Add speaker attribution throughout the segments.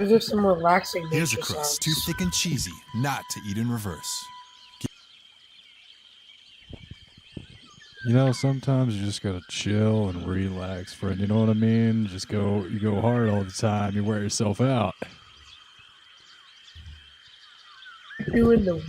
Speaker 1: Those are some relaxing
Speaker 2: Here's a
Speaker 1: nature
Speaker 2: crust,
Speaker 1: sounds.
Speaker 2: too thick and cheesy, not to eat in reverse.
Speaker 3: You know, sometimes you just gotta chill and relax, friend. You know what I mean? You go hard all the time. You wear yourself out.
Speaker 1: Doing the weed.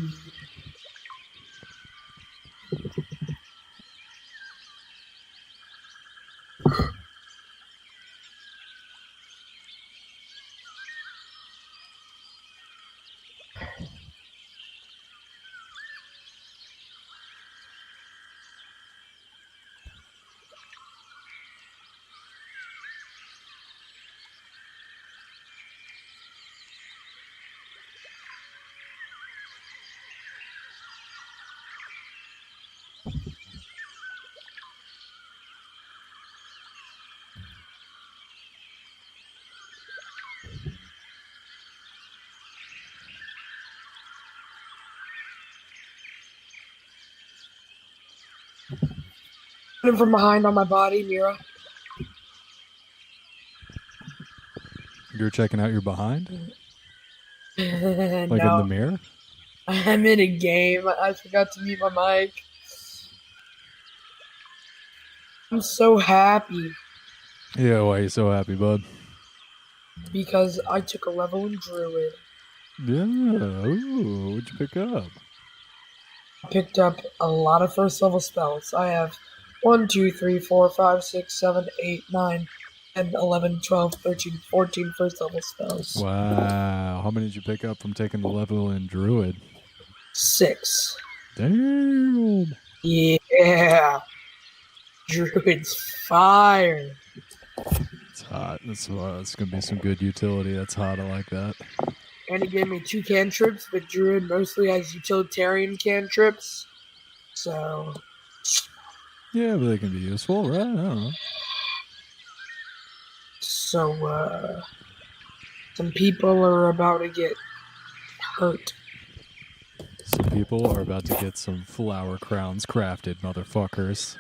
Speaker 1: Running from behind on my body, Mira.
Speaker 3: You're checking out your behind? Like in the
Speaker 1: No,
Speaker 3: mirror?
Speaker 1: I'm in a game. I forgot to mute my mic. I'm so happy
Speaker 3: Yeah, why are you so happy, bud?
Speaker 1: because I took a level in Druid.
Speaker 3: Yeah. Ooh, what'd you pick up?
Speaker 1: I picked up a lot of first level spells. I have 1, 2, 3, 4, 5, 6, 7, 8, 9, 10, 11, 12, 13, 14 first level spells.
Speaker 3: Wow. How many did you pick up from taking the level in Druid?
Speaker 1: 6.
Speaker 3: Damn.
Speaker 1: Yeah. Druid's fire.
Speaker 3: It's hot. That's going to be some good utility. That's hot. I like that.
Speaker 1: And he gave me 2 cantrips, but Druid mostly has utilitarian cantrips. So.
Speaker 3: Yeah, but they can be useful, right? I don't know.
Speaker 1: So, some people are about to get hurt.
Speaker 3: Some people are about to get some flower crowns crafted, motherfuckers.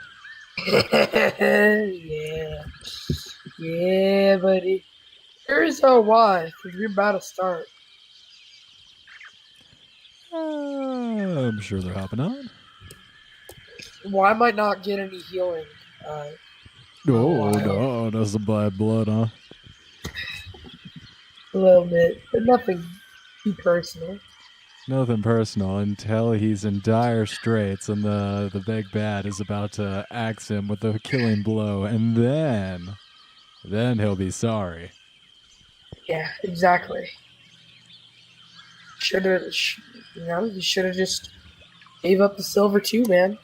Speaker 1: Yeah. Yeah, buddy. Here's why, because we're about to start.
Speaker 3: I'm sure they're hopping on.
Speaker 1: Well, I might not get any healing.
Speaker 3: Oh, no. That's the bad blood, huh?
Speaker 1: A little bit, but nothing too personal.
Speaker 3: Nothing personal until he's in dire straits and the big bad is about to axe him with a killing blow, and then he'll be sorry.
Speaker 1: Yeah, exactly. You should have just gave up the silver too, man.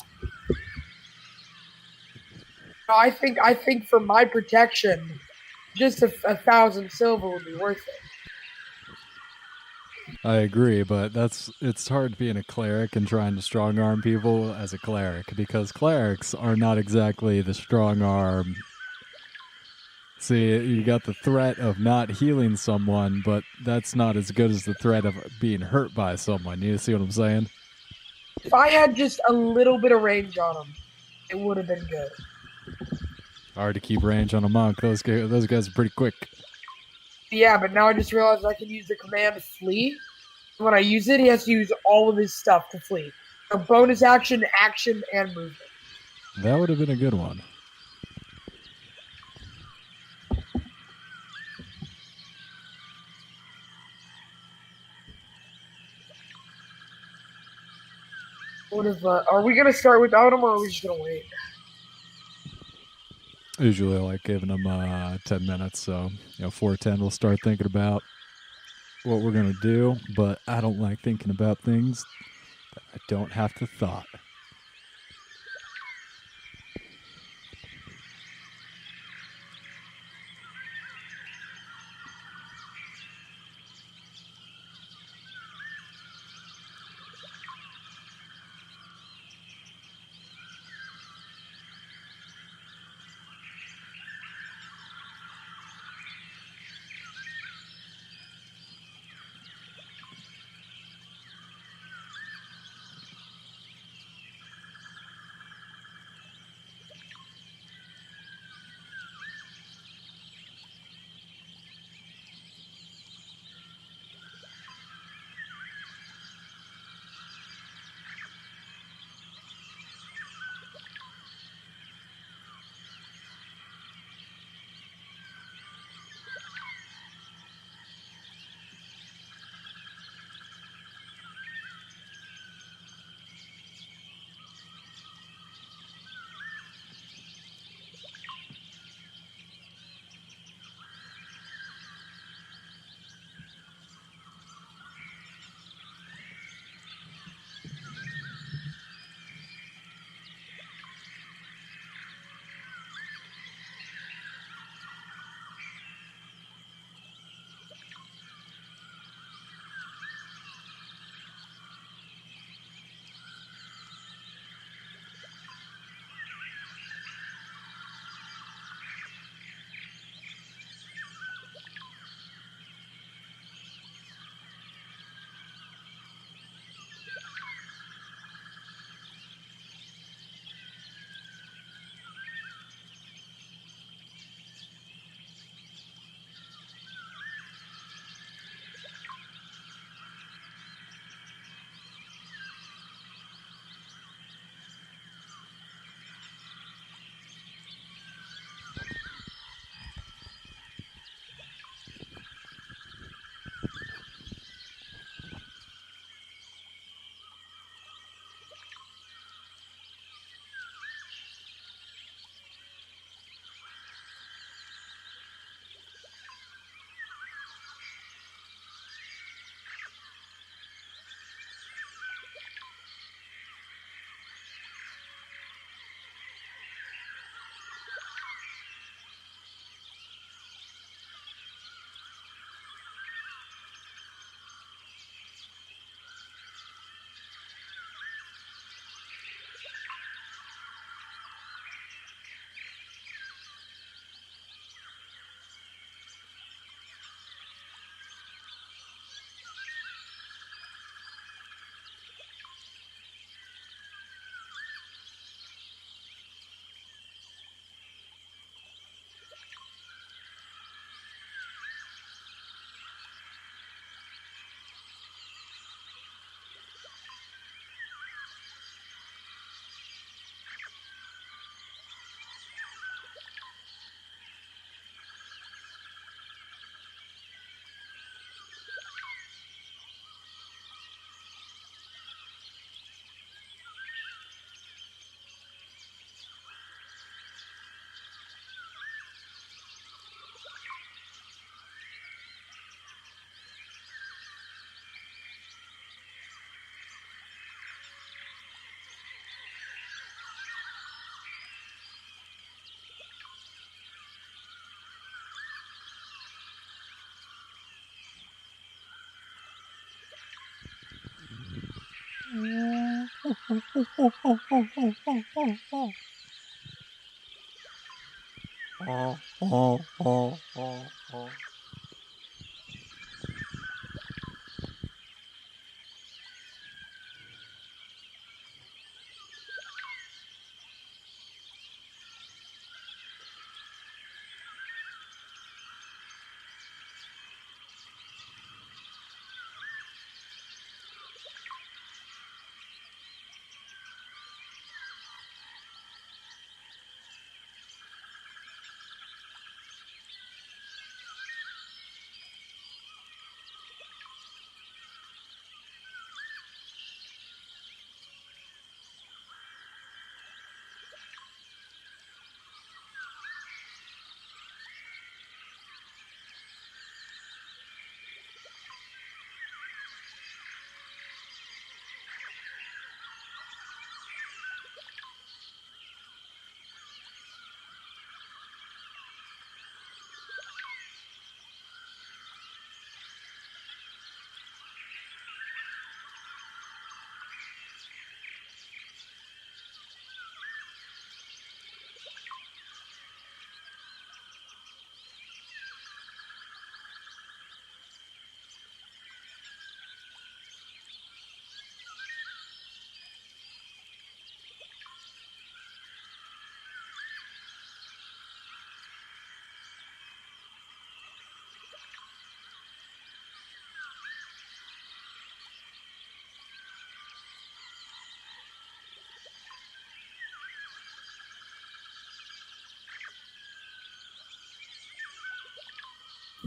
Speaker 1: I think for my protection, just a 1,000 silver would be worth it.
Speaker 3: I agree, but it's hard being a cleric and trying to strong arm people as a cleric, because clerics are not exactly the strong arm. See, you got the threat of not healing someone, but that's not as good as the threat of being hurt by someone. You see what I'm saying?
Speaker 1: If I had just a little bit of range on him, it would have been good.
Speaker 3: Hard to keep range on a monk. Those guys are pretty quick.
Speaker 1: Yeah, but now I just realized I can use the command flee. When I use it, he has to use all of his stuff to flee. So bonus action, action, and movement.
Speaker 3: That would have been a good one.
Speaker 1: Are we gonna start without him, or are we just gonna wait?
Speaker 3: Usually I like giving them 10 minutes, so 4:10 we'll start thinking about what we're going to do, but I don't like thinking about things that I don't have to thought.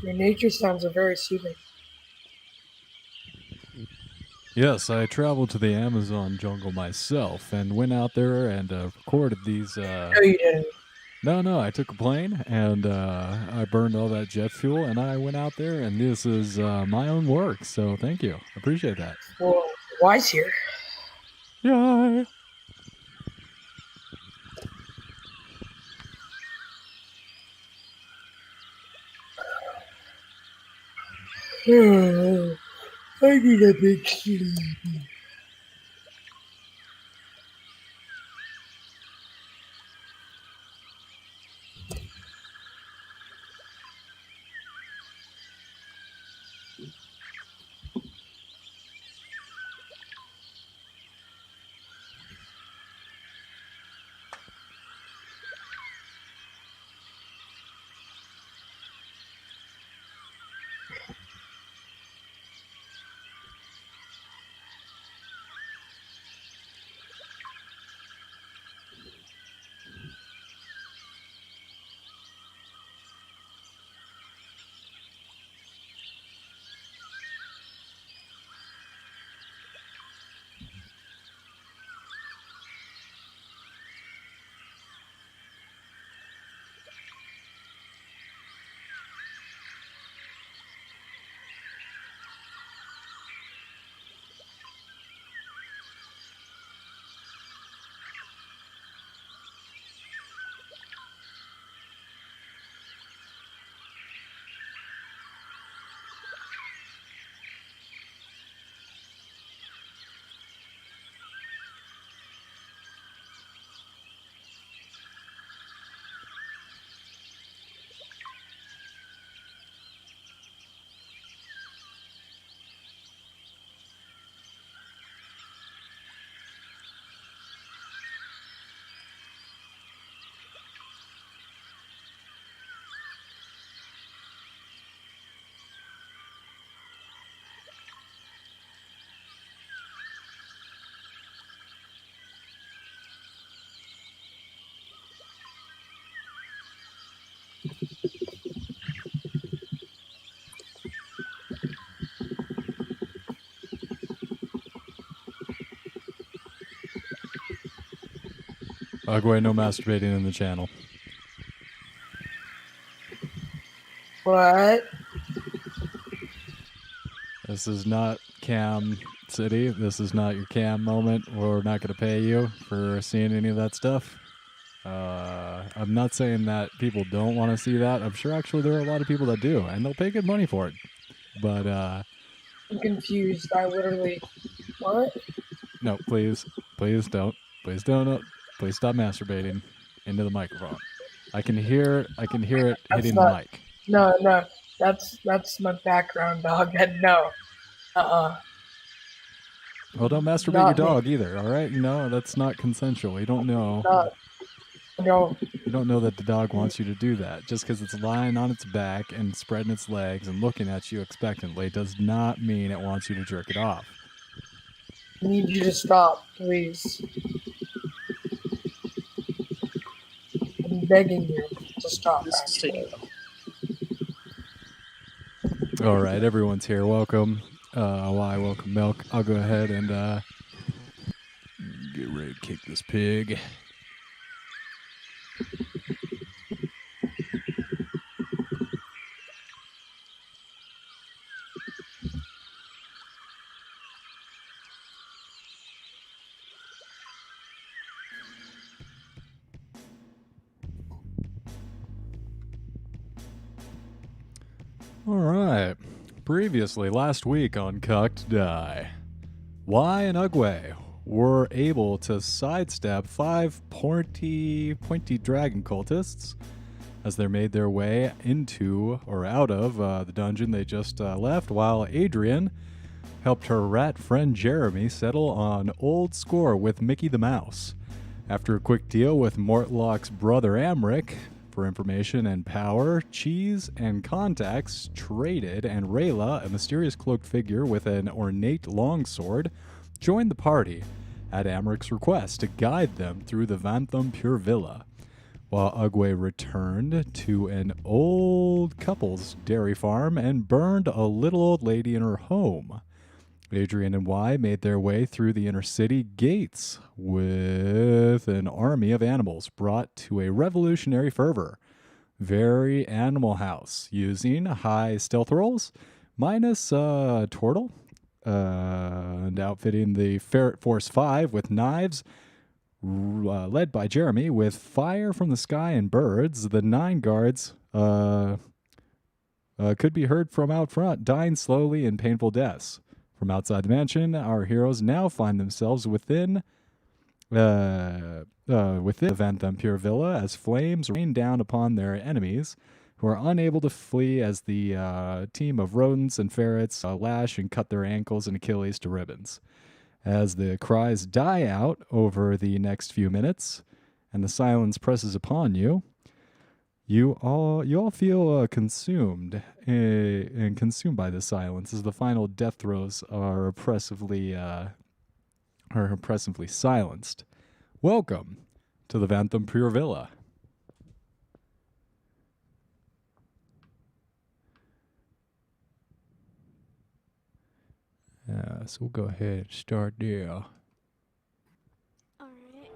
Speaker 1: Your nature sounds are very soothing.
Speaker 3: Yes, I traveled to the Amazon jungle myself and went out there and recorded these.
Speaker 1: No, you didn't.
Speaker 3: No, I took a plane and I burned all that jet fuel and I went out there and this is my own work. So thank you. Appreciate that.
Speaker 1: Well, Wise here.
Speaker 3: Yay!
Speaker 1: I need a big sleep.
Speaker 3: Ugway, no masturbating in the channel.
Speaker 1: What?
Speaker 3: This is not Cam City. This is not your Cam moment. We're not going to pay you for seeing any of that stuff. I'm not saying that people don't want to see that. I'm sure actually there are a lot of people that do, and they'll pay good money for it. But
Speaker 1: I'm confused. I literally. What?
Speaker 3: No, please. Please don't. Please don't. Please stop masturbating into the microphone. I can hear it
Speaker 1: That's
Speaker 3: hitting the
Speaker 1: not.
Speaker 3: mic.
Speaker 1: No. That's my background dog. And no.
Speaker 3: Well, don't masturbate your
Speaker 1: Not me.
Speaker 3: dog either, all right? No, that's not consensual. You don't know.
Speaker 1: Not. No.
Speaker 3: You don't know that the dog wants you to do that. Just because it's lying on its back and spreading its legs and looking at you expectantly does not mean it wants you to jerk it off.
Speaker 1: I need you to stop, please. I'm begging you to stop.
Speaker 3: All right, everyone's here. Welcome. Welcome, Milk. I'll go ahead and get ready to kick this pig. All right. Previously, last week on Cucked Die, Y and Ugway were able to sidestep 5 pointy dragon cultists as they made their way into or out of the dungeon they just left, while Adrian helped her rat friend Jeremy settle on old score with Mickey the Mouse. After a quick deal with Mortlock's brother Amric for information and power, Cheese and contacts traded, and Rayla, a mysterious cloaked figure with an ornate longsword, joined the party at Amric's request to guide them through the Vantampur Villa, while Ugway returned to an old couple's dairy farm and burned a little old lady in her home. Adrian and Y made their way through the inner city gates with an army of animals brought to a revolutionary fervor. Very Animal House, using high stealth rolls, minus Tortle, and outfitting the Ferret Force 5 with knives, led by Jeremy, with fire from the sky and birds. The 9 guards could be heard from out front, dying slowly in painful deaths. From outside the mansion, our heroes now find themselves within the Vantampur Villa as flames rain down upon their enemies, who are unable to flee as the team of rodents and ferrets lash and cut their ankles and Achilles to ribbons. As the cries die out over the next few minutes and the silence presses upon you, you all feel consumed and consumed by the silence as the final death throes are oppressively silenced. Welcome to the Vantampur Villa. So we'll go ahead and start there.
Speaker 4: Alright, when we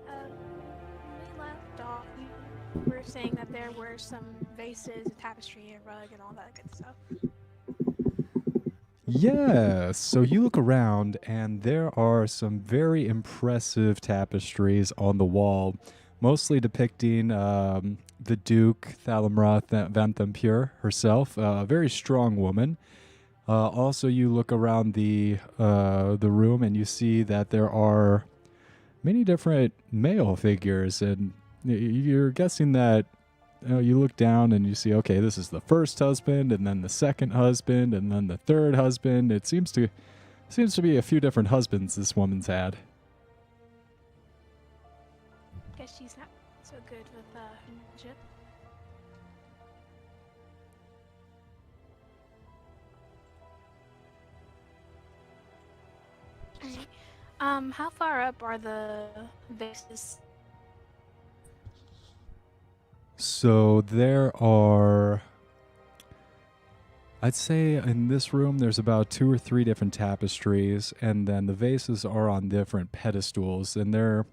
Speaker 4: left off, you were saying that there were some vases, a tapestry, a rug, and all that good stuff.
Speaker 3: Yeah, so you look around and there are some very impressive tapestries on the wall, mostly depicting the Duke, Thalamra Vantampur herself, a very strong woman. Also, you look around the room and you see that there are many different male figures, and you're guessing that you look down and you see, okay, this is the first husband, and then the second husband, and then the third husband. It seems to be a few different husbands this woman's had.
Speaker 4: Guess she's not so good with friendship. Alright. How far up are the vases?
Speaker 3: So there are, I'd say in this room there's about 2 or 3 different tapestries, and then the vases are on different pedestals, and they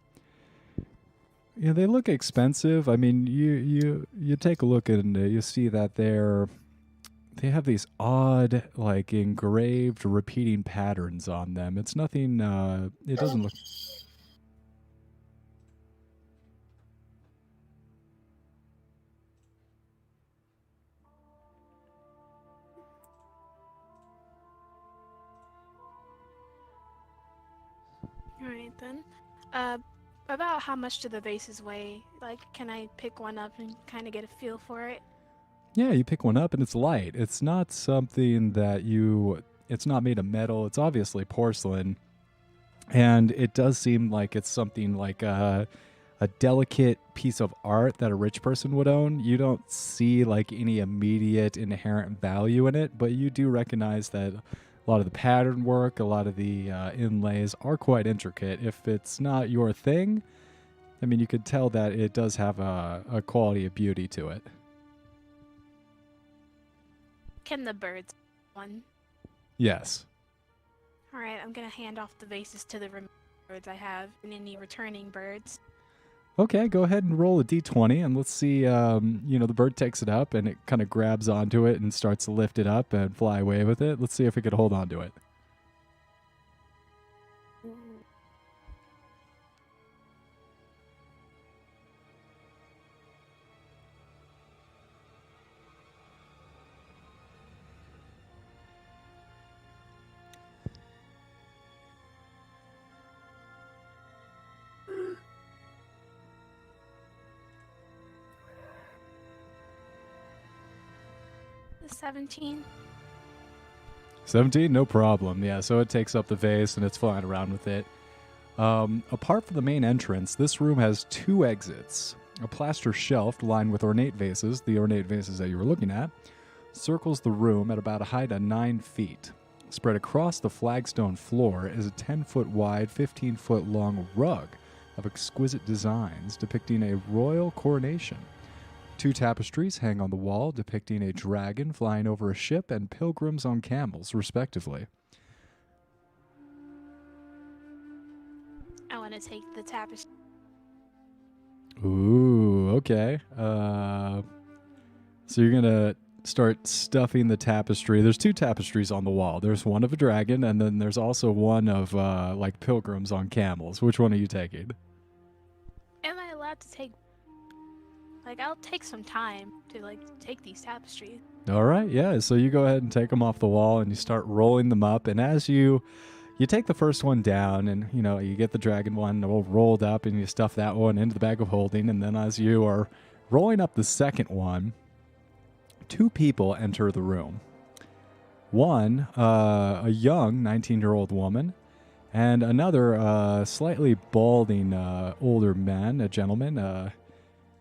Speaker 3: look expensive. I mean, you take a look and you see that they have these odd, like, engraved repeating patterns on them. It's nothing, it doesn't look...
Speaker 4: Alright then. About how much do the vases weigh? Like, can I pick one up and kind of get a feel for it?
Speaker 3: Yeah, you pick one up and it's light. It's not something that it's not made of metal. It's obviously porcelain. And it does seem like it's something like a delicate piece of art that a rich person would own. You don't see like any immediate inherent value in it, but you do recognize that a lot of the pattern work, a lot of the inlays are quite intricate. If it's not your thing, I mean, you could tell that it does have a quality of beauty to it.
Speaker 4: Can the birds one?
Speaker 3: Yes.
Speaker 4: Alright, I'm gonna hand off the vases to the remaining birds I have and any returning birds.
Speaker 3: Okay, go ahead and roll a d20, and let's see. The bird takes it up, and it kind of grabs onto it and starts to lift it up and fly away with it. Let's see if it could hold on to it.
Speaker 4: The 17.
Speaker 3: 17, no problem. Yeah, so it takes up the vase and it's flying around with it. Apart from the main entrance, this room has 2 exits. A plaster shelf lined with ornate vases, the ornate vases that you were looking at, circles the room at about a height of 9 feet. Spread across the flagstone floor is a 10-foot wide, 15-foot long rug of exquisite designs depicting a royal coronation. 2 tapestries hang on the wall depicting a dragon flying over a ship and pilgrims on camels, respectively.
Speaker 4: I want to take the tapestry.
Speaker 3: Ooh, okay. So you're going to start stuffing the tapestry. There's 2 tapestries on the wall. There's one of a dragon, and then there's also one of, like, pilgrims on camels. Which one are you taking?
Speaker 4: Am I allowed to take... Like, I'll take some time to, like, take these tapestries.
Speaker 3: All right, yeah. So you go ahead and take them off the wall, and you start rolling them up. And as you take the first one down, and, you get the dragon one all rolled up, and you stuff that one into the bag of holding. And then as you are rolling up the second one, 2 people enter the room. One, a young 19-year-old woman, and another slightly balding older man, a gentleman,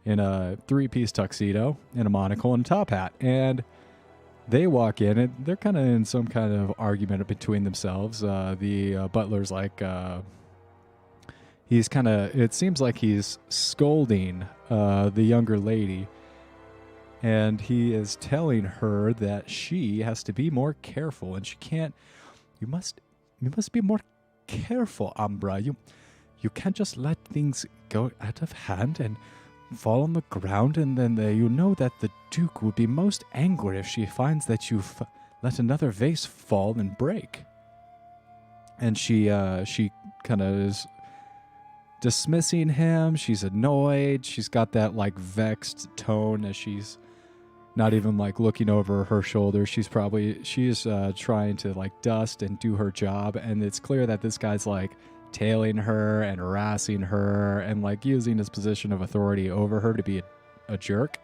Speaker 3: in a 3-piece tuxedo and a monocle and a top hat. And they walk in, and they're kind of in some kind of argument between themselves. The butler's like, it seems like he's scolding the younger lady. And he is telling her that she has to be more careful, and she can't. You must be more careful, Umbra. You can't just let things go out of hand and fall on the ground, and then you know that the Duke would be most angry if she finds that you've let another vase fall and break. And she kind of is dismissing him. She's annoyed. She's got that like vexed tone as she's not even like looking over her shoulder. She's trying to like dust and do her job, and it's clear that this guy's like tailing her and harassing her and like using his position of authority over her to be a jerk.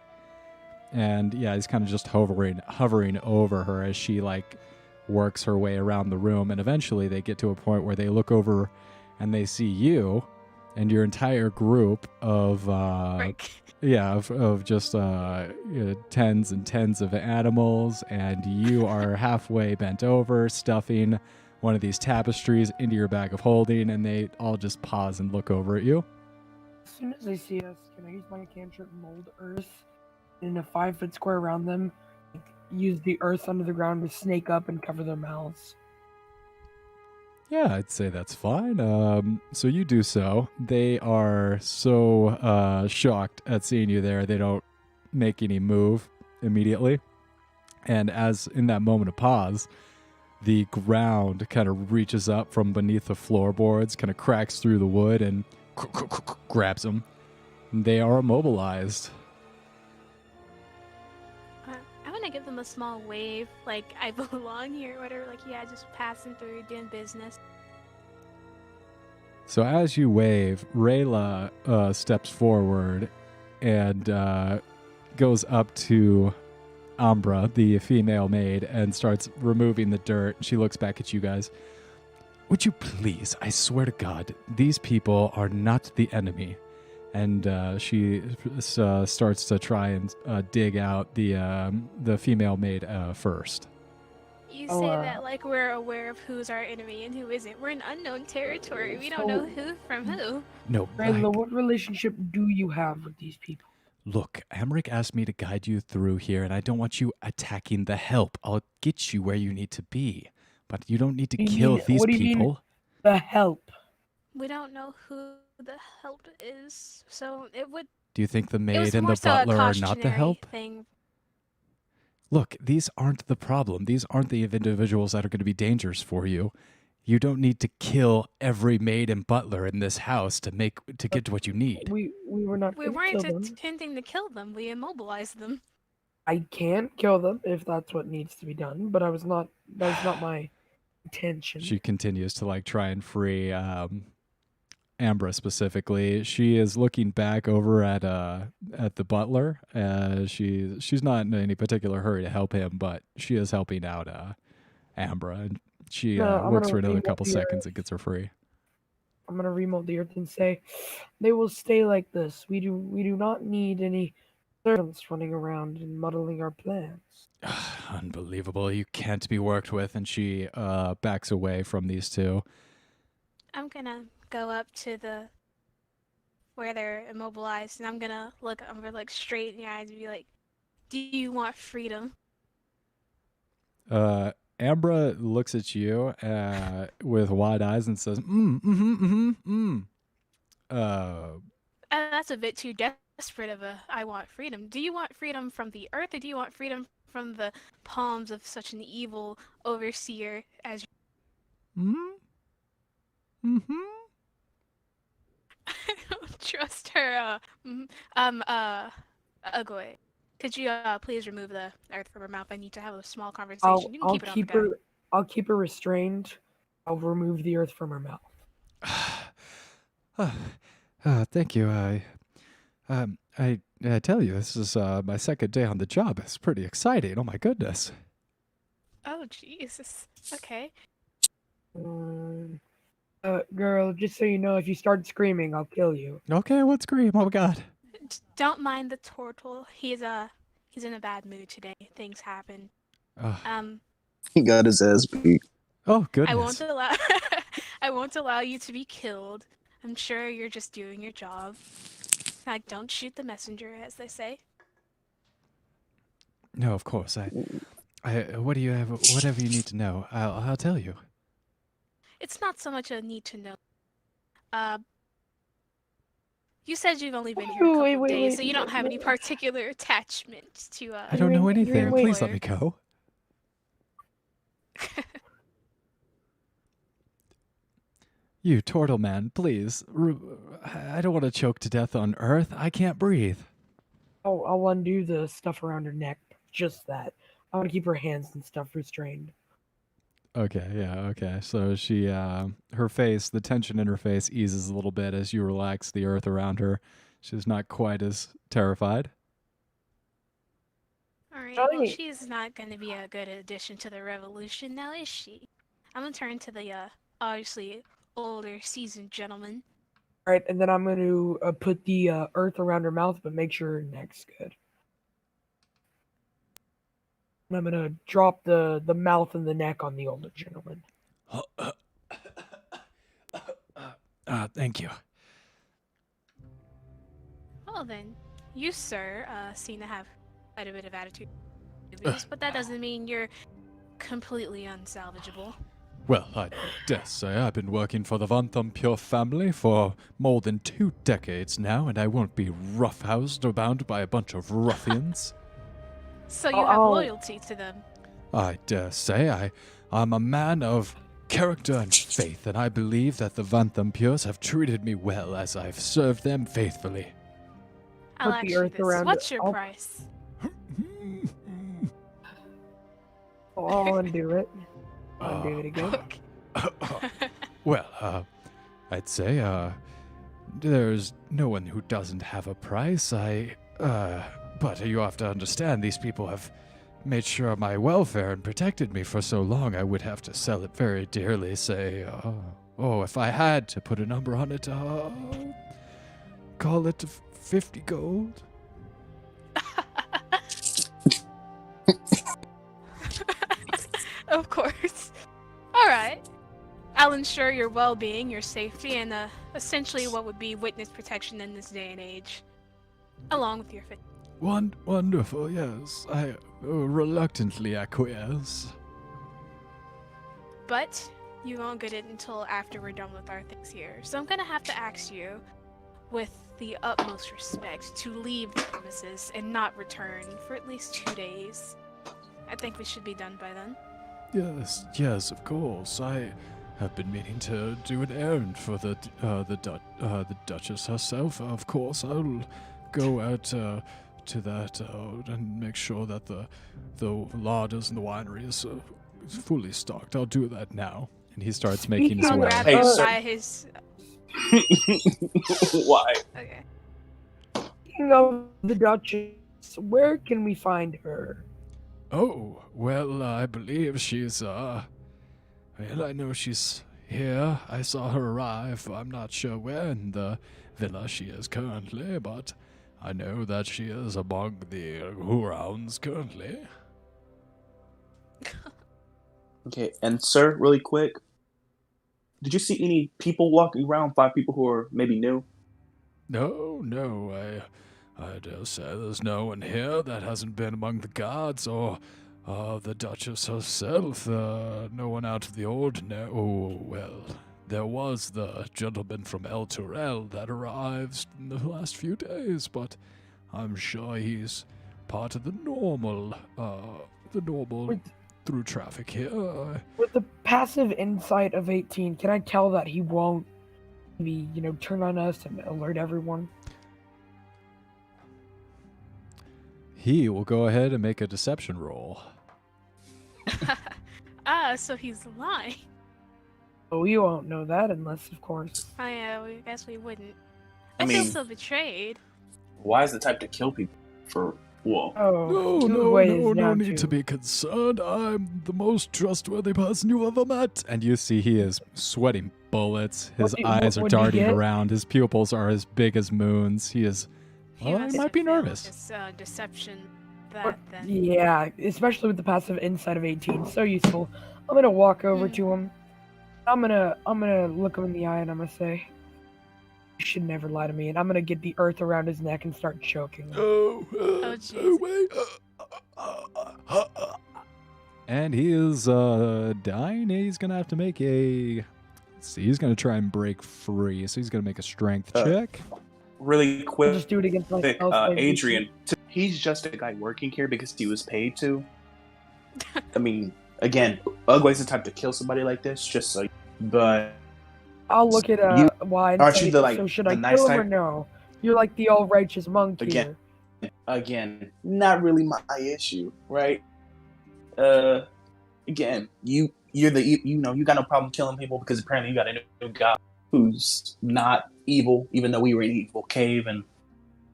Speaker 3: And yeah, he's kind of just hovering over her as she like works her way around the room. And eventually they get to a point where they look over and they see you and your entire group of just tens and tens of animals, and you are halfway bent over stuffing one of these tapestries into your bag of holding, and they all just pause and look over at you.
Speaker 1: As soon as they see us, can I use my cantrip mold earth in a 5-foot square around them? Like, use the earth under the ground to snake up and cover their mouths.
Speaker 3: Yeah, I'd say that's fine. So you do so. They are so shocked at seeing you there, they don't make any move immediately. And as in that moment of pause, the ground kind of reaches up from beneath the floorboards, kind of cracks through the wood and grabs them. They are immobilized.
Speaker 4: I want to give them a small wave, like I belong here or whatever, like, yeah, just passing through, doing business.
Speaker 3: So as you wave, Rayla steps forward and goes up to Ambra, the female maid, and starts removing the dirt. She looks back at you guys. Would you please, I swear to God, these people are not the enemy. And she starts to try and dig out the female maid first.
Speaker 4: You say that like we're aware of who's our enemy and who isn't. We're in unknown territory. We don't know who from who.
Speaker 3: No,
Speaker 1: Rayla, what relationship do you have with these people?
Speaker 3: Look, Amric asked me to guide you through here, and I don't want you attacking the help. I'll get you where you need to be, but you don't need to kill these people.
Speaker 1: The help.
Speaker 4: We don't know who the help is, so it would.
Speaker 3: Do you think the
Speaker 4: It
Speaker 3: maid
Speaker 4: was
Speaker 3: and
Speaker 4: more
Speaker 3: the
Speaker 4: so a
Speaker 3: butler are not the
Speaker 4: cautionary
Speaker 3: help?
Speaker 4: thing.
Speaker 3: Look, these aren't the problem. These aren't the individuals that are going to be dangers for you. You don't need to kill every maid and butler in this house to get to what you need.
Speaker 1: We were not.
Speaker 4: We
Speaker 1: gonna
Speaker 4: weren't
Speaker 1: kill them.
Speaker 4: intending to kill them. We immobilized them.
Speaker 1: I can kill them if that's what needs to be done, but That's not my intention.
Speaker 3: She continues to try and free Ambra specifically. She is looking back over at the butler. She's not in any particular hurry to help him, but she is helping out Ambra, and she works for another couple seconds and gets her free.
Speaker 1: I'm gonna remold the earth and say, they will stay like this. We do not need any servants running around and muddling our plans.
Speaker 3: Unbelievable! You can't be worked with, and she backs away from these two.
Speaker 4: I'm gonna go up to where they're immobilized, and I'm gonna look straight in the eyes and be like, "Do you want freedom?"
Speaker 3: Ambra looks at you with wide eyes and says,
Speaker 4: That's a bit too desperate of a "I want freedom." Do you want freedom from the earth, or do you want freedom from the palms of such an evil overseer as you? I don't trust her. Ugway. Could you please remove the earth from her mouth? I need to have a small conversation. You can keep it on the guy.
Speaker 1: I'll keep her restrained. I'll remove the earth from her mouth.
Speaker 3: Thank you. I tell you, this is my second day on the job. It's pretty exciting. Oh my goodness.
Speaker 4: Oh Jesus. Okay.
Speaker 1: Girl, just so you know, if you start screaming, I'll kill you.
Speaker 3: Okay, what scream? Oh my God.
Speaker 4: Don't mind the turtle. He's in a bad mood today. Things happen.
Speaker 5: He got his ass beat.
Speaker 3: Oh goodness.
Speaker 4: I won't allow you to be killed. I'm sure you're just doing your job. Don't shoot the messenger, as they say.
Speaker 3: No, of course. What do you have? Whatever you need to know, I'll tell you.
Speaker 4: It's not so much a need to know. You said you've only been here a couple of days, so you don't have any particular attachment to.
Speaker 3: I don't know anything. Please let me go. You turtle man, please. I don't want to choke to death on Earth. I can't breathe.
Speaker 1: Oh, I'll undo the stuff around her neck. Just that. I want to keep her hands and stuff restrained.
Speaker 3: Okay, yeah, okay. So she, her face, the tension in her face eases a little bit as you relax the earth around her. She's not quite as terrified.
Speaker 4: Alright, well, she's not going to be a good addition to the revolution now, is she? I'm going to turn to the, obviously, older, seasoned gentleman.
Speaker 1: Alright, and then I'm going to put the earth around her mouth, but make sure her neck's good. And I'm going to drop the mouth and the neck on the older gentleman.
Speaker 3: Thank you.
Speaker 4: Well then, you, sir, seem to have quite a bit of attitude, but that doesn't mean you're completely unsalvageable.
Speaker 3: Well, I dare say I've been working for the Vantampur family for more than 2 decades now, and I won't be roughhoused or bound by a bunch of ruffians.
Speaker 4: So you have loyalty to them?
Speaker 3: I dare say I'm a man of character and faith, and I believe that the Vantampurs have treated me well as I've served them faithfully.
Speaker 4: I'll ask you this. What's your price?
Speaker 1: I'll undo it. I'll undo it again.
Speaker 3: Well, I'd say, there's no one who doesn't have a price. But you have to understand, these people have made sure of my welfare and protected me for so long, I would have to sell it very dearly. Say, if I had to put a number on it, call it 50 gold.
Speaker 4: Of course. All right. I'll ensure your well-being, your safety, and essentially what would be witness protection in this day and age, along with your fit.
Speaker 3: Wonderful, yes. I reluctantly acquiesce.
Speaker 4: But you won't get it until after we're done with our things here. So I'm gonna have to ask you, with the utmost respect, to leave the premises and not return for at least 2 days. I think we should be done by then.
Speaker 3: Yes, of course. I have been meaning to do an errand for the Duchess herself. Of course, I'll go out to that and make sure that the larders and the winery is fully stocked. I'll do that now. And he starts making his way.
Speaker 5: Hey, sir.
Speaker 4: By his...
Speaker 5: Why?
Speaker 4: Okay.
Speaker 1: Speaking of the Duchess, where can we find her?
Speaker 3: Oh, well, I believe she's, well, I know she's here. I saw her arrive. I'm not sure where in the villa she is currently, but I know that she is among the Hurons currently.
Speaker 5: Okay, and sir, really quick, did you see any people walking around? 5 people who are maybe new?
Speaker 3: No, I dare say there's no one here that hasn't been among the guards or the Duchess herself. No one out of the ordinary. Oh, well, there was the gentleman from El Turel that arrived in the last few days, but I'm sure he's part of the normal through traffic here.
Speaker 1: With the passive insight of 18, can I tell that he won't be, turn on us and alert everyone?
Speaker 3: He will go ahead and make a deception roll.
Speaker 4: So he's lying.
Speaker 1: Oh, we won't know that unless, of course.
Speaker 4: I guess we wouldn't.
Speaker 5: I
Speaker 4: I feel
Speaker 5: mean-
Speaker 4: so betrayed.
Speaker 5: Why is the type to kill people for? Whoa.
Speaker 1: Oh,
Speaker 3: No
Speaker 1: down
Speaker 3: need to be concerned. I'm the most trustworthy person you ever met. And you see he is sweating bullets. His eyes are
Speaker 1: what'd he
Speaker 3: darting
Speaker 1: get?
Speaker 3: around. His pupils are as big as moons. He is...
Speaker 4: He
Speaker 3: I
Speaker 4: must
Speaker 3: might
Speaker 4: have
Speaker 3: be
Speaker 4: failed
Speaker 3: nervous.
Speaker 4: This, deception.
Speaker 1: What-
Speaker 4: Then.
Speaker 1: Yeah, especially with the passive insight of 18, so useful. I'm gonna walk over to him. I'm gonna look him in the eye and I'm gonna say, "You should never lie to me." And I'm gonna get the earth around his neck and start choking him.
Speaker 4: jeez.
Speaker 3: Wait. And he is dying. He's gonna have to make a... Let's see, he's gonna try and break free. So he's gonna make a strength check.
Speaker 5: Really
Speaker 1: I'll
Speaker 5: quick,
Speaker 1: just do it against myself.
Speaker 5: Adrian. He's just a guy working here because he was paid to. I mean, again, Ugway's the type to kill somebody like this, just so. But
Speaker 1: I'll look at why. and
Speaker 5: aren't
Speaker 1: say,
Speaker 5: you the, like,
Speaker 1: so should
Speaker 5: the
Speaker 1: I
Speaker 5: nice
Speaker 1: kill him or
Speaker 5: type?
Speaker 1: no? You're like the all righteous monk
Speaker 5: Again.
Speaker 1: here.
Speaker 5: again, not really my issue, right? Again, you got no problem killing people because apparently you got a new guy who's not evil, even though we were in an evil cave, and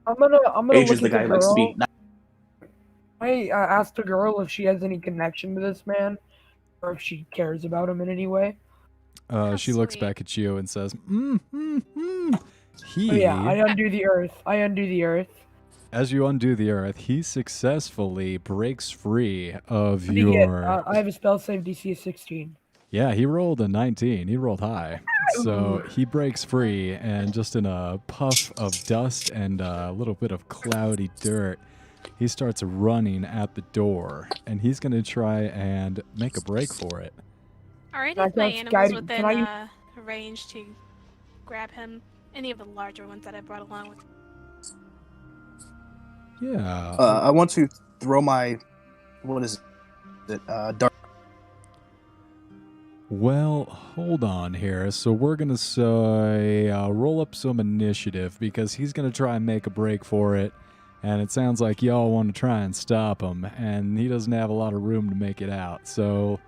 Speaker 1: I'm gonna
Speaker 5: Adrian's
Speaker 1: look
Speaker 5: the
Speaker 1: at
Speaker 5: guy who
Speaker 1: the
Speaker 5: likes to
Speaker 1: girl.
Speaker 5: be. Not,
Speaker 1: I asked the girl if she has any connection to this man, or if she cares about him in any way.
Speaker 3: She looks
Speaker 4: sweet.
Speaker 3: back at you and says, He,
Speaker 1: Oh, yeah, I undo the earth.
Speaker 3: as you undo the earth, he successfully breaks free of
Speaker 1: What do you get?
Speaker 3: your...
Speaker 1: I have a spell save DC of 16.
Speaker 3: Yeah, he rolled a 19. He rolled high. So he breaks free, and just in a puff of dust and a little bit of cloudy dirt, he starts running at the door, and he's going to try and make a break for it.
Speaker 4: Are any
Speaker 1: Can I
Speaker 4: of my
Speaker 1: cast
Speaker 4: animals
Speaker 1: guiding-
Speaker 4: within
Speaker 1: can I
Speaker 4: range to grab him? Any of the larger ones that I brought along with?
Speaker 3: Yeah.
Speaker 5: I want to throw my dark.
Speaker 3: Well, hold on here. So we're going to say roll up some initiative because he's going to try and make a break for it. And it sounds like y'all want to try and stop him. And he doesn't have a lot of room to make it out. So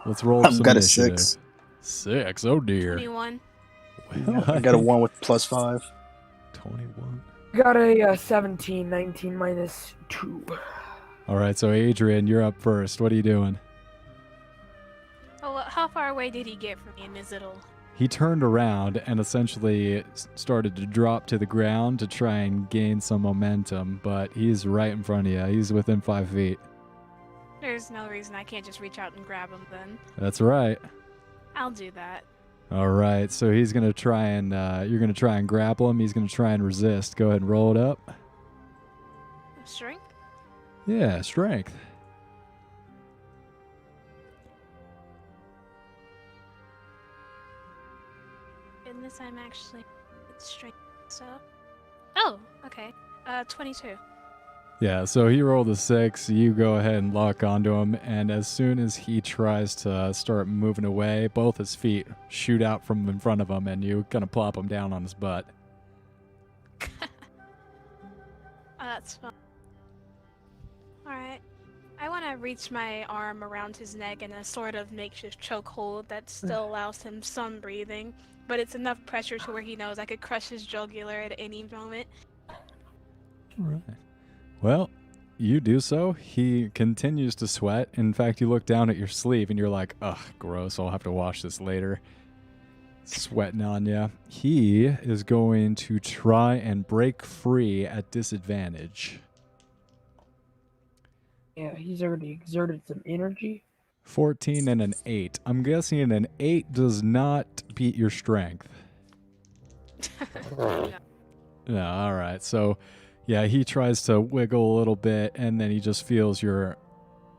Speaker 3: let's roll up
Speaker 5: I've
Speaker 3: some
Speaker 5: got a
Speaker 3: initiative.
Speaker 5: 6.
Speaker 3: 6? Oh, dear.
Speaker 4: 21.
Speaker 3: Well,
Speaker 5: I got a
Speaker 3: think
Speaker 5: 1 with +5.
Speaker 3: 21.
Speaker 1: Got a 17, 19 minus 2.
Speaker 3: All right, so Adrian, you're up first. What are you doing?
Speaker 4: Oh, well, how far away did he get from me in his little?
Speaker 3: He turned around and essentially started to drop to the ground to try and gain some momentum, but he's right in front of you. He's within 5 feet.
Speaker 4: There's no reason I can't just reach out and grab him then.
Speaker 3: That's right.
Speaker 4: I'll do that.
Speaker 3: All right, so he's gonna try and you're gonna try and grapple him. He's gonna try and resist. Go ahead and roll it up.
Speaker 4: Strength?
Speaker 3: Yeah, strength.
Speaker 4: Goodness, I'm actually strength, so... Oh, okay. 22.
Speaker 3: Yeah, so he rolled a 6. You go ahead and lock onto him, and as soon as he tries to start moving away, both his feet shoot out from in front of him, and you kind of plop him down on his butt.
Speaker 4: That's fun. Alright. I want to reach my arm around his neck in a sort of makeshift chokehold that still allows him some breathing, but it's enough pressure to where he knows I could crush his jugular at any moment.
Speaker 3: Right. Well, you do so. He continues to sweat. In fact, you look down at your sleeve and you're like, ugh, gross. I'll have to wash this later. Sweating on ya. He is going to try and break free at disadvantage.
Speaker 1: Yeah, he's already exerted some energy.
Speaker 3: 14 and an 8. I'm guessing an 8 does not beat your strength. Yeah, all right. So, yeah, he tries to wiggle a little bit, and then he just feels your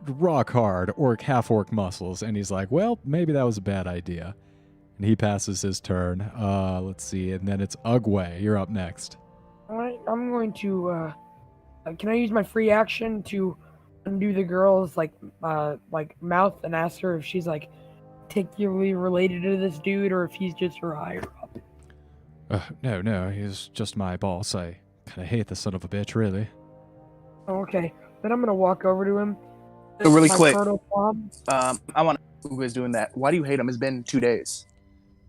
Speaker 3: rock hard half-orc muscles, and he's like, well, maybe that was a bad idea. And he passes his turn. Let's see, and then it's Ugway. You're up next.
Speaker 1: Alright, I'm going to, can I use my free action to undo the girl's, like, mouth and ask her if she's, like, particularly related to this dude, or if he's just her higher up?
Speaker 3: No, he's just my boss. I kind of hate the son of a bitch, really.
Speaker 1: Oh, okay. Then I'm gonna walk over to him.
Speaker 5: So really
Speaker 1: My
Speaker 5: quick,
Speaker 1: proto palm.
Speaker 5: I want to know who is doing that. Why do you hate him? It's been 2 days.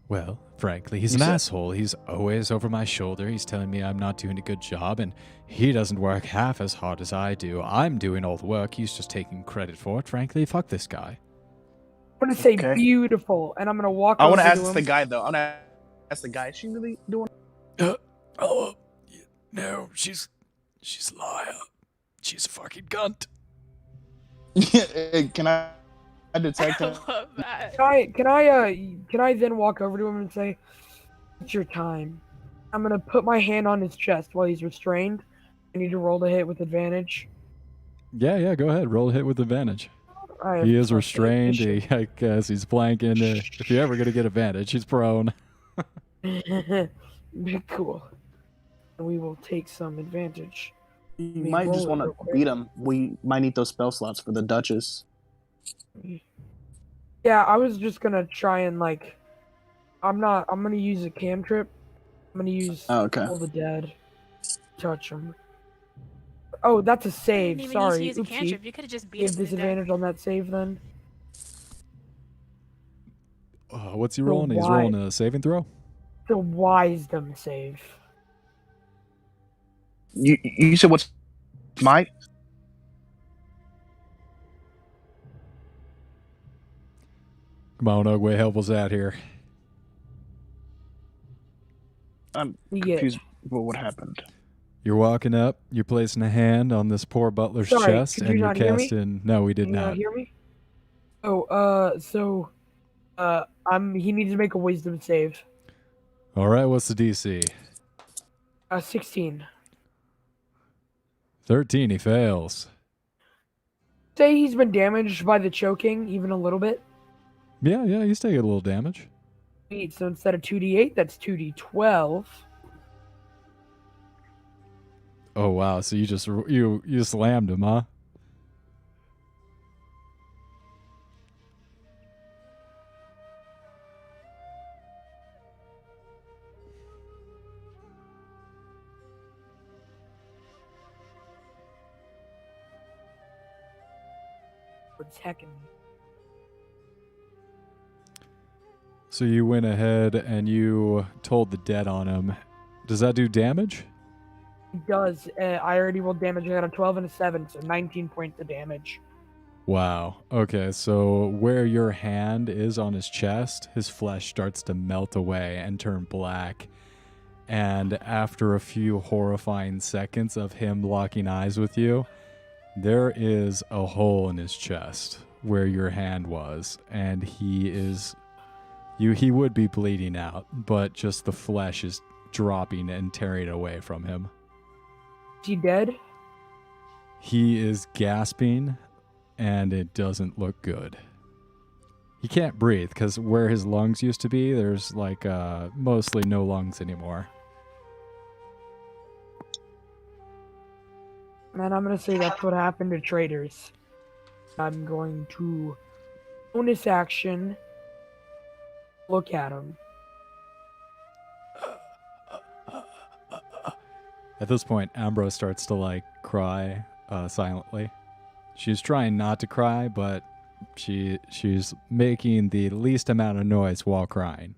Speaker 3: Well, frankly, he's
Speaker 5: You
Speaker 3: an
Speaker 5: said-
Speaker 3: asshole. He's always over my shoulder. He's telling me I'm not doing a good job, and he doesn't work half as hard as I do. I'm doing all the work. He's just taking credit for it. Frankly, fuck this guy.
Speaker 1: I'm gonna say
Speaker 5: Okay.
Speaker 1: beautiful, and I'm gonna walk
Speaker 5: I
Speaker 1: over
Speaker 5: want to
Speaker 1: to
Speaker 5: ask
Speaker 1: him.
Speaker 5: the guy, though. I want to ask the guy, is she really doing
Speaker 3: No, she's a liar. She's a fucking cunt.
Speaker 5: Can I detect
Speaker 4: I
Speaker 5: her?
Speaker 4: love that.
Speaker 1: Can I then walk over to him and say, "It's your time." I'm gonna put my hand on his chest while he's restrained. I need to roll to hit with advantage.
Speaker 3: Yeah, go ahead. Roll a hit with advantage.
Speaker 1: I have
Speaker 3: He is
Speaker 1: plus
Speaker 3: restrained.
Speaker 1: eight.
Speaker 3: I guess he's planking. If you're ever going to get advantage, he's prone.
Speaker 1: Cool. We will take some advantage.
Speaker 5: You
Speaker 1: Me
Speaker 5: might
Speaker 1: roll
Speaker 5: just
Speaker 1: it
Speaker 5: want
Speaker 1: real
Speaker 5: to
Speaker 1: quick.
Speaker 5: beat him. We might need those spell slots for the Duchess.
Speaker 1: Yeah, I was just gonna try and I'm gonna use a cantrip. I'm gonna use
Speaker 5: Oh, okay.
Speaker 1: All the Dead. Touch him. Oh, that's a
Speaker 4: I
Speaker 1: save.
Speaker 4: didn't even
Speaker 1: Sorry.
Speaker 4: need to use a
Speaker 1: Oopsie.
Speaker 4: cantrip. You could have just beat
Speaker 1: Give
Speaker 4: him to death.
Speaker 1: disadvantage on that save then.
Speaker 3: What's he
Speaker 1: So
Speaker 3: rolling? He's
Speaker 1: why-
Speaker 3: rolling a saving throw?
Speaker 1: The wisdom save.
Speaker 5: You said what's my?
Speaker 3: Come on, Ugway, help us out here.
Speaker 5: I'm
Speaker 1: You get
Speaker 5: confused with what happened.
Speaker 3: You're walking up, you're placing a hand on this poor butler's
Speaker 1: Sorry,
Speaker 3: chest,
Speaker 1: could
Speaker 3: and
Speaker 1: you
Speaker 3: you're
Speaker 1: not hear me?
Speaker 3: casting... No, we did
Speaker 1: Can you
Speaker 3: not.
Speaker 1: hear me? He needs to make a wisdom save.
Speaker 3: All right, what's the DC?
Speaker 1: 16.
Speaker 3: 13, he fails.
Speaker 1: Say he's been damaged by the choking, even a little bit.
Speaker 3: Yeah, he's taking a little damage.
Speaker 1: So instead of 2d8, that's 2d12.
Speaker 3: Oh, wow, so you just slammed him, huh?
Speaker 1: What's heckin' me?
Speaker 3: So you went ahead and you told the dead on him. Does that do damage?
Speaker 1: It does. I already rolled damage. I got a 12 and a 7, so 19 points of damage.
Speaker 3: Wow. Okay, so where your hand is on his chest, his flesh starts to melt away and turn black. And after a few horrifying seconds of him locking eyes with you, there is a hole in his chest where your hand was, and he would be bleeding out, but just the flesh is dropping and tearing away from him.
Speaker 1: Is he dead?
Speaker 3: He is gasping, and it doesn't look good. He can't breathe because where his lungs used to be, there's like mostly no lungs anymore.
Speaker 1: And I'm going to say that's what happened to traitors. I'm going to bonus action look at him.
Speaker 3: At this point, Ambrose starts to like cry silently. She's trying not to cry, but she's making the least amount of noise while crying.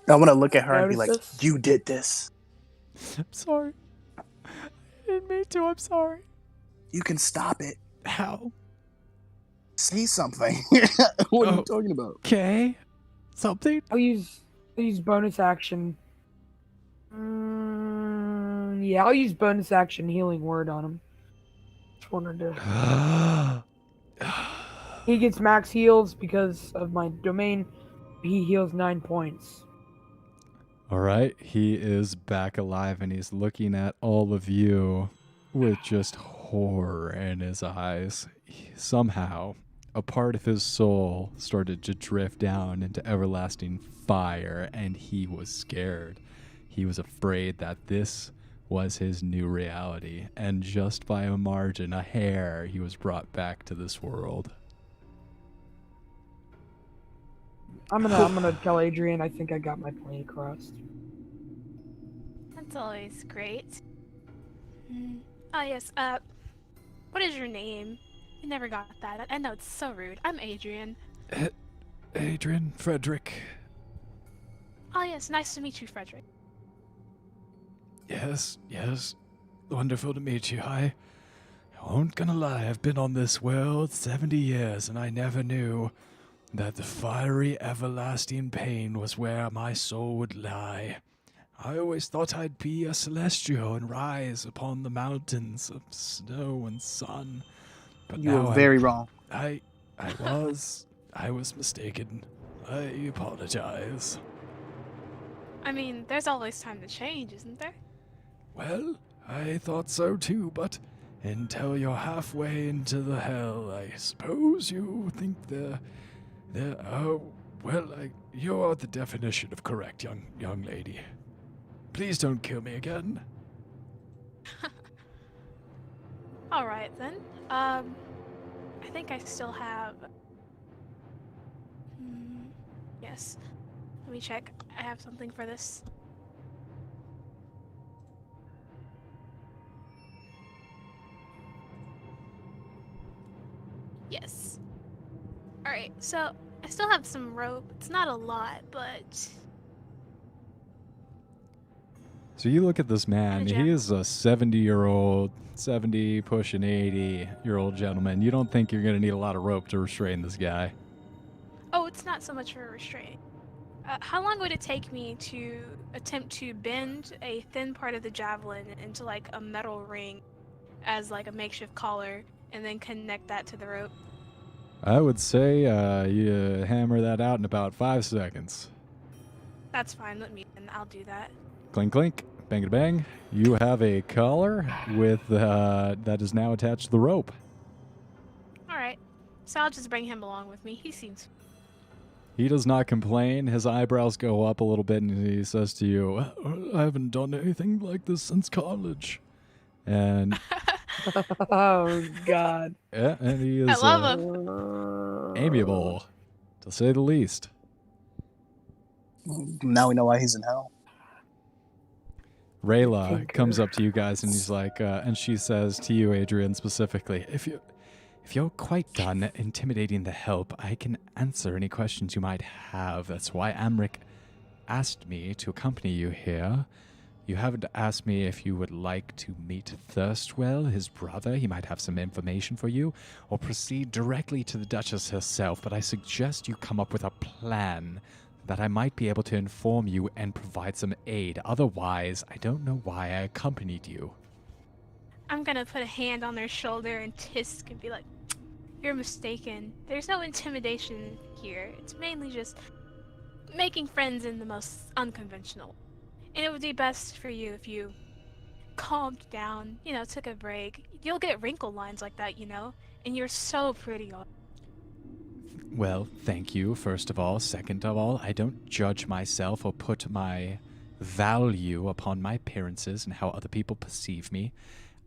Speaker 5: I want to look at her and be like,
Speaker 1: Notice this?
Speaker 5: "You did this.
Speaker 3: I'm sorry. I didn't mean to. I'm sorry.
Speaker 5: You can stop it.
Speaker 3: How?
Speaker 5: Say something." What are you talking about?
Speaker 3: Okay. Something?
Speaker 1: I'll use bonus action. Yeah, I'll use bonus action healing word on him. Just wanted to. He gets max heals because of my domain. He heals 9 points.
Speaker 3: All right. He is back alive, and he's looking at all of you with just horror in his eyes. Somehow, a part of his soul started to drift down into everlasting fire, and he was scared. He was afraid that this was his new reality, and just by a margin, a hair, he was brought back to this world.
Speaker 1: I'm gonna tell Adrian I think I got my point across.
Speaker 4: That's always great. Oh yes, what is your name? I never got that. I know it's so rude. I'm Adrian.
Speaker 3: Adrian, Frederick.
Speaker 4: Oh yes, nice to meet you, Frederick.
Speaker 3: Yes. Wonderful to meet you. I won't gonna lie, I've been on this world 70 years, and I never knew that the fiery, everlasting pain was where my soul would lie. I always thought I'd be a celestial and rise upon the mountains of snow and sun. But
Speaker 5: You
Speaker 3: now
Speaker 5: were very wrong.
Speaker 3: I was mistaken. I apologize.
Speaker 4: I mean, there's always time to change, isn't there?
Speaker 3: Well, I thought so too, but until you're halfway into the hell, I suppose you think you are the definition of correct, young lady. Please don't kill me again.
Speaker 4: All right then. I think I still have. Yes. Let me check. I have something for this. Yes. All right. So I still have some rope. It's not a lot, but.
Speaker 3: So you look at this man,
Speaker 4: Jack.
Speaker 3: he is a 70-year-old, 70 pushing 80-year-old gentleman. You don't think you're going to need a lot of rope to restrain this guy.
Speaker 4: Oh, it's not so much for a restraint. How long would it take me to attempt to bend a thin part of the javelin into like a metal ring as like a makeshift collar and then connect that to the rope?
Speaker 3: I would say you hammer that out in about 5 seconds.
Speaker 4: That's fine, and I'll do that.
Speaker 3: Clink, clink, bang, bang. You have a collar with that is now attached to the rope.
Speaker 4: Alright, so I'll just bring him along with me. He seems...
Speaker 3: He does not complain. His eyebrows go up a little bit, and he says to you, I haven't done anything like this since college. And
Speaker 1: Oh God.
Speaker 3: yeah, and he is
Speaker 4: I love him.
Speaker 3: amiable, to say the least.
Speaker 5: Now we know why he's in hell.
Speaker 3: Rayla
Speaker 1: Tinker.
Speaker 3: comes up to you guys, and he's like, and she says to you, Adrian, specifically, if If you're quite done intimidating the help, I can answer any questions you might have. That's why Amric asked me to accompany you here. You haven't asked me if you would like to meet Thirstwell, his brother. He might have some information for you, or proceed directly to the Duchess herself, but I suggest you come up with a plan that I might be able to inform you and provide some aid. Otherwise, I don't know why I accompanied you.
Speaker 4: I'm gonna put a hand on their shoulder and tisk and be like, "You're mistaken. There's no intimidation here. It's mainly just making friends in the most unconventional. And it would be best for you if you calmed down, took a break. You'll get wrinkle lines like that, and you're so pretty."
Speaker 3: Well, thank you, first of all. Second of all, I don't judge myself or put my value upon my appearances and how other people perceive me.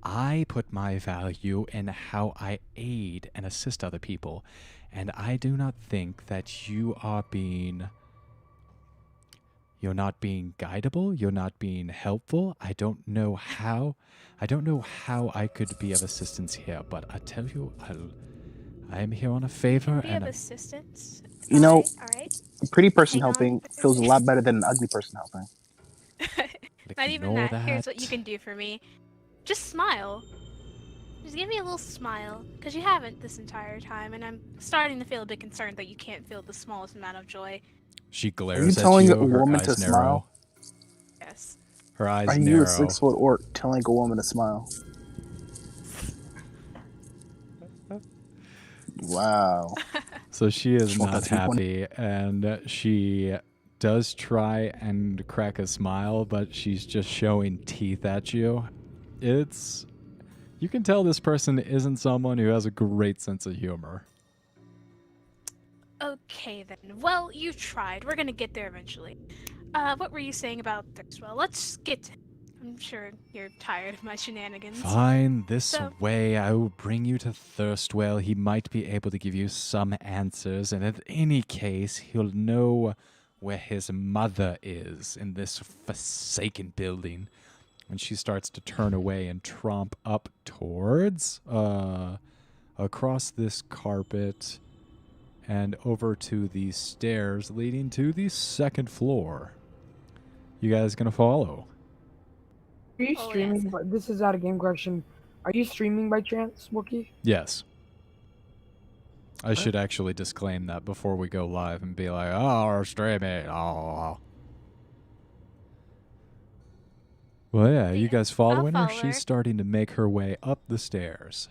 Speaker 3: I put my value in how I aid and assist other people. And I do not think that you're not being guidable, you're not being helpful. I don't know how I could be of assistance here, but I tell you, I am here on a favor.
Speaker 4: Be of assistance.
Speaker 5: You know,
Speaker 4: Alright.
Speaker 5: a pretty person
Speaker 4: Hang on.
Speaker 5: helping feels a lot better than an ugly person helping.
Speaker 4: Not even
Speaker 3: Ignore
Speaker 4: that. Here's what you can do for me. Just smile. Just give me a little smile, because you haven't this entire time, and I'm starting to feel a bit concerned that you can't feel the smallest amount of joy.
Speaker 3: She glares
Speaker 5: Are you
Speaker 3: at
Speaker 5: telling
Speaker 3: you,
Speaker 5: a
Speaker 3: her
Speaker 5: woman
Speaker 3: eyes
Speaker 5: to
Speaker 3: narrow.
Speaker 5: smile?
Speaker 4: Yes.
Speaker 3: Her eyes
Speaker 5: Are
Speaker 3: narrow.
Speaker 5: you a 6-foot orc telling a woman to smile? Wow.
Speaker 3: So she is
Speaker 5: Just want
Speaker 3: not
Speaker 5: that 320.
Speaker 3: happy, and she does try and crack a smile, but she's just showing teeth at you. You can tell this person isn't someone who has a great sense of humor.
Speaker 4: Okay then. Well, you tried. We're gonna get there eventually. What were you saying about Thirstwell? Let's get to him. I'm sure you're tired of my shenanigans.
Speaker 3: Fine, this
Speaker 4: So-
Speaker 3: way I will bring you to Thirstwell. He might be able to give you some answers, and in any case, he'll know where his mother is in this forsaken building. When she starts to turn away and tromp up towards, across this carpet and over to the stairs leading to the second floor. You guys gonna follow?
Speaker 1: Are you
Speaker 4: Oh,
Speaker 1: streaming?
Speaker 4: yes.
Speaker 1: But this is out of game question. Are you streaming by chance, Wookie?
Speaker 3: Yes. I should actually disclaim that before we go live and be like, oh, we're streaming. Oh. Well, yeah, you guys following her?
Speaker 4: follow her.
Speaker 3: She's starting to make her way up the stairs.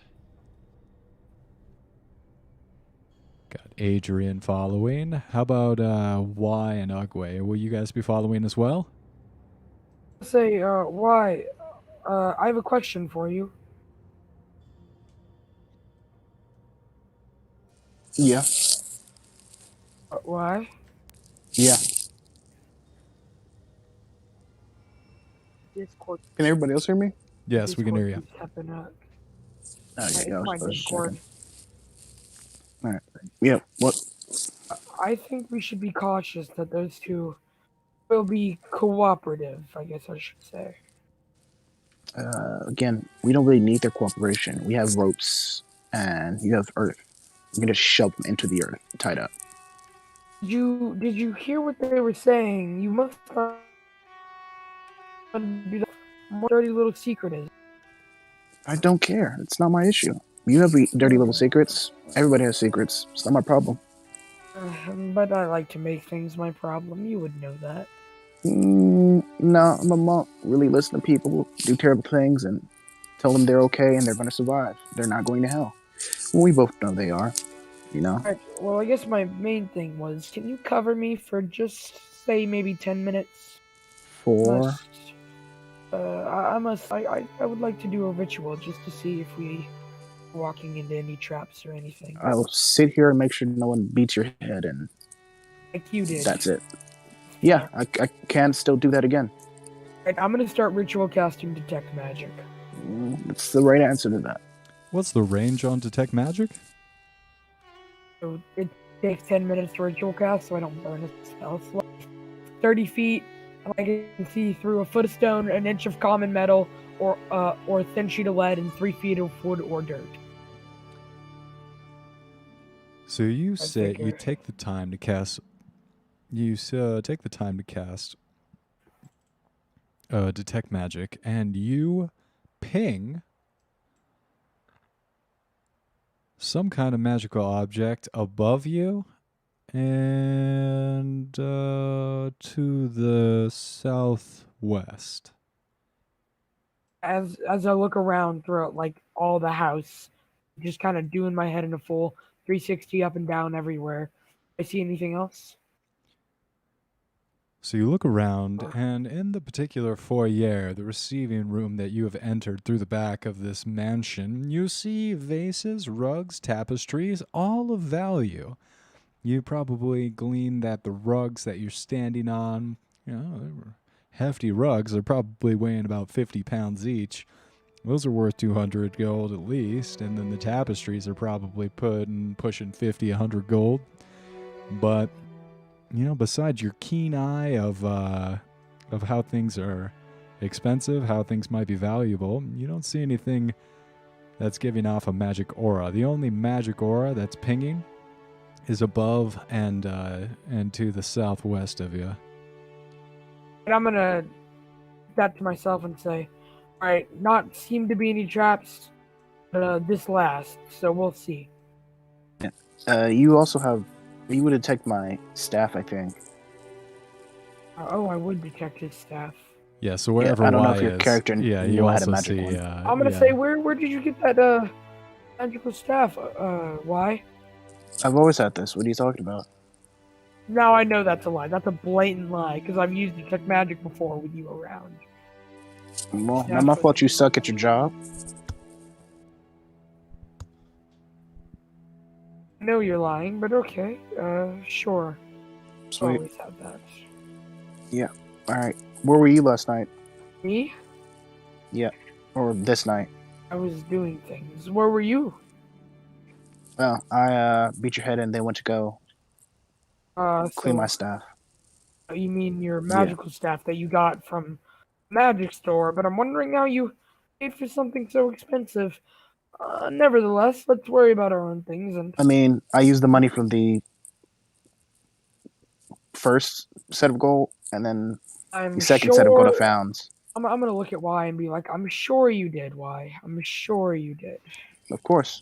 Speaker 3: Got Adrian following. How about Y and Ugway? Will you guys be following as well?
Speaker 1: Say, why? I have a question for you.
Speaker 5: Yeah.
Speaker 1: Why?
Speaker 5: Yeah.
Speaker 1: Discord.
Speaker 5: Can everybody else hear me?
Speaker 3: Yes, we can hear you.
Speaker 1: keeps tapping out.
Speaker 5: Okay, I was
Speaker 1: My
Speaker 5: just
Speaker 1: Discord.
Speaker 5: checking. Alright. Yeah, what?
Speaker 1: I think we should be cautious that those two will be cooperative, I guess I should say.
Speaker 5: Again, we don't really need their cooperation. We have ropes, and you have earth. We're gonna shove them into the earth, tied up.
Speaker 1: Did you hear what they were saying? You must not do that. What dirty little secret is.
Speaker 5: I don't care. It's not my issue. You have dirty little secrets. Everybody has secrets. It's not my problem.
Speaker 1: But I like to make things my problem. You would know that.
Speaker 5: No, I'm a monk. Really listen to people do terrible things and tell them they're okay and they're going to survive. They're not going to hell. Well, we both know they are, you know?
Speaker 1: Alright, well, I guess my main thing was, can you cover me for just, say, maybe 10 minutes?
Speaker 5: For
Speaker 1: I would like to do a ritual just to see if we are walking into any traps or anything.
Speaker 5: I'll sit here and make sure no one beats your head, and
Speaker 1: Like you did.
Speaker 5: that's it. Yeah, I can still do that again.
Speaker 1: Alright, I'm gonna start ritual casting Detect Magic.
Speaker 5: That's the right answer to that.
Speaker 3: What's the range on Detect Magic?
Speaker 1: So it takes 10 minutes to ritual cast, so I don't burn a spell slot. 30 feet, and I can see through a foot of stone, an inch of common metal, or a thin sheet of lead, and 3 feet of wood or dirt.
Speaker 3: So you
Speaker 1: I
Speaker 3: sit, you
Speaker 1: figure.
Speaker 3: take the time to cast. Take the time to cast detect magic, and you ping some kind of magical object above you and to the southwest.
Speaker 1: As I look around throughout like all the house, just kind of doing my head in a full 360 up and down everywhere. I see anything else?
Speaker 3: So you look around, and in the particular foyer, the receiving room that you have entered through the back of this mansion, you see vases, rugs, tapestries, all of value. You probably gleaned that the rugs that you're standing on, they were hefty rugs. They're probably weighing about 50 pounds each. Those are worth 200 gold at least, and then the tapestries are probably pushing 50, 100 gold. But besides your keen eye of how things are expensive, how things might be valuable, you don't see anything that's giving off a magic aura. The only magic aura that's pinging is above and to the southwest of you.
Speaker 1: And I'm gonna that to myself and say, all right, not seem to be any traps. This last, so we'll see.
Speaker 5: You would detect my staff, I think.
Speaker 1: Oh, I would detect his staff.
Speaker 3: Yeah, so wherever
Speaker 5: I don't know
Speaker 3: Y
Speaker 5: if your
Speaker 3: is,
Speaker 5: character
Speaker 3: yeah,
Speaker 5: knew
Speaker 3: you
Speaker 5: I had a
Speaker 3: also
Speaker 5: magic
Speaker 3: see.
Speaker 5: one.
Speaker 1: I'm gonna
Speaker 3: yeah.
Speaker 1: say, where did you get that magical staff? Why?
Speaker 5: I've always had this. What are you talking about?
Speaker 1: Now I know that's a lie. That's a blatant lie because I've used detect magic before with you around.
Speaker 5: Well, not my fault you suck at your job.
Speaker 1: I know you're lying, but okay. Sure.
Speaker 5: Sweet.
Speaker 1: Always have that.
Speaker 5: Yeah. All right. Where were you last night?
Speaker 1: Me?
Speaker 5: Yeah. Or this night?
Speaker 1: I was doing things. Where were you?
Speaker 5: Well, I beat your head and then went to go clean
Speaker 1: So
Speaker 5: my staff.
Speaker 1: you mean your magical staff that you got from magic store? But I'm wondering how you paid for something so expensive. Nevertheless, let's worry about our own things. And
Speaker 5: I mean, I used the money from the first set of gold and then
Speaker 1: I'm
Speaker 5: the second set of gold I
Speaker 1: sure
Speaker 5: found.
Speaker 1: I'm gonna look at Y and be like, I'm sure you did. Y. I'm sure you did.
Speaker 5: Of course.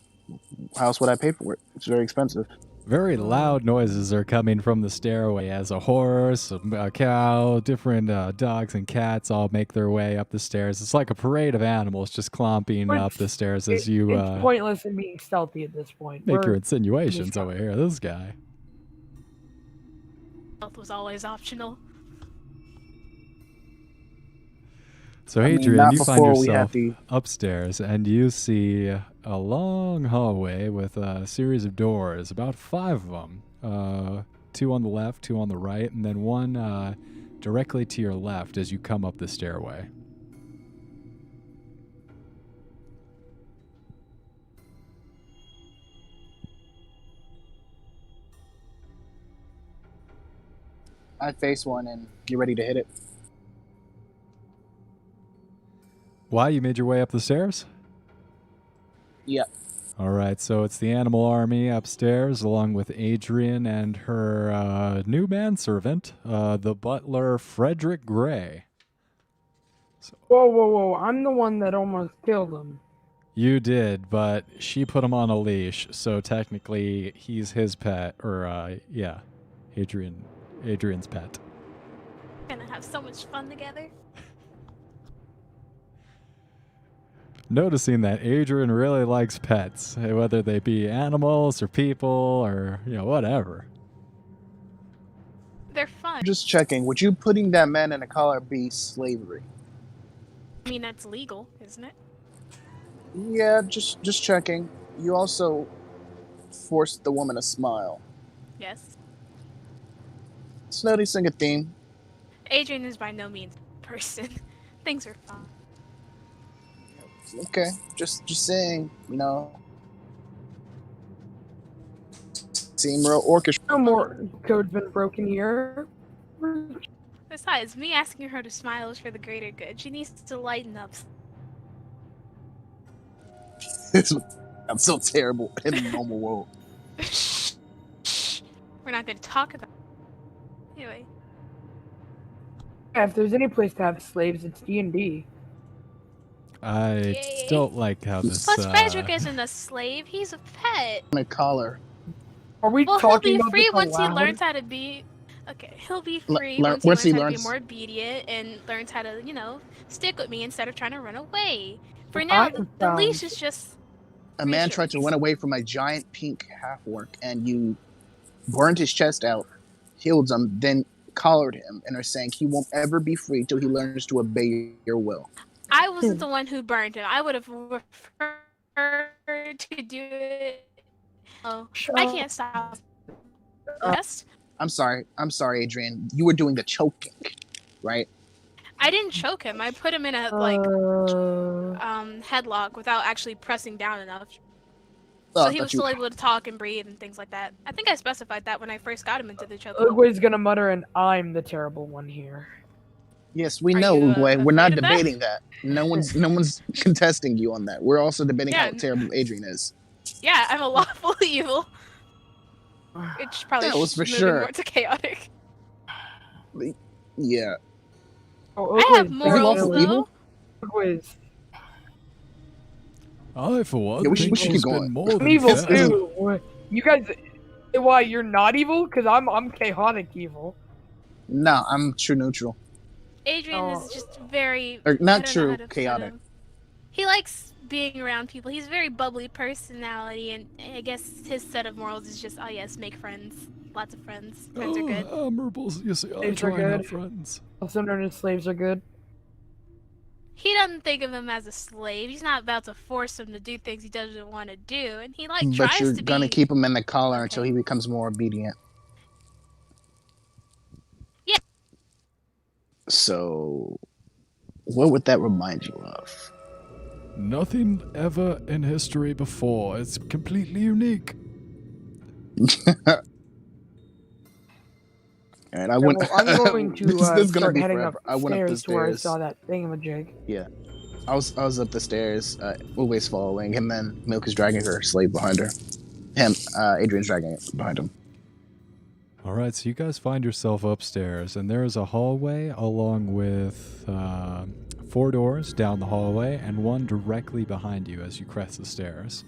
Speaker 5: How else would I pay for it? It's very expensive.
Speaker 3: Very loud noises are coming from the stairway as a horse, a cow, different dogs and cats all make their way up the stairs. It's like a parade of animals just clomping up the stairs as you
Speaker 1: It's pointless in being stealthy at this point.
Speaker 3: make your
Speaker 1: We're
Speaker 3: insinuations over here. This guy.
Speaker 4: Health was always optional.
Speaker 3: So
Speaker 5: I mean,
Speaker 3: Adrian,
Speaker 5: not
Speaker 3: you find
Speaker 5: before we
Speaker 3: yourself
Speaker 5: had the
Speaker 3: upstairs and you see a long hallway with a series of doors, about 5 of them. 2 on the left, 2 on the right, and then one directly to your left as you come up the stairway.
Speaker 5: I face one and get ready to hit it.
Speaker 3: Why, you made your way up the stairs?
Speaker 5: Yeah.
Speaker 3: All right, so it's the animal army upstairs, along with Adrian and her new manservant, the butler Frederick Gray.
Speaker 1: Whoa! I'm the one that almost killed him.
Speaker 3: You did, but she put him on a leash, so technically he's his pet, or Adrian's pet.
Speaker 4: Gonna have so much fun together.
Speaker 3: Noticing that Adrian really likes pets, whether they be animals or people or, whatever.
Speaker 4: They're fun.
Speaker 5: Just checking. Would you putting that man in a collar be slavery?
Speaker 4: I mean, that's legal, isn't it?
Speaker 5: Yeah, just checking. You also forced the woman to smile.
Speaker 4: Yes.
Speaker 5: It's noticing a theme.
Speaker 4: Adrian is by no means a person. Things are fun.
Speaker 5: Okay, just saying, seem real orchestra.
Speaker 1: No more code's been broken here.
Speaker 4: Besides, me asking her to smile is for the greater good. She needs to lighten up.
Speaker 5: I'm so terrible in the normal world.
Speaker 4: We're not going to talk about it. Anyway.
Speaker 1: Yeah, if there's any place to have slaves, it's D&D.
Speaker 3: I
Speaker 4: Yay.
Speaker 3: don't like how this.
Speaker 4: Plus, Frederick isn't a slave. He's a pet.
Speaker 5: My collar.
Speaker 1: Are we
Speaker 4: Well, he'll
Speaker 1: talking
Speaker 4: be
Speaker 1: about
Speaker 4: free
Speaker 1: this
Speaker 4: once he
Speaker 1: aloud?
Speaker 4: learns how to be. Okay, he'll be
Speaker 5: L-
Speaker 4: free
Speaker 5: learn-
Speaker 4: once he
Speaker 5: once
Speaker 4: learns
Speaker 5: he
Speaker 4: how to be
Speaker 5: learns-
Speaker 4: more obedient and learns how to, stick with me instead of trying to run away. For
Speaker 1: Well,
Speaker 4: now,
Speaker 1: I
Speaker 4: the leash
Speaker 1: found-
Speaker 4: is just.
Speaker 5: A man tried to
Speaker 4: reassurance.
Speaker 5: run away from a giant pink half-orc, and you burned his chest out, healed him, then collared him, and are saying he won't ever be free till he learns to obey your will.
Speaker 4: I wasn't the one who burned him. I would have preferred to do it. Oh, I can't stop. Yes,
Speaker 5: I'm sorry, Adrian. You were doing the choking, right?
Speaker 4: I didn't choke him. I put him in a headlock without actually pressing down enough. So he was still able to talk and breathe and things like that. I think I specified that when I first got him into the choke.
Speaker 1: Ugway's gonna mutter, and I'm the terrible one here.
Speaker 5: Yes, we
Speaker 4: Are
Speaker 5: know,
Speaker 4: you,
Speaker 5: Ugway. We're not
Speaker 4: afraid of that?
Speaker 5: debating that. No one's contesting you on that. We're also debating
Speaker 4: Yeah.
Speaker 5: how terrible Adrian is.
Speaker 4: Yeah, I'm a lawful evil. It's probably
Speaker 5: That was for
Speaker 4: moving
Speaker 5: sure.
Speaker 4: more to chaotic.
Speaker 5: Yeah.
Speaker 1: Oh,
Speaker 4: I have
Speaker 1: Ugway's
Speaker 4: morals
Speaker 5: lawful
Speaker 4: though.
Speaker 5: evil?
Speaker 1: Ugway's.
Speaker 3: I, for one,
Speaker 5: Yeah, we should
Speaker 3: think
Speaker 5: keep
Speaker 3: she's
Speaker 5: going.
Speaker 3: been more
Speaker 1: I'm
Speaker 3: than
Speaker 1: evil
Speaker 3: fair.
Speaker 1: too. You guys, why you're not evil? Because I'm chaotic evil.
Speaker 5: No, I'm true neutral.
Speaker 4: Adrian
Speaker 1: Oh.
Speaker 4: is just very.
Speaker 5: Or
Speaker 4: I
Speaker 5: not
Speaker 4: don't know
Speaker 5: true,
Speaker 4: how to put
Speaker 5: chaotic.
Speaker 4: him. He likes being around people. He's a very bubbly personality, and I guess his set of morals is just, oh yes, make friends. Lots of friends. Friends are good.
Speaker 3: Admirable. You see, I
Speaker 1: Slaves are
Speaker 3: try and have
Speaker 1: good.
Speaker 3: friends.
Speaker 1: Also known as slaves are good.
Speaker 4: He doesn't think of him as a slave. He's not about to force him to do things he doesn't want to do, and he
Speaker 5: But
Speaker 4: tries
Speaker 5: you're
Speaker 4: to
Speaker 5: gonna
Speaker 4: be.
Speaker 5: keep him in the collar until
Speaker 4: Okay.
Speaker 5: he becomes more obedient.
Speaker 4: Yeah.
Speaker 5: So, what would that remind you of?
Speaker 3: Nothing ever in history before. It's completely unique.
Speaker 5: And I
Speaker 1: Yeah,
Speaker 5: went.
Speaker 1: well, I'm going to
Speaker 5: this is gonna
Speaker 1: start
Speaker 5: be
Speaker 1: heading
Speaker 5: forever.
Speaker 1: up
Speaker 5: I went up the
Speaker 1: stairs to where I
Speaker 5: stairs.
Speaker 1: saw that thingamajig.
Speaker 5: Yeah, I was up the stairs. Always following, and then Milk is dragging her slave behind her. Adrian's dragging it behind him.
Speaker 3: All right, so you guys find yourself upstairs, and there is a hallway along with 4 doors down the hallway and one directly behind you as you crest the stairs.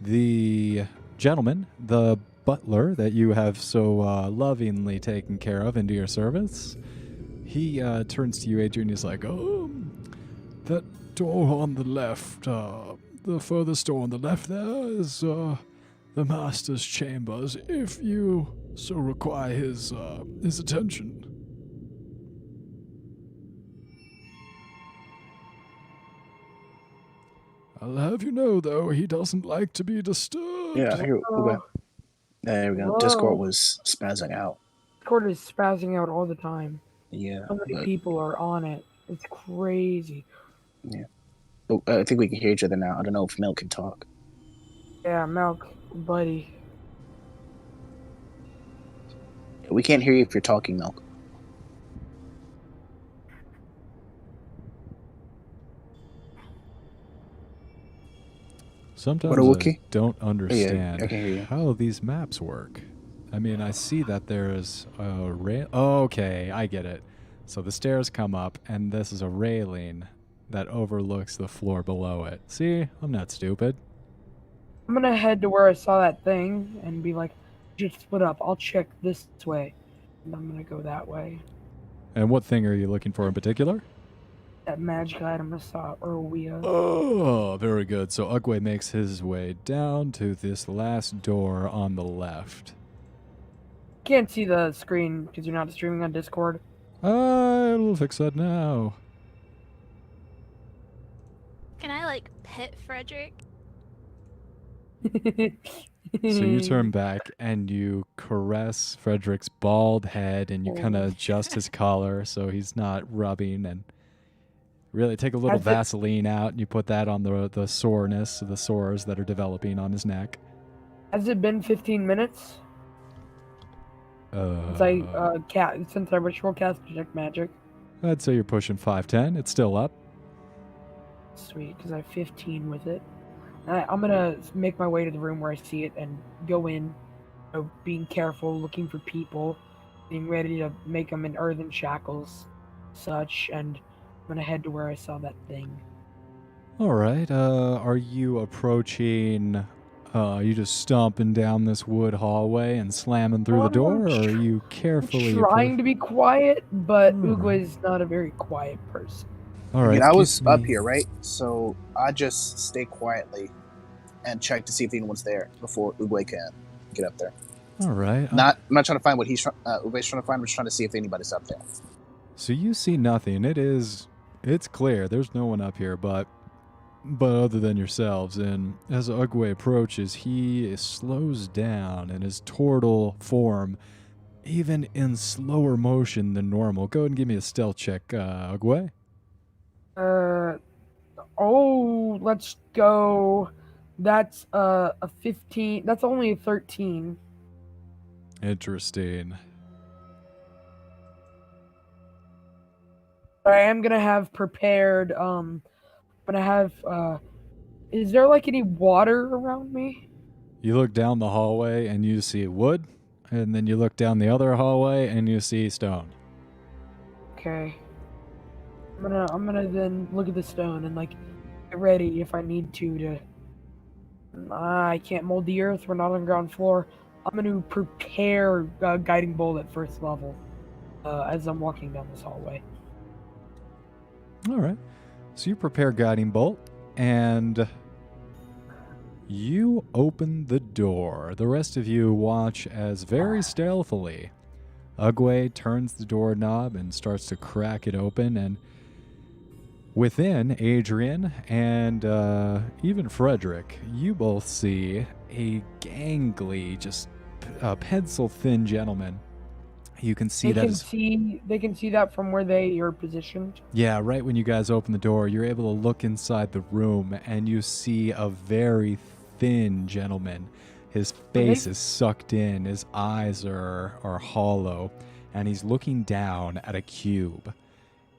Speaker 3: The gentleman, the butler that you have so lovingly taken care of into your service, he turns to you, Adrian, he's like, that door on the left, the furthest door on the left there is the master's chambers, if you so require his attention. I'll have you know, though, he doesn't like to be disturbed.
Speaker 5: Yeah, here we go. There we go.
Speaker 1: Whoa.
Speaker 5: Discord was spazzing out.
Speaker 1: Discord is spazzing out all the time.
Speaker 5: Yeah,
Speaker 1: So many
Speaker 5: but
Speaker 1: people are on it. It's crazy.
Speaker 5: I think we can hear each other now. I don't know if Milk can talk.
Speaker 1: Yeah, Milk, buddy.
Speaker 5: We can't hear you if you're talking, Milk.
Speaker 3: Sometimes
Speaker 5: What a
Speaker 3: I
Speaker 5: Wookiee?
Speaker 3: don't understand
Speaker 5: I can hear you.
Speaker 3: how these maps work. I mean, I see that there's a rail. Oh, okay, I get it. So the stairs come up, and this is a railing that overlooks the floor below it. See, I'm not stupid.
Speaker 1: I'm gonna head to where I saw that thing and be like, just split up. I'll check this way. And I'm gonna go that way.
Speaker 3: And what thing are you looking for in particular?
Speaker 1: That magic item I saw earlier.
Speaker 3: Oh, very good. So Ugway makes his way down to this last door on the left.
Speaker 1: Can't see the screen because you're not streaming on Discord.
Speaker 3: I'll fix that now.
Speaker 4: Can I pet Frederick?
Speaker 3: So you turn back and you caress Frederick's bald head and you kind of adjust his collar so he's not rubbing, and really take a little
Speaker 1: Has it-
Speaker 3: Vaseline out and you put that on the soreness, the sores that are developing on his neck.
Speaker 1: Has it been 15 minutes since I ritual cast detect magic?
Speaker 3: I'd say you're pushing 510. It's still up.
Speaker 1: Sweet, because I have 15 with it. I'm gonna make my way to the room where I see it and go in being careful, looking for people, being ready to make them in earthen shackles, such, and I'm gonna head to where I saw that thing.
Speaker 3: All right. Are you approaching? You just stomping down this wood hallway and slamming through the door, or are you carefully
Speaker 1: Trying to be quiet, but
Speaker 3: Alright.
Speaker 1: Ugway's not a very quiet person.
Speaker 3: All right.
Speaker 5: Again, I was
Speaker 3: give
Speaker 5: up
Speaker 3: me-
Speaker 5: here, right? So I just stay quietly and check to see if anyone's there before Ugway can get up there.
Speaker 3: All right.
Speaker 5: I'm not trying to find what Ugway's trying to find. I'm just trying to see if anybody's up there.
Speaker 3: So you see nothing. It's clear. There's no one up here, but other than yourselves. And as Ugway approaches, he slows down in his turtle form, even in slower motion than normal. Go ahead and give me a stealth check, Ugway.
Speaker 1: Let's go. That's a 15. That's only a 13.
Speaker 3: Interesting.
Speaker 1: I am gonna have prepared. Is there like any water around me?
Speaker 3: You look down the hallway and you see wood, and then you look down the other hallway and you see stone.
Speaker 1: Okay. I'm gonna then look at the stone and like get ready if I need to. I can't mold the earth. We're not on the ground floor. I'm gonna prepare guiding bolt at first level as I'm walking down this hallway.
Speaker 3: All right. So you prepare guiding bolt, and you open the door. The rest of you watch as very stealthily Ugway turns the doorknob and starts to crack it open, and within, Adrian and even Frederick, you both see a gangly, just pencil-thin gentleman. You can see
Speaker 1: They
Speaker 3: that
Speaker 1: can see that from where they are positioned.
Speaker 3: Yeah, right when you guys open the door, you're able to look inside the room and you see a very thin gentleman. His face is sucked in, his eyes are hollow, and he's looking down at a cube.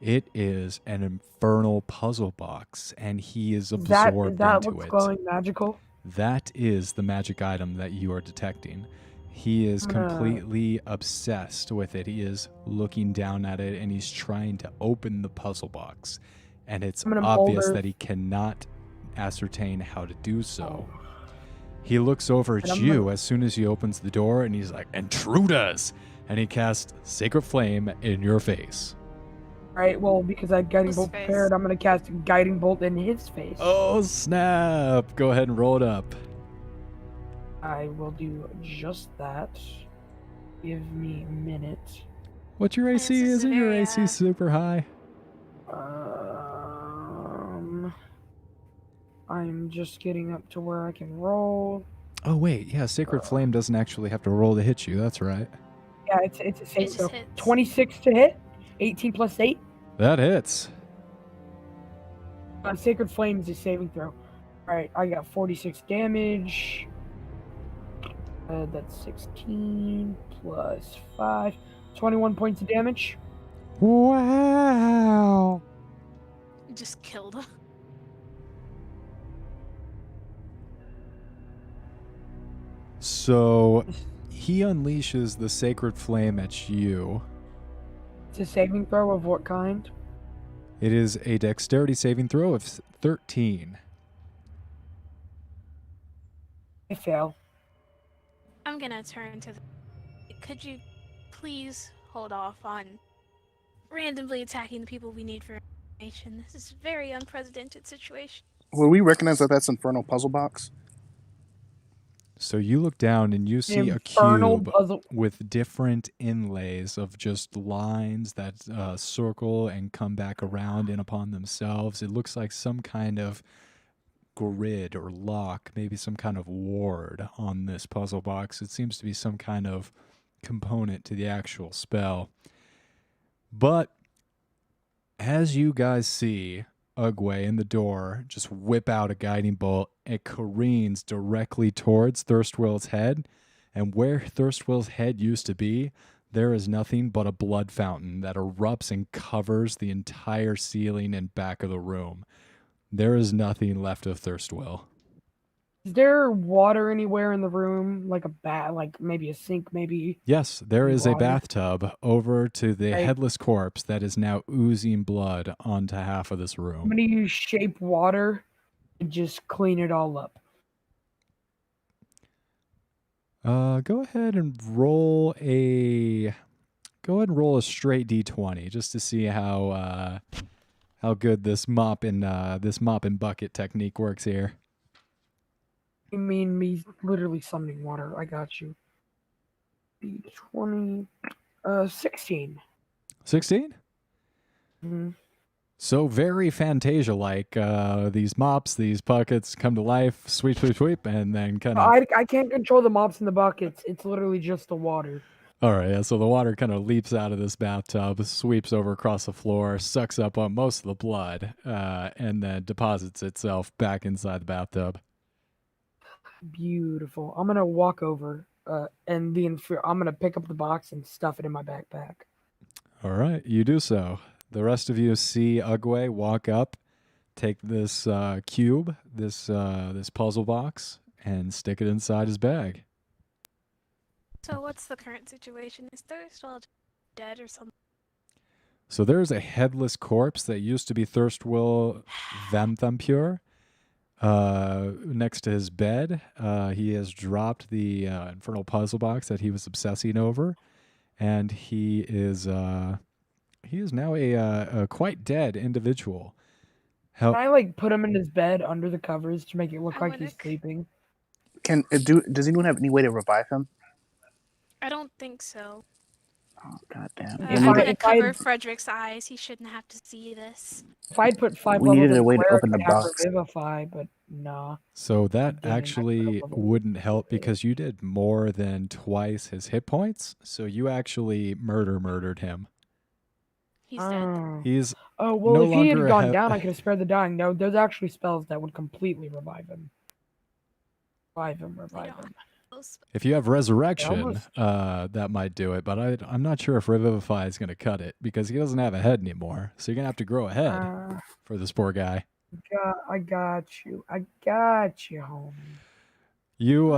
Speaker 3: It is an infernal puzzle box, and he is absorbed
Speaker 1: Is that
Speaker 3: into
Speaker 1: what's
Speaker 3: it.
Speaker 1: glowing magical?
Speaker 3: That is the magic item that you are detecting. He is completely obsessed with it. He is looking down at it, and he's trying to open the puzzle box. And it's obvious that he cannot ascertain how to do so. He looks over at you as soon as he opens the door, and he's like, "Intruders!" And he casts Sacred Flame in your face.
Speaker 1: Right, well, because I had Guiding
Speaker 4: His
Speaker 1: Bolt
Speaker 4: face.
Speaker 1: prepared, I'm going to cast Guiding Bolt in his face.
Speaker 3: Oh, snap! Go ahead and roll it up.
Speaker 1: I will do just that. Give me a minute.
Speaker 3: What's your AC?
Speaker 4: This is
Speaker 3: Isn't your
Speaker 4: very,
Speaker 3: AC super high?
Speaker 1: I'm just getting up to where I can roll.
Speaker 3: Oh, wait. Yeah, Sacred Flame doesn't actually have to roll to hit you. That's right.
Speaker 1: Yeah, it's a
Speaker 4: It
Speaker 1: save
Speaker 4: just
Speaker 1: throw.
Speaker 4: hits.
Speaker 1: 26 to hit. 18 plus 8.
Speaker 3: That hits.
Speaker 1: Sacred Flame is a saving throw. Alright, I got 46 damage. That's 16 plus 5. 21 points of damage.
Speaker 3: Wow.
Speaker 4: Just killed.
Speaker 3: So he unleashes the Sacred Flame at you.
Speaker 1: It's a saving throw of what kind?
Speaker 3: It is a dexterity saving throw of 13.
Speaker 1: I fail.
Speaker 4: I'm gonna turn to the... Could you please hold off on randomly attacking the people we need for information? This is a very unprecedented situation.
Speaker 5: Will we recognize that that's infernal puzzle box?
Speaker 3: So you look down and you see a
Speaker 1: Infernal
Speaker 3: cube
Speaker 1: puzzle.
Speaker 3: with different inlays of just lines that circle and come back around in upon themselves. It looks like some kind of grid or lock, maybe some kind of ward on this puzzle box. It seems to be some kind of component to the actual spell. But as you guys see Ugway in the door just whip out a guiding bolt, it careens directly towards Thirstwill's head, and where Thirstwill's head used to be, there is nothing but a blood fountain that erupts and covers the entire ceiling and back of the room. There is nothing left of Thirstwill.
Speaker 1: Is there water anywhere in the room? Like a like maybe a sink, maybe
Speaker 3: Yes, there is a
Speaker 1: water?
Speaker 3: bathtub over to the
Speaker 1: Right.
Speaker 3: headless corpse that is now oozing blood onto half of this
Speaker 1: I'm
Speaker 3: room.
Speaker 1: gonna use shape water and just clean it all up.
Speaker 3: Go ahead and roll a straight d20 just to see how good this mop and bucket technique works here.
Speaker 1: You mean me literally summoning water? I got you. D20, 16.
Speaker 3: 16?
Speaker 1: Mm-hmm.
Speaker 3: So very Fantasia-like. These mops, these buckets come to life, sweep, sweep, sweep, and then kind of...
Speaker 1: I can't control the mops and the buckets. It's literally just the water.
Speaker 3: All right, yeah, so the water kind of leaps out of this bathtub, sweeps over across the floor, sucks up on most of the blood, and then deposits itself back inside the bathtub.
Speaker 1: Beautiful. I'm gonna walk over, and I'm gonna pick up the box and stuff it in my backpack.
Speaker 3: All right, you do so. The rest of you see Ugway walk up, take this cube, this puzzle box, and stick it inside his bag.
Speaker 4: So what's the current situation? Is Thirstwell dead or something?
Speaker 3: So there's a headless corpse that used to be Thirstwell Vantampur next to his bed. He has dropped the infernal puzzle box that he was obsessing over, and he is now a quite dead individual.
Speaker 1: Can I like put him in his bed under the covers to make it look like he's
Speaker 4: Dominic?
Speaker 1: sleeping?
Speaker 5: Does anyone have any way to revive him?
Speaker 4: I don't think so.
Speaker 5: Oh goddamn!
Speaker 1: If
Speaker 4: I'm
Speaker 1: I-
Speaker 4: gonna
Speaker 1: if
Speaker 4: cover
Speaker 1: I'd-
Speaker 4: Frederick's eyes. He shouldn't have to see this.
Speaker 1: If I'd put 5
Speaker 5: We
Speaker 1: levels
Speaker 5: needed a
Speaker 1: in
Speaker 5: way to
Speaker 1: cleric,
Speaker 5: open the
Speaker 1: I'd have
Speaker 5: box.
Speaker 1: Revivify, but nah.
Speaker 3: So that
Speaker 1: didn't. I
Speaker 3: actually
Speaker 1: put a level
Speaker 3: wouldn't
Speaker 1: in
Speaker 3: help
Speaker 1: it.
Speaker 3: because you did more than twice his hit points. So you actually murdered him.
Speaker 4: He's dead.
Speaker 1: Oh.
Speaker 3: He's
Speaker 1: Oh, well,
Speaker 3: no
Speaker 1: if he had
Speaker 3: longer
Speaker 1: gone down, I could have spared the dying. No, there's actually spells that would completely revive him. Revive him.
Speaker 4: Those-
Speaker 3: If you have resurrection,
Speaker 1: almost-
Speaker 3: that might do it. But I'm not sure if revivify is going to cut it because he doesn't have a head anymore. So you're going to have to grow a head for this poor guy.
Speaker 1: I got you. I got you, homie.
Speaker 3: You,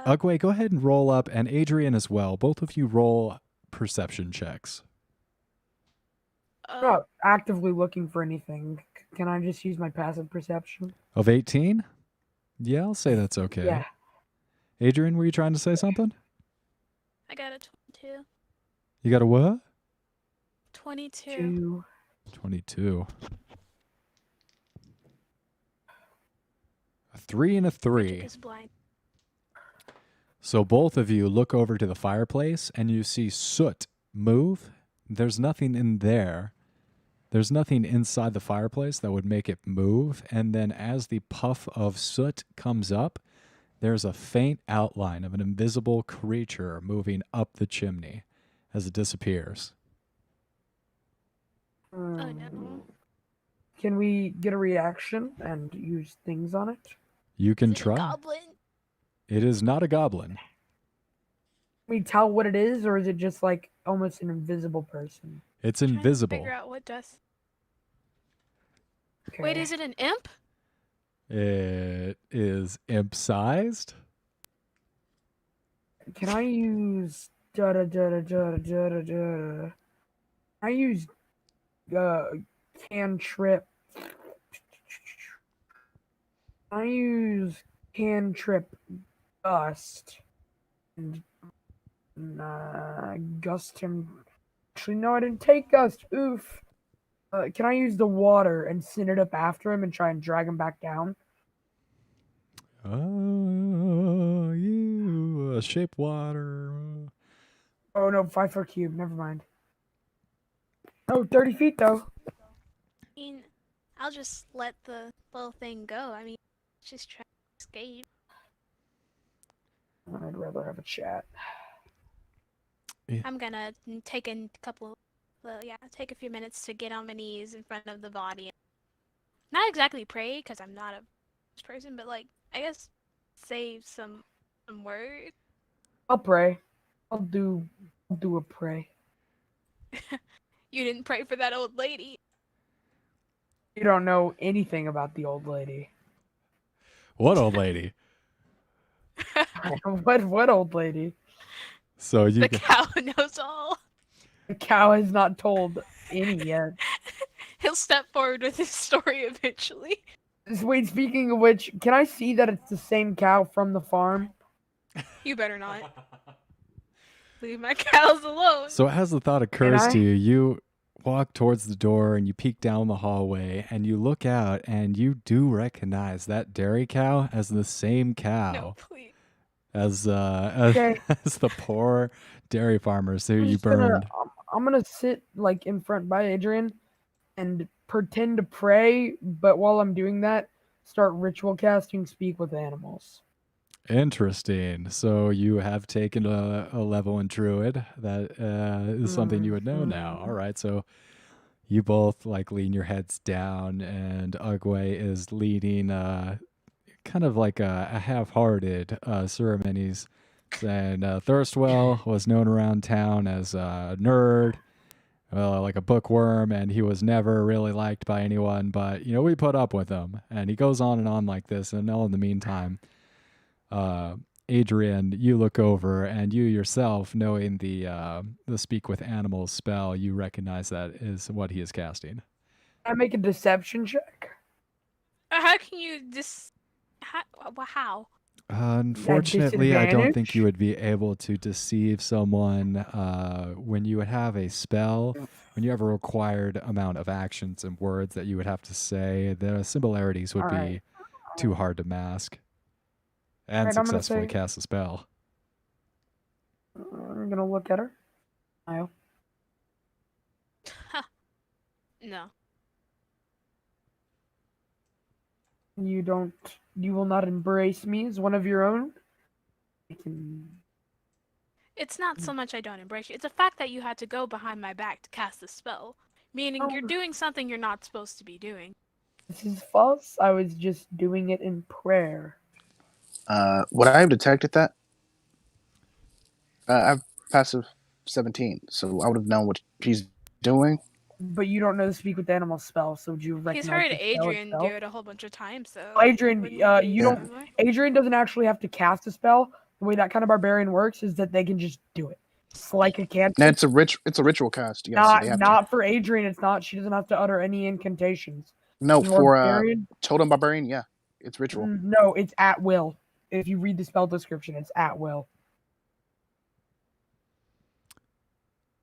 Speaker 3: Ugway, go ahead and roll up, and Adrian as well. Both of you roll perception checks.
Speaker 1: I'm not actively looking for anything. Can I just use my passive perception?
Speaker 3: Of 18? Yeah, I'll say that's okay.
Speaker 1: Yeah.
Speaker 3: Adrian, were you trying to say something?
Speaker 4: I got a 22.
Speaker 3: You got a what?
Speaker 4: 22.
Speaker 3: 22. A 3 and a 3.
Speaker 4: Magic is blind.
Speaker 3: So both of you look over to the fireplace and you see soot move. There's nothing in there. There's nothing inside the fireplace that would make it move. And then as the puff of soot comes up, there's a faint outline of an invisible creature moving up the chimney as it disappears.
Speaker 4: Oh no.
Speaker 1: Can we get a reaction and use things on it?
Speaker 3: You can
Speaker 4: Is it a
Speaker 3: try.
Speaker 4: goblin?
Speaker 3: It is not a goblin.
Speaker 1: Can we tell what it is, or is it just like almost an invisible person?
Speaker 3: It's
Speaker 4: Trying to
Speaker 3: invisible.
Speaker 4: Figure out what does.
Speaker 1: Okay.
Speaker 4: Wait, is it an imp?
Speaker 3: It is imp-sized.
Speaker 1: Can I use I use cantrip. I use cantrip gust and gust him. Actually, no, I didn't take gust. Oof. Can I use the water and send it up after him and try and drag him back down?
Speaker 3: Oh, you shape water.
Speaker 1: Oh no, 5-foot cube. Never mind. Oh, 30 feet though.
Speaker 4: I mean, I'll just let the little thing go. I mean, it's just trying to escape.
Speaker 1: I'd rather have a chat.
Speaker 4: I'm gonna take a couple. Take a few minutes to get on my knees in front of the body. Not exactly pray, because I'm not a person, but like I guess say some words.
Speaker 1: I'll pray. I'll do a pray.
Speaker 4: You didn't pray for that old lady.
Speaker 1: You don't know anything about the old lady.
Speaker 3: What old lady?
Speaker 1: What old lady?
Speaker 3: So you
Speaker 4: The
Speaker 3: g-
Speaker 4: cow knows all.
Speaker 1: The cow has not told any yet.
Speaker 4: He'll step forward with his story eventually.
Speaker 1: Wait, speaking of which, can I see that it's the same cow from the farm?
Speaker 4: You better not. Leave my cows alone.
Speaker 3: So as the thought occurs to
Speaker 1: I?
Speaker 3: you, you walk towards the door and you peek down the hallway and you look out and you do recognize that dairy cow as the same cow
Speaker 4: No, please.
Speaker 3: as
Speaker 1: Okay.
Speaker 3: as the poor dairy farmers who
Speaker 1: I'm
Speaker 3: you
Speaker 1: just gonna,
Speaker 3: burned.
Speaker 1: I'm gonna sit like in front by Adrian and pretend to pray, but while I'm doing that, start ritual casting Speak with Animals.
Speaker 3: Interesting. So you have taken a level in Druid. That is something you would know now. All right. So you both like lean your heads down, and Ugway is leading kind of like a half-hearted ceremonies. And Thirstwell was known around town as a nerd, like a bookworm, and he was never really liked by anyone. But we put up with him, and he goes on and on like this. And all in the meantime, Adrian, you look over, and you yourself, knowing the Speak with Animals spell, you recognize that is what he is casting.
Speaker 1: Can I make a deception check?
Speaker 4: How can you how?
Speaker 3: Unfortunately, I don't think
Speaker 1: disadvantage?
Speaker 3: you would be able to deceive someone when you would have a spell, when you have a required amount of actions and words that you would have to say. The similarities would be
Speaker 1: Alright.
Speaker 3: too hard to mask and
Speaker 1: Alright, I'm gonna
Speaker 3: successfully
Speaker 1: say-
Speaker 3: cast a spell.
Speaker 1: I'm gonna look at her. Smile.
Speaker 4: No.
Speaker 1: You will not embrace me as one of your own? I can...
Speaker 4: It's not so much I don't embrace you. It's the fact that you had to go behind my back to cast the spell. Meaning you're
Speaker 1: Oh.
Speaker 4: doing something you're not supposed to be doing.
Speaker 1: This is false. I was just doing it in prayer.
Speaker 5: Would I have detected that? I've passive 17, so I would have known what she's doing.
Speaker 1: But you don't know the Speak with Animals spell, so would you recognize
Speaker 4: He's heard
Speaker 1: the spell
Speaker 4: Adrian
Speaker 1: itself?
Speaker 4: do it a whole bunch of times, so...
Speaker 1: Adrian,
Speaker 4: wouldn't it be
Speaker 1: you don't-
Speaker 4: similar?
Speaker 1: Adrian doesn't actually have to cast a spell. The way that kind of barbarian works is that they can just do it. It's like a cantrip.
Speaker 5: No, it's a ritual cast. Yes, so they have
Speaker 1: Not for Adrian. It's not. She doesn't have to utter any incantations.
Speaker 5: to. No, for
Speaker 1: Barbarian,
Speaker 5: totem barbarian. Yeah, it's ritual.
Speaker 1: no, it's at will. If you read the spell description, it's at will.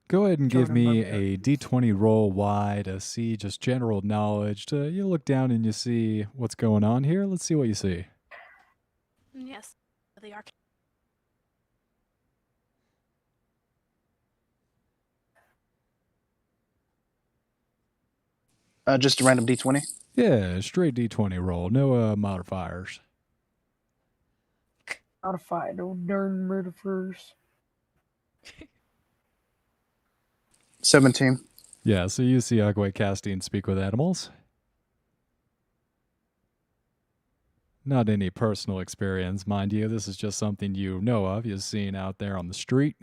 Speaker 3: Go ahead and give
Speaker 1: Totem
Speaker 3: me
Speaker 1: barbarian.
Speaker 3: a d20 roll wide to see just general knowledge. You look down and you see what's going on here. Let's see what you see.
Speaker 4: Yes, they are.
Speaker 5: Just a random d20.
Speaker 3: Yeah, straight d20 roll. No modifiers.
Speaker 1: Modified. No darn murderers.
Speaker 5: 17.
Speaker 3: Yeah, so you see Ugway casting Speak with Animals. Not any personal experience, mind you. This is just something you know of. You've seen out there on the street.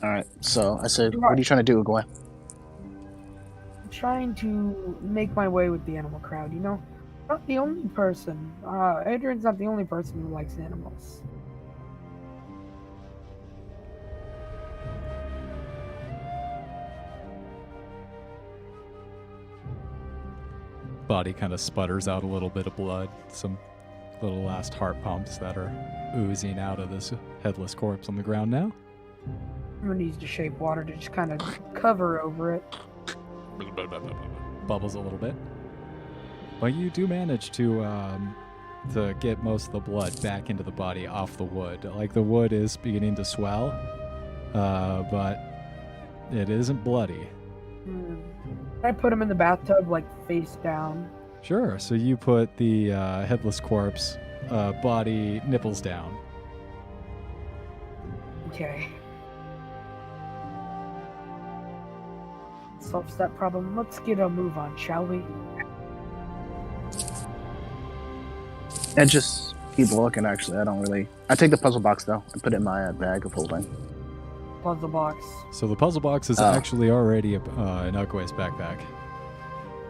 Speaker 5: All right. So I said, "What are you trying to do, Ugway?"
Speaker 1: I'm trying to make my way with the animal crowd. Not the only person. Adrian's not the only person who likes animals.
Speaker 3: Body kind of sputters out a little bit of blood. Some little last heart pumps that are oozing out of this headless corpse on the ground now.
Speaker 1: I'm gonna use the shape water to just kind of cover over it.
Speaker 3: Bubbles a little bit. But you do manage to get most of the blood back into the body off the wood. Like the wood is beginning to swell, but it isn't bloody.
Speaker 1: I put him in the bathtub, like face down.
Speaker 3: Sure. So you put the headless corpse body nipples down.
Speaker 1: Okay. Solves that problem. Let's get a move on, shall we?
Speaker 5: And just keep looking. Actually, I don't really. I take the puzzle box though and put it in my bag of holding.
Speaker 1: puzzle box.
Speaker 3: So the puzzle box is actually already in Ugway's backpack.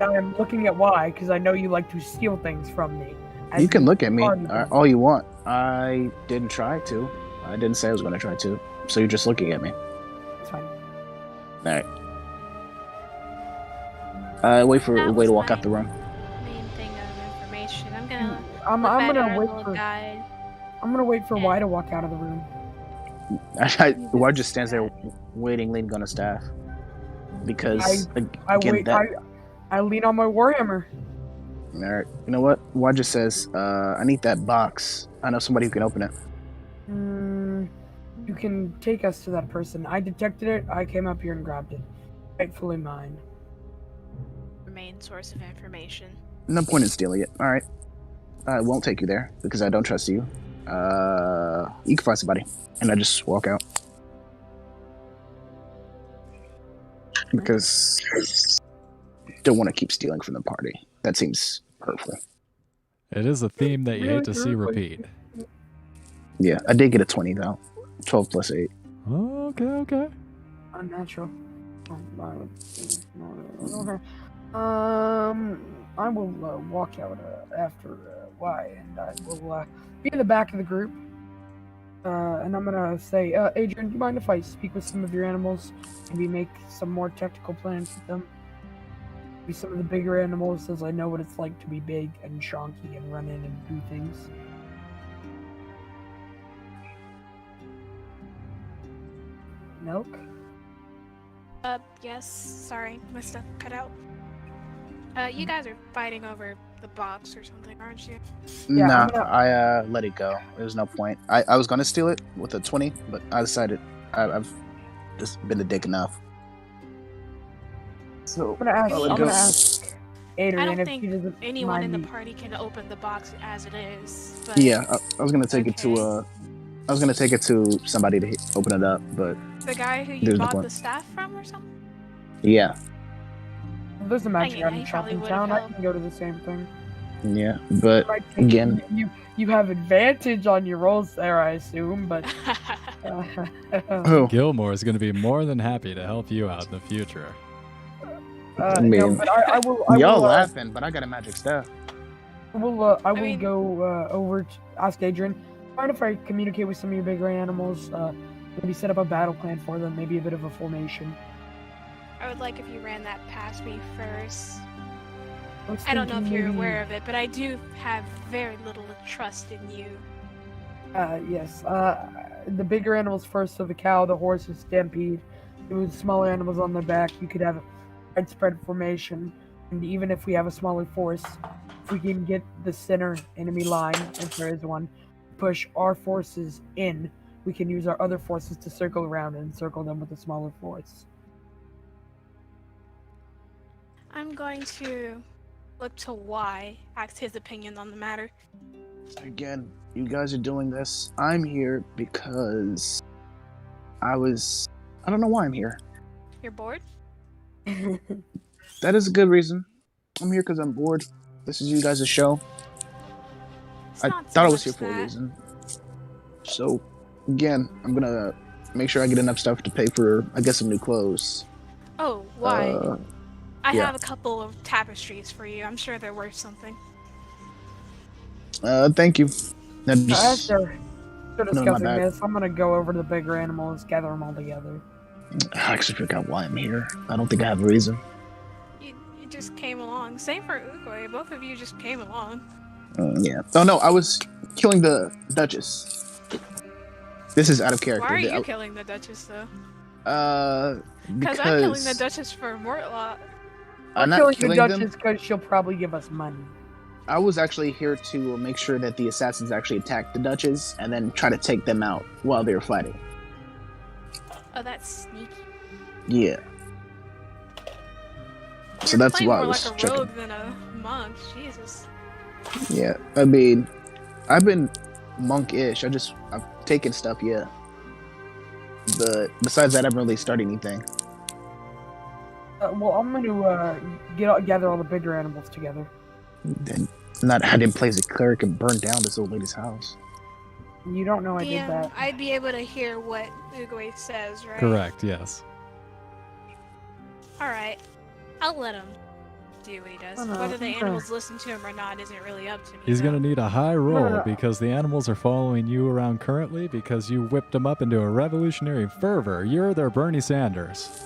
Speaker 1: I'm looking at why, because I know you like to steal things from me.
Speaker 5: You can look at me
Speaker 1: already done.
Speaker 5: all you want. I didn't try to. I didn't say I was going to try to. So you're just looking at me.
Speaker 1: It's fine.
Speaker 5: All right. Wait for
Speaker 4: That
Speaker 5: Ugway to
Speaker 4: was
Speaker 5: walk out the
Speaker 4: my
Speaker 5: room.
Speaker 4: Main thing of information. I'm gonna.
Speaker 1: I'm
Speaker 4: look back
Speaker 1: gonna
Speaker 4: at our
Speaker 1: wait
Speaker 4: little
Speaker 1: for
Speaker 4: guide.
Speaker 1: Y to walk out of the room.
Speaker 5: Why just stands there waiting, leaning on a staff? Because
Speaker 1: I
Speaker 5: again,
Speaker 1: wait. I lean on my warhammer.
Speaker 5: All right. You know what? Why just says, I need that box. I know somebody who can open it.
Speaker 1: You can take us to that person. I detected it. I came up here and grabbed it. Rightfully mine.
Speaker 4: Main source of information.
Speaker 5: No point in stealing it. All right. I won't take you there because I don't trust you. You can find somebody. And I just walk out. Because I don't want to keep stealing from the party. That seems hurtful.
Speaker 3: It is a theme that you hate to see repeat.
Speaker 5: Yeah, I did get a 20 though. 12 plus 8.
Speaker 3: Oh, okay.
Speaker 1: Unnatural. Okay. I will walk out after Y, and I will be in the back of the group. And I'm gonna say, Adrian, do you mind if I speak with some of your animals? Maybe make some more tactical plans with them? Maybe some of the bigger animals, as I know what it's like to be big and chonky and run in and do things. Milk?
Speaker 4: Yes. Sorry, my stuff cut out. You guys are fighting over the box or something, aren't you?
Speaker 1: Yeah,
Speaker 5: Nah,
Speaker 1: I'm gonna-
Speaker 5: I let it go. There's no point. I was gonna steal it with a 20, but I decided I've just been a dick enough. So
Speaker 1: I'm gonna ask
Speaker 5: I'll let it go.
Speaker 1: Adrian
Speaker 4: I don't
Speaker 1: if
Speaker 4: think
Speaker 1: he doesn't
Speaker 4: anyone in
Speaker 1: mind
Speaker 4: the
Speaker 1: me.
Speaker 4: party can open the box as it is. But
Speaker 5: Yeah, I was gonna take it
Speaker 4: Okay.
Speaker 5: to I was gonna take it to somebody to open it up, but
Speaker 4: the guy who you
Speaker 5: There's no
Speaker 4: bought
Speaker 5: point.
Speaker 4: the staff from or something?
Speaker 5: yeah,
Speaker 1: There's a magic
Speaker 4: Yeah,
Speaker 1: item
Speaker 4: he
Speaker 1: shop
Speaker 4: probably
Speaker 1: in
Speaker 4: would've
Speaker 1: town. I
Speaker 4: helped.
Speaker 1: can go to the same thing.
Speaker 5: yeah. But
Speaker 1: Might take-
Speaker 5: again,
Speaker 1: you have advantage on your rolls there, I assume, but
Speaker 5: oh,
Speaker 3: Gilmore is going to be more than happy to help you out in the future.
Speaker 5: I
Speaker 1: no,
Speaker 5: mean,
Speaker 1: but I will.
Speaker 5: y'all laughing, but I got a magic staff.
Speaker 1: I will
Speaker 4: mean-
Speaker 1: go over to ask Adrian. Mind if I communicate with some of your bigger animals? Maybe set up a battle plan for them. Maybe a bit of a formation.
Speaker 4: I would like if you ran that past me first.
Speaker 1: was
Speaker 4: I don't know if
Speaker 1: thinking
Speaker 4: you're
Speaker 1: maybe-
Speaker 4: aware of it, but I do have very little trust in you.
Speaker 1: Yes. The bigger animals first, so the cow, the horse, the stampede. With smaller animals on their back, you could have a widespread formation. And even if we have a smaller force, if we can get the center enemy line, if there is one, push our forces in, we can use our other forces to circle around and encircle them with a smaller force.
Speaker 4: I'm going to look to Y, ask his opinion on the matter.
Speaker 5: Again, you guys are doing this. I'm here because I don't know why I'm here.
Speaker 4: You're bored?
Speaker 5: That is a good reason. I'm here because I'm bored. This is you guys' show.
Speaker 4: It's
Speaker 5: I
Speaker 4: not so
Speaker 5: thought I was
Speaker 4: much
Speaker 5: here for a
Speaker 4: that.
Speaker 5: reason. So, again, I'm gonna make sure I get enough stuff to pay for, I guess, some new clothes.
Speaker 4: Oh, why? I
Speaker 5: yeah.
Speaker 4: have a couple of tapestries for you. I'm sure they're worth something.
Speaker 5: Thank you. Now
Speaker 1: As
Speaker 5: just,
Speaker 1: they're
Speaker 5: my
Speaker 1: discussing
Speaker 5: bag.
Speaker 1: this, I'm gonna go over to the bigger animals, gather them all together.
Speaker 5: I actually forgot why I'm here. I don't think I have a reason.
Speaker 4: You just came along. Same for Ugway. Both of you just came along.
Speaker 5: Yeah. Oh no, I was killing the Duchess. This is out of character.
Speaker 4: Why are you killing the Duchess, though?
Speaker 5: Because
Speaker 4: I'm killing the Duchess for Mortlot.
Speaker 5: I'm not
Speaker 1: killing
Speaker 5: killing
Speaker 1: the
Speaker 5: them.
Speaker 1: Duchess because she'll probably give us money.
Speaker 5: I was actually here to make sure that the assassins actually attacked the Duchess and then try to take them out while they were fighting.
Speaker 4: Oh, that's sneaky.
Speaker 5: Yeah. So
Speaker 4: You're
Speaker 5: that's
Speaker 4: playing
Speaker 5: why I
Speaker 4: more
Speaker 5: was
Speaker 4: like a
Speaker 5: checking.
Speaker 4: rogue than a monk. Jesus.
Speaker 5: Yeah, I mean, I've been monk-ish. I've taken stuff, yeah. But besides that, I haven't really started anything.
Speaker 1: Well, I'm gonna gather all the bigger animals together.
Speaker 5: Then I didn't play as a cleric and burn down this old lady's house.
Speaker 1: You don't know I did
Speaker 4: DM,
Speaker 1: that.
Speaker 4: I'd be able to hear what Ugway says, right?
Speaker 3: Correct, yes.
Speaker 4: Alright. I'll let him do what he does.
Speaker 1: Oh, no,
Speaker 4: Whether the
Speaker 1: okay.
Speaker 4: animals listen to him or not isn't really up to me.
Speaker 3: He's going to
Speaker 4: though.
Speaker 3: need a high roll
Speaker 1: no.
Speaker 3: because the animals are following you around currently because you whipped them up into a revolutionary fervor. You're their Bernie Sanders.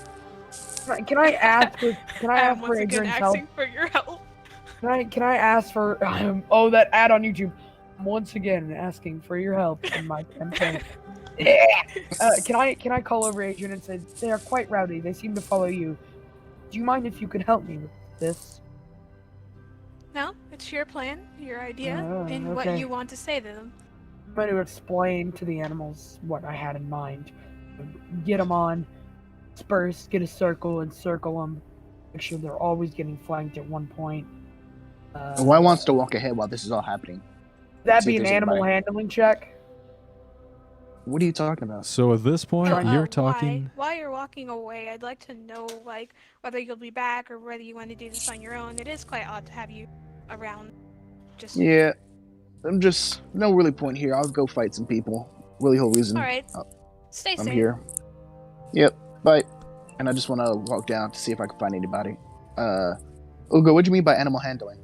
Speaker 1: Can I ask for? Can I
Speaker 4: I
Speaker 1: ask
Speaker 4: am
Speaker 1: for
Speaker 4: once again
Speaker 1: Adrian's help?
Speaker 4: asking for your help.
Speaker 1: Can I ask for? Oh, that ad on YouTube. Once again, asking for your help in my campaign. Can I call over Adrian and say they are quite rowdy? They seem to follow you. Do you mind if you could help me with this?
Speaker 4: No, it's your plan, your idea,
Speaker 1: Oh,
Speaker 4: and what
Speaker 1: okay.
Speaker 4: you want to say to them.
Speaker 1: I'm going to explain to the animals what I had in mind. Get them on, disperse, get a circle, and circle them. Make sure they're always getting flanked at one point.
Speaker 5: Why wants to walk ahead while this is all happening?
Speaker 1: That'd
Speaker 5: See
Speaker 1: be
Speaker 5: if
Speaker 1: an
Speaker 5: there's
Speaker 1: animal
Speaker 5: anybody.
Speaker 1: handling check.
Speaker 5: What are you talking about?
Speaker 3: So at this point,
Speaker 4: Well,
Speaker 3: you're talking...
Speaker 4: While you're walking away, I'd like to know, like, whether you'll be back or whether you want to do this on your own. It is quite odd to have you around. Just
Speaker 5: Yeah, I'm just no really point here. I'll go fight some people. Really, whole reason.
Speaker 4: all right.
Speaker 5: uh,
Speaker 4: Stay
Speaker 5: I'm
Speaker 4: safe.
Speaker 5: here. Yep. Bye. And I just want to walk down to see if I can find anybody. Ugo, what do you mean by animal handling?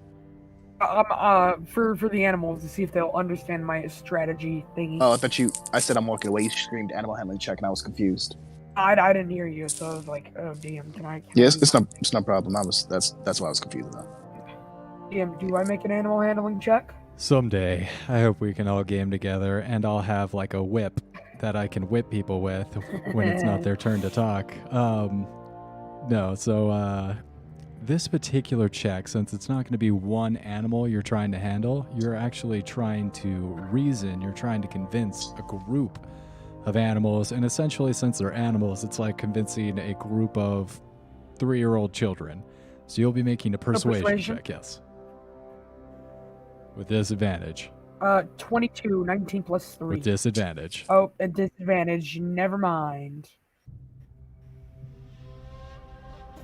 Speaker 1: For the animals to see if they'll understand my strategy thingy.
Speaker 5: Oh, I said I'm walking away. You screamed animal handling check, and I was confused.
Speaker 1: I didn't hear you, so I was like, oh damn, can I?
Speaker 5: Yes,
Speaker 1: do
Speaker 5: it's
Speaker 1: that?
Speaker 5: not a problem. That's why I was confused about.
Speaker 1: Damn, do I make an animal handling check?
Speaker 3: Someday, I hope we can all game together, and I'll have like a whip that I can whip people with when it's not their turn to talk. No, so this particular check, since it's not going to be one animal you're trying to handle, you're actually trying to reason, you're trying to convince a group of animals, and essentially, since they're animals, it's like convincing a group of 3-year-old children. So you'll be making a persuasion check, yes. With disadvantage.
Speaker 1: 22, 19 plus 3.
Speaker 3: With disadvantage.
Speaker 1: Oh, a disadvantage. Never mind.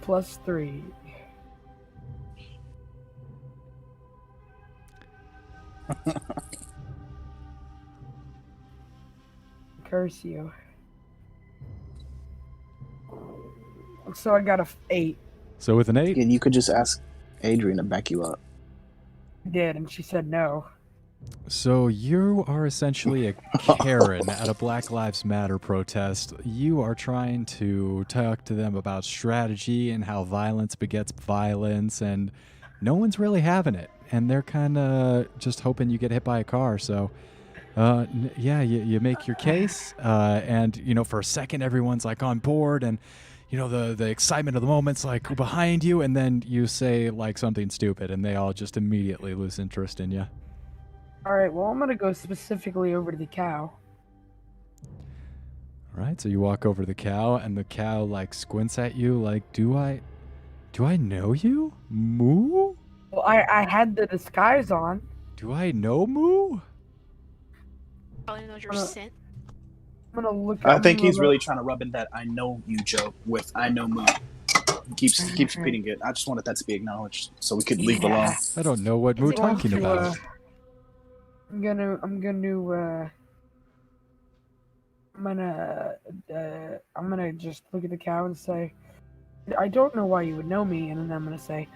Speaker 1: Plus 3. Curse you. So I got a 8.
Speaker 3: So with an 8,
Speaker 5: And you could just ask Adrian to back you up.
Speaker 1: I did, and she said no.
Speaker 3: so you are essentially a Karen at a Black Lives Matter protest. You are trying to talk to them about strategy and how violence begets violence, and no one's really having it. And they're kind of just hoping you get hit by a car. So, yeah, you make your case, and, you know, for a second, everyone's like on board, and, you know, the excitement of the moment's like behind you, and then you say like something stupid, and they all just immediately lose interest in you.
Speaker 1: Alright, well, I'm gonna go specifically over to the cow.
Speaker 3: All right, so you walk over to the cow, and the cow like squints at you like, do I know you? Moo?
Speaker 1: Well, I had the disguise on.
Speaker 3: Do I know Moo?
Speaker 4: Probably knows your
Speaker 1: Uh,
Speaker 4: scent.
Speaker 1: I'm gonna look
Speaker 6: I
Speaker 1: I'm
Speaker 6: think
Speaker 1: gonna
Speaker 6: he's
Speaker 1: look-
Speaker 6: really trying to rub in that "I know you" joke with "I know Moon." He keeps repeating it. I just wanted that to be acknowledged, so we could leave it alone.
Speaker 3: I don't know what Moo
Speaker 1: I'm going
Speaker 3: talking
Speaker 1: to,
Speaker 3: about.
Speaker 1: I'm gonna just look at the cow and say, I don't know why you would know me, and then I'm gonna say,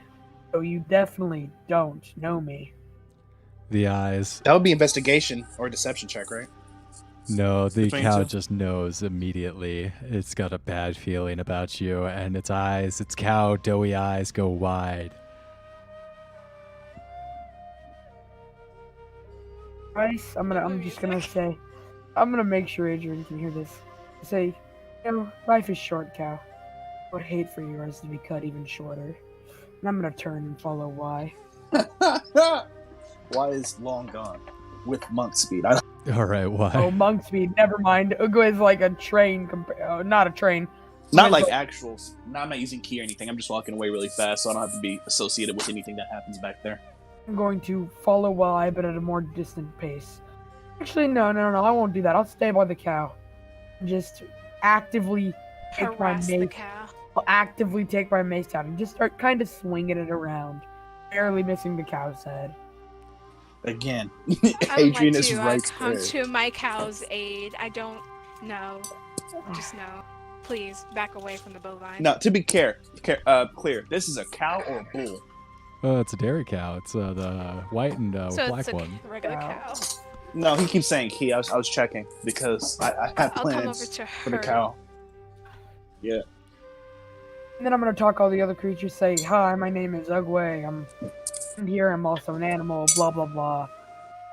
Speaker 1: oh, you definitely don't know me.
Speaker 3: The eyes.
Speaker 6: That would be investigation or deception check, right?
Speaker 3: No, the
Speaker 6: Between
Speaker 3: cow
Speaker 6: two.
Speaker 3: just knows immediately. It's got a bad feeling about you, and its eyes, its cow doughy eyes go wide.
Speaker 1: Bryce, I'm just gonna say, I'm gonna make sure Adrian can hear this. Say, you know, life is short, cow. I would hate for yours to be cut even shorter. And I'm gonna turn and follow Y.
Speaker 6: Why is long gone with monk speed?
Speaker 3: All right, why?
Speaker 1: Oh, monk speed. Never mind. Ugway is like a train. Not a train.
Speaker 6: Not like actuals. No, I'm not using key or anything. I'm just walking away really fast, so I don't have to be associated with anything that happens back there.
Speaker 1: I'm going to follow Y, but at a more distant pace. Actually, no. I won't do that. I'll stay by the cow. Just actively take my
Speaker 4: Harass the
Speaker 1: mace.
Speaker 4: cow.
Speaker 1: I'll actively take my mace out and just start kind of swinging it around, barely missing the cow's head.
Speaker 6: Again,
Speaker 4: I would
Speaker 6: Adrian
Speaker 4: like
Speaker 6: is
Speaker 4: to
Speaker 6: right
Speaker 4: come
Speaker 6: there.
Speaker 4: to my cow's aid. I don't know. Just know. Please back away from the bovine.
Speaker 6: Now, to be clear, this is a cow or a bull?
Speaker 3: It's a dairy cow. It's the white and
Speaker 4: So
Speaker 3: black
Speaker 4: it's a
Speaker 3: one.
Speaker 4: regular cow.
Speaker 6: No, he keeps saying he. I was checking because I have
Speaker 4: I'll come over
Speaker 6: plans
Speaker 4: to
Speaker 6: for the
Speaker 4: her.
Speaker 6: cow. Yeah.
Speaker 1: And then I'm gonna talk all the other creatures. Say, hi, my name is Ugway. I'm here. I'm also an animal. Blah blah blah.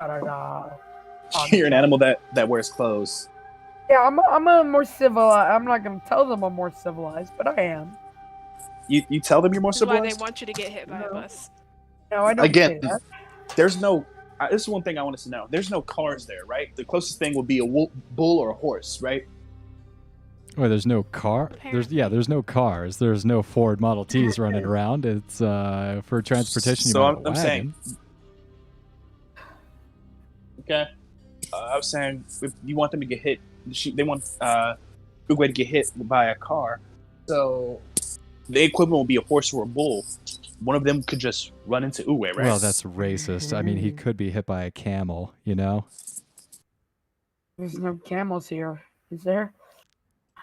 Speaker 1: Da da da.
Speaker 6: You're an animal that wears clothes.
Speaker 1: Yeah, I'm a more civilized. I'm not gonna tell them I'm more civilized, but I am.
Speaker 6: You tell them you're more
Speaker 4: This is why they
Speaker 6: civilized?
Speaker 4: want you to get hit by a
Speaker 1: No.
Speaker 4: bus.
Speaker 1: No, I don't
Speaker 6: Again,
Speaker 1: say that.
Speaker 6: there's no. This is one thing I wanted to know. There's no cars there, right? The closest thing would be a bull or a horse, right?
Speaker 3: Wait, there's no car. There's no cars. There's no Ford Model Ts running around. It's for transportation.
Speaker 6: So
Speaker 3: You might have a
Speaker 6: I'm saying-
Speaker 3: wagon.
Speaker 6: Okay. I was saying if you want them to get hit. They want Ugway to get hit by a car. So the equivalent will be a horse or a bull. One of them could just run into Ugway, right?
Speaker 3: Well, that's racist. I mean, he could be hit by a camel. You know,
Speaker 1: There's no camels here, is there?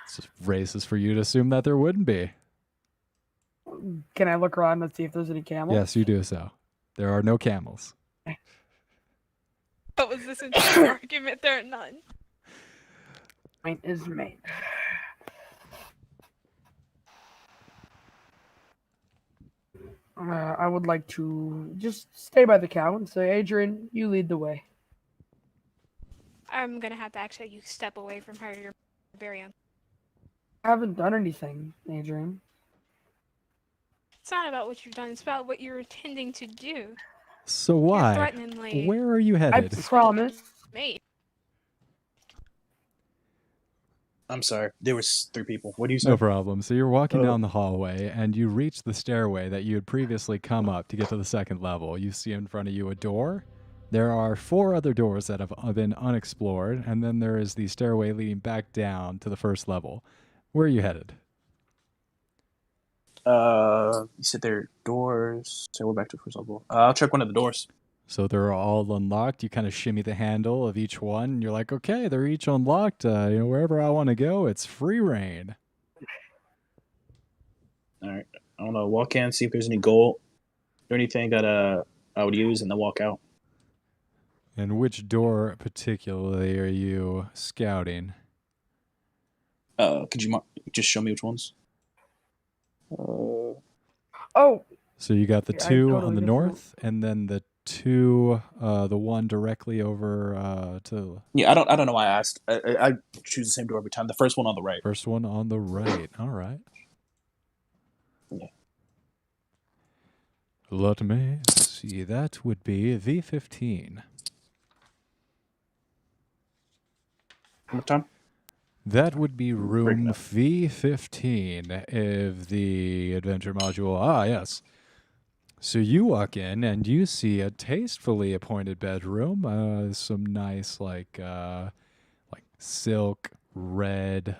Speaker 3: it's just racist for you to assume that there wouldn't be.
Speaker 1: Can I look around and see if there's any camels?
Speaker 3: Yes, you do so. There are no camels.
Speaker 4: What was this entire argument? There are none.
Speaker 1: Point is made. I would like to just stay by the cow and say, Adrian, you lead the way.
Speaker 4: I'm gonna have to actually you step away from her. You're very
Speaker 1: I haven't done anything, Adrian.
Speaker 4: It's not about what you've done. It's about what you're intending to do.
Speaker 3: So
Speaker 4: You're
Speaker 3: why?
Speaker 4: threateningly
Speaker 3: Where are you
Speaker 1: I
Speaker 3: headed?
Speaker 1: promise.
Speaker 4: made.
Speaker 6: I'm sorry. There was 3 people. What do you say?
Speaker 3: No problem. So you're walking
Speaker 6: Oh.
Speaker 3: down the hallway and you reach the stairway that you had previously come up to get to the second level. You see in front of you a door. There are 4 other doors that have been unexplored, and then there is the stairway leading back down to the first level. Where are you headed?
Speaker 6: You said there are doors. So we're back to the first level. I'll check one of the doors.
Speaker 3: So they're all unlocked. You kind of shimmy the handle of each one, and you're like, okay, they're each unlocked. Wherever I want to go, it's free reign.
Speaker 6: All right. I don't know. Walk in, see if there's any gold or anything that I would use, and then walk out.
Speaker 3: And which door particularly are you scouting?
Speaker 6: Could you just show me which ones?
Speaker 1: Oh,
Speaker 3: So you got the
Speaker 1: Yeah, I
Speaker 3: 2
Speaker 1: totally
Speaker 3: on the
Speaker 1: different.
Speaker 3: north, and then the 2, the one directly over to
Speaker 6: Yeah, I don't know why I asked. I choose the same door every time. The first one on the right.
Speaker 3: first one on the right. All right.
Speaker 6: Yeah.
Speaker 3: Let me see. That would be V15.
Speaker 6: One more time.
Speaker 3: That would be
Speaker 6: Break it
Speaker 3: room
Speaker 6: up.
Speaker 3: V15 of the adventure module. Ah, yes. So you walk in and you see a tastefully appointed bedroom. Some nice like silk red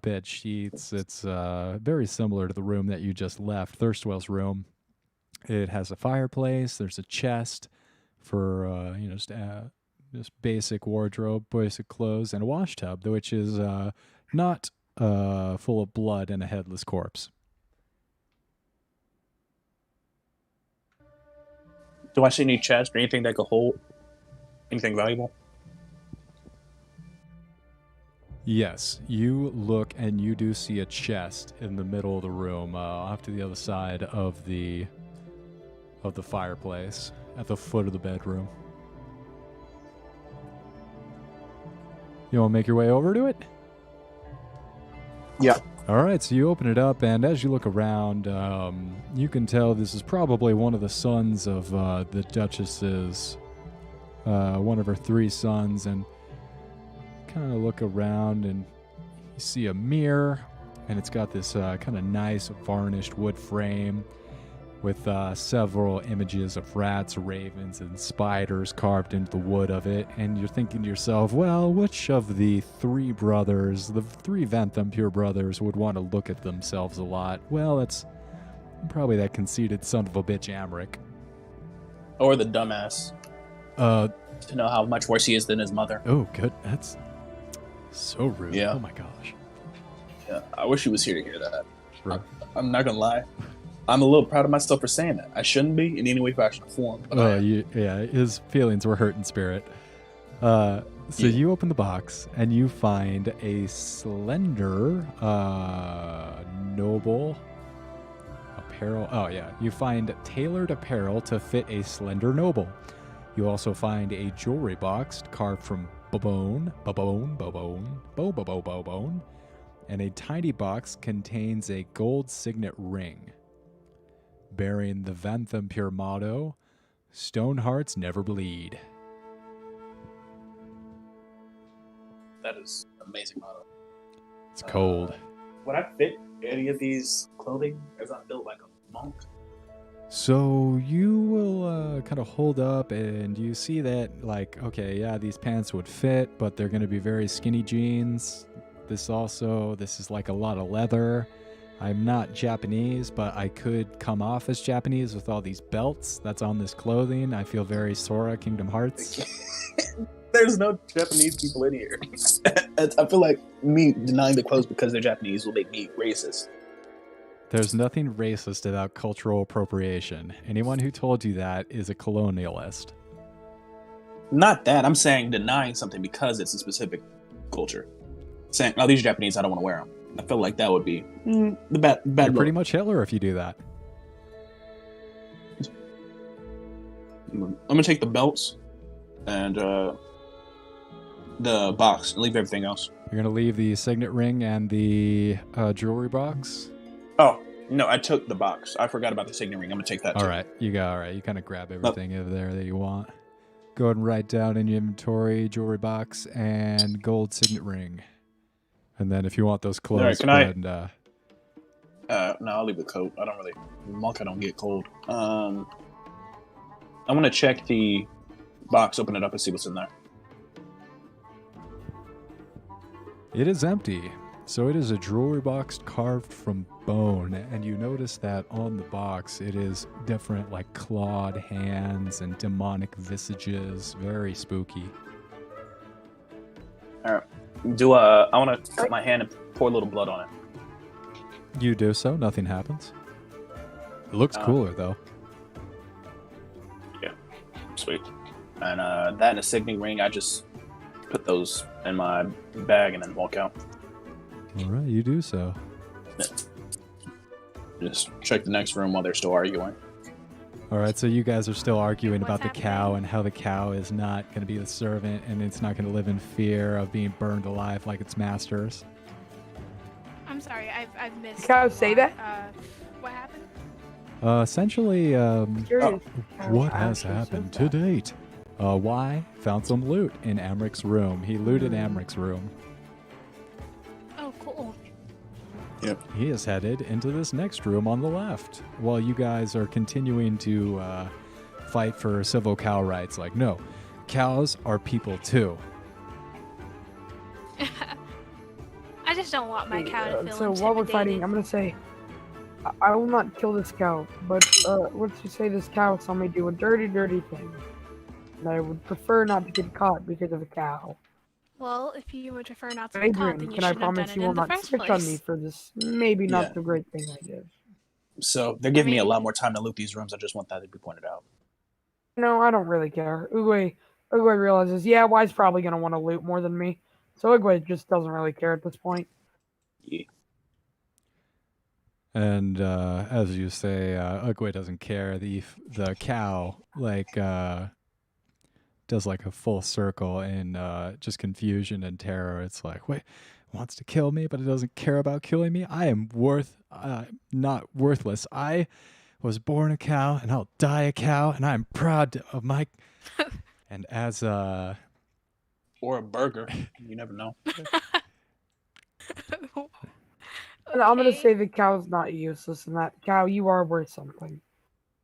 Speaker 3: bed sheets. It's very similar to the room that you just left, Thirstwell's room. It has a fireplace. There's a chest for just basic wardrobe, basic clothes, and a wash tub, which is not full of blood and a headless corpse.
Speaker 6: Do I see any chest or anything that could hold anything valuable?
Speaker 3: Yes, you look and you do see a chest in the middle of the room, off to the other side of the fireplace, at the foot of the bedroom. You want to make your way over to it?
Speaker 6: Yeah.
Speaker 3: All right, so you open it up, and as you look around, you can tell this is probably one of the sons of the Duchess's, one of her 3 sons, and kind of look around, and you see a mirror, and it's got this kind of nice varnished wood frame with several images of rats, ravens, and spiders carved into the wood of it. And you're thinking to yourself, well, which of the 3 brothers, the 3 Vantampur brothers, would want to look at themselves a lot? Well, that's probably that conceited son of a bitch Amric.
Speaker 6: Or the dumbass.
Speaker 3: Uh,
Speaker 6: to know how much worse he is than his mother.
Speaker 3: oh, good. That's so rude.
Speaker 6: Yeah.
Speaker 3: Oh my gosh.
Speaker 6: Yeah, I wish he was here to hear that.
Speaker 3: Bro.
Speaker 6: I'm not gonna lie. I'm a little proud of myself for saying that. I shouldn't be in any way, fashion, or form. But I am.
Speaker 3: Yeah, his feelings were hurt in spirit. So you open the box and you find a slender, noble apparel. Oh yeah, you find tailored apparel to fit a slender noble. You also find a jewelry box carved from bone, and a tiny box contains a gold signet ring bearing the Vantampur motto, "Stone hearts never bleed."
Speaker 6: That is an amazing motto.
Speaker 3: It's cold.
Speaker 6: Would I fit any of these clothing as I'm built like a monk?
Speaker 3: So you will kind of hold up and you see that, like, okay, yeah, these pants would fit, but they're going to be very skinny jeans. This is like a lot of leather. I'm not Japanese, but I could come off as Japanese with all these belts that's on this clothing. I feel very Sora, Kingdom Hearts.
Speaker 6: There's no Japanese people in here. I feel like me denying the clothes because they're Japanese will make me racist.
Speaker 3: There's nothing racist about cultural appropriation. Anyone who told you that is a colonialist.
Speaker 6: Not that. I'm saying denying something because it's a specific culture. Saying, oh, these are Japanese, I don't want to wear them. I feel like that would be the bad
Speaker 3: You're
Speaker 6: look.
Speaker 3: pretty much Hitler if you do that.
Speaker 6: I'm going to take the belts and the box and leave everything else.
Speaker 3: You're going to leave the signet ring and the jewelry box?
Speaker 6: Oh, no, I took the box. I forgot about the signet ring. I'm going to take that too.
Speaker 3: All right. You kind of grab everything over there that you want. Go ahead and write down in your inventory, jewelry box, and gold signet ring. And then if you want those clothes,
Speaker 6: right, can
Speaker 3: go
Speaker 6: I-
Speaker 3: ahead and...
Speaker 6: No, I'll leave the coat. I don't really... Monk, I don't get cold. I'm going to check the box, open it up, and see what's in there.
Speaker 3: It is empty. So it is a jewelry box carved from bone, and you notice that on the box it is different, like clawed hands and demonic visages. Very spooky.
Speaker 6: All right. I want to cut my hand and pour a little blood on it.
Speaker 3: You do so, nothing happens. It looks cooler though.
Speaker 6: Yeah, sweet. And that and a signet ring, I just put those in my bag and then walk out.
Speaker 3: All right, you do so.
Speaker 6: Just check the next room while they're still arguing.
Speaker 3: All right, so you guys are still arguing
Speaker 4: What's
Speaker 3: about the cow
Speaker 4: happening?
Speaker 3: and how the cow is not going to be the servant and it's not going to live in fear of being burned alive like its masters.
Speaker 4: I'm sorry, I've missed.
Speaker 1: Cows say that?
Speaker 4: What happened?
Speaker 3: Essentially,
Speaker 1: Curious.
Speaker 3: what has happened to date? Y found some loot in Amric's room. He looted Amric's room.
Speaker 4: Oh, cool.
Speaker 3: He is headed into this next room on the left. While you guys are continuing to fight for civil cow rights, like, no, cows are people too.
Speaker 4: I just don't want my cow to feel
Speaker 1: So while we're fighting,
Speaker 4: intimidated.
Speaker 1: I'm gonna say, I will not kill this cow, but let's just say this cow saw me do a dirty, dirty thing. And I would prefer not to get caught because of a cow.
Speaker 4: Well, if you would prefer not to be caught,
Speaker 1: Adrian,
Speaker 4: then you
Speaker 1: can I
Speaker 4: shouldn't have done
Speaker 1: promise
Speaker 4: it
Speaker 1: you
Speaker 4: in
Speaker 1: will
Speaker 4: the
Speaker 1: not
Speaker 4: first
Speaker 1: switch on me
Speaker 4: place.
Speaker 1: for this maybe not
Speaker 6: Yeah.
Speaker 1: so great thing I did?
Speaker 6: So they're giving me a
Speaker 4: mean-
Speaker 6: lot more time to loot these rooms. I just want that to be pointed out.
Speaker 1: No, I don't really care. Ugway realizes, yeah, Y's probably gonna want to loot more than me. So Ugway just doesn't really care at this point.
Speaker 6: Yeah.
Speaker 3: And as you say, Ugway doesn't care. The cow does like a full circle in just confusion and terror. It's like, wait, wants to kill me, but it doesn't care about killing me. I am not worthless. I was born a cow, and I'll die a cow, and I'm proud of my. And as
Speaker 6: Or a burger. You never know.
Speaker 1: And I'm gonna
Speaker 4: Okay.
Speaker 1: say the cow's not useless, and that cow, you are worth something.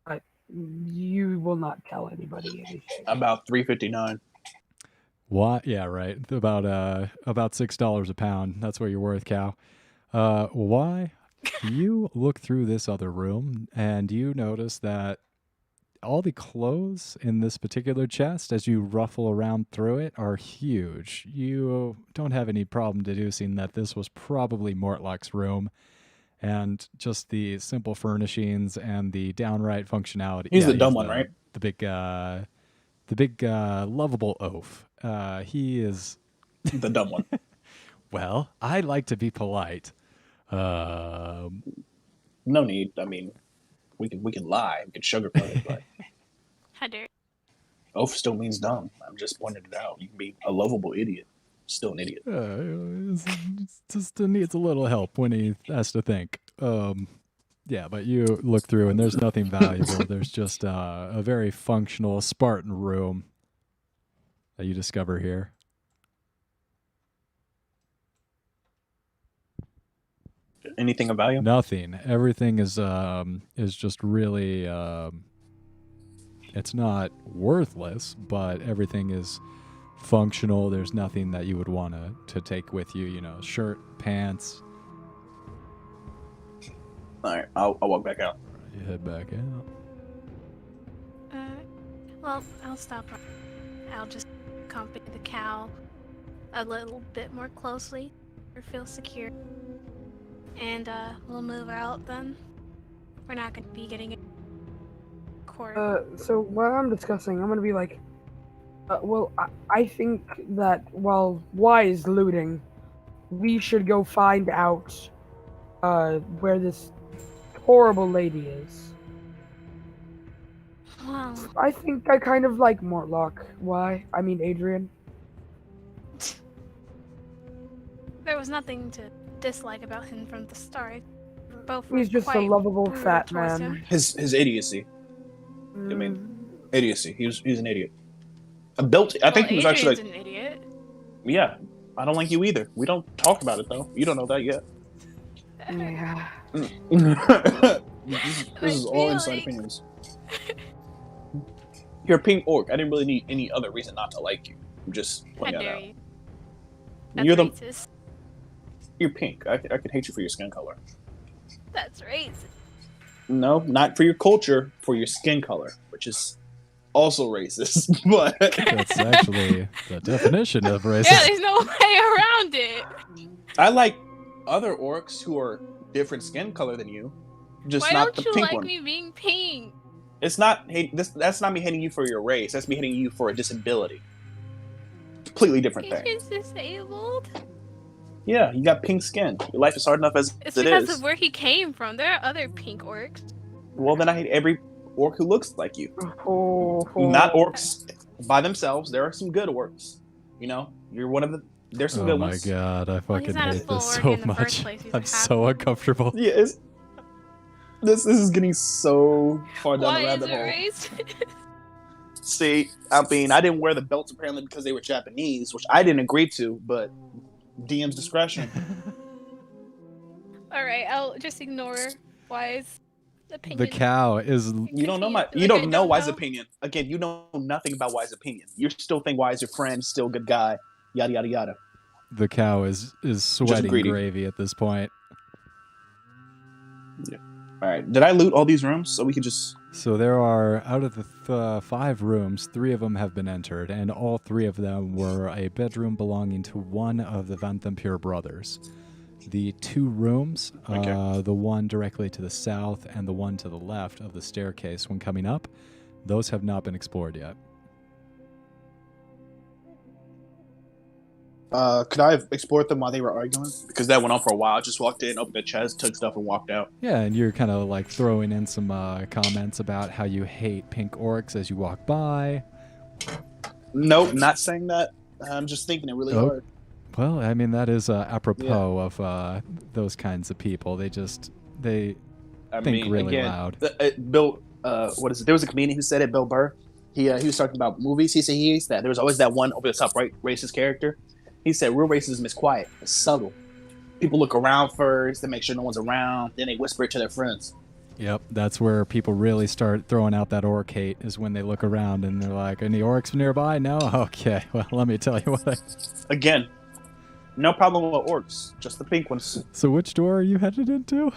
Speaker 1: But you will not tell anybody anything.
Speaker 6: About $3.59.
Speaker 3: What? Yeah, right. About $6 a pound. That's what you're worth, cow. Why? You look through this other room and you notice that all the clothes in this particular chest, as you ruffle around through it, are huge. You don't have any problem deducing that this was probably Mortlock's room, and just the simple furnishings and the downright functionality.
Speaker 6: He's the dumb one, right?
Speaker 3: The big lovable oaf. He is
Speaker 6: The dumb one.
Speaker 3: well. I like to be polite.
Speaker 6: No need. I mean, we can lie. We can sugarcoat it, but
Speaker 4: How dare
Speaker 6: oaf still means dumb. I'm just pointing it out. You can be a lovable idiot, still an idiot.
Speaker 3: It's just needs a little help when he has to think. Yeah, but you look through and there's nothing valuable. There's just a very functional Spartan room that you discover here.
Speaker 6: Anything of value?
Speaker 3: Nothing. Everything is just really it's not worthless, but everything is functional. There's nothing that you would want to take with you, shirt, pants.
Speaker 6: All right, I'll walk back out.
Speaker 3: You head back out.
Speaker 4: Well, I'll stop. I'll just accompany the cow a little bit more closely, or feel secure. And we'll move out then. We're not going to be getting a court.
Speaker 1: So while I'm discussing, I'm gonna be like, I think that while Y is looting, we should go find out where this horrible lady is.
Speaker 4: Well,
Speaker 1: I think I kind of like Mortlock. Why? I mean Adrian.
Speaker 4: there was nothing to dislike about him from the start. Both
Speaker 1: He's
Speaker 4: were
Speaker 1: just a
Speaker 4: quite
Speaker 1: lovable
Speaker 4: rude
Speaker 1: fat
Speaker 4: towards
Speaker 1: man.
Speaker 4: him.
Speaker 6: His idiocy. I
Speaker 1: Mm.
Speaker 6: mean, idiocy. He's an idiot. I think he was actually
Speaker 4: Adrian's an idiot.
Speaker 6: yeah. I don't like you either. We don't talk about it though. You don't know that yet.
Speaker 1: Yeah.
Speaker 6: this is all inside opinions. You're a pink orc. I didn't really need any other reason not to like you. I'm just
Speaker 4: How
Speaker 6: pointing that
Speaker 4: dare
Speaker 6: out.
Speaker 4: you? That's
Speaker 6: You're
Speaker 4: racist.
Speaker 6: You're pink. I could hate you for your skin color.
Speaker 4: That's racist.
Speaker 6: No, not for your culture, for your skin color, which is also racist. But
Speaker 3: That's actually the definition of racist.
Speaker 4: Yeah, there's no way around it.
Speaker 6: I like other orcs who are different skin color than you, just
Speaker 4: Why
Speaker 6: not
Speaker 4: don't
Speaker 6: the
Speaker 4: you
Speaker 6: pink
Speaker 4: like
Speaker 6: one.
Speaker 4: me being pink?
Speaker 6: It's not hate. That's not me hating you for your race. That's me hating you for a disability. Completely different thing.
Speaker 4: Adrian's disabled.
Speaker 6: Yeah, you got pink skin. Your life is hard enough as
Speaker 4: It's
Speaker 6: it
Speaker 4: because
Speaker 6: is.
Speaker 4: of where he came from. There are other pink orcs.
Speaker 6: Well, then I hate every orc who looks like you.
Speaker 1: Oh,
Speaker 6: Not orcs by themselves. There are some good orcs. You know, you're one of the. There's some
Speaker 3: Oh
Speaker 6: good
Speaker 3: my
Speaker 6: ones.
Speaker 3: god, I fucking
Speaker 4: not a
Speaker 3: hate
Speaker 4: full
Speaker 3: this
Speaker 4: orc
Speaker 3: so
Speaker 4: in the first
Speaker 3: much.
Speaker 4: place, he's a
Speaker 3: I'm
Speaker 4: half
Speaker 3: so
Speaker 4: orc.
Speaker 3: uncomfortable.
Speaker 6: Yeah, this is getting so far down
Speaker 4: Why
Speaker 6: the
Speaker 4: is
Speaker 6: rabbit
Speaker 4: it
Speaker 6: hole.
Speaker 4: racist?
Speaker 6: See, I mean, I didn't wear the belts apparently because they were Japanese, which I didn't agree to, but DM's discretion.
Speaker 4: All right, I'll just ignore Wise opinion.
Speaker 3: The cow is
Speaker 6: You don't know my.
Speaker 4: Continue.
Speaker 6: You
Speaker 4: Like, I
Speaker 6: don't know
Speaker 4: don't
Speaker 6: Wise
Speaker 4: know.
Speaker 6: opinion. Again, you know nothing about Wise opinion. You still think Wise your friend, still a good guy. Yada yada yada.
Speaker 3: the cow is sweating
Speaker 6: greedy.
Speaker 3: gravy at this point.
Speaker 6: All right. Did I loot all these rooms so we could just?
Speaker 3: So there are, out of the 5 rooms, 3 of them have been entered, and all 3 of them were a bedroom belonging to one of the Vantampur brothers. The 2 rooms,
Speaker 6: Okay.
Speaker 3: the one directly to the south and the one to the left of the staircase when coming up, those have not been explored yet.
Speaker 6: Could I have explored them while they were arguing? Because that went on for a while. I just walked in, opened the chest, took stuff, and walked out.
Speaker 3: Yeah, and you're kind of like throwing in some comments about how you hate pink orcs as you walk by.
Speaker 6: Nope, not saying that. I'm just thinking it really
Speaker 3: Oh.
Speaker 6: hard.
Speaker 3: Well, I mean, that is apropos of those kinds of people. They
Speaker 6: I
Speaker 3: think
Speaker 6: mean,
Speaker 3: really
Speaker 6: again,
Speaker 3: loud.
Speaker 6: Bill, what is it? There was a comedian who said it, Bill Burr. He was talking about movies. He said there was always that one over the top right racist character. He said real racism is quiet, it's subtle. People look around first, they make sure no one's around, then they whisper it to their friends.
Speaker 3: Yep, that's where people really start throwing out that orc hate, is when they look around and they're like, any orcs nearby? No? Okay, well, let me tell you what.
Speaker 6: Again, no problem with orcs, just the pink ones.
Speaker 3: So which door are you headed into?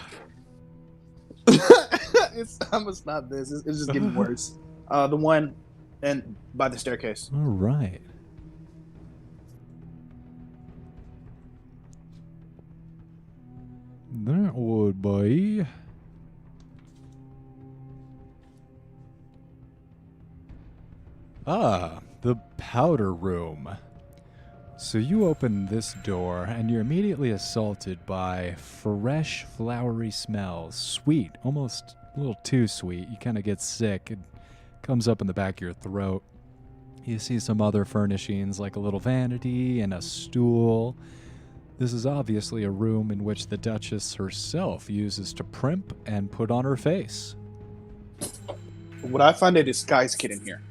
Speaker 6: It's almost not this. It's just getting worse. The one and by the staircase.
Speaker 3: All right. That would be... Ah, the powder room. So you open this door and you're immediately assaulted by fresh, flowery smells. Sweet, almost a little too sweet. You kind of get sick. It comes up in the back of your throat. You see some other furnishings like a little vanity and a stool. This is obviously a room in which the Duchess herself uses to primp and put on her face.
Speaker 6: Would I find a disguise kit in here?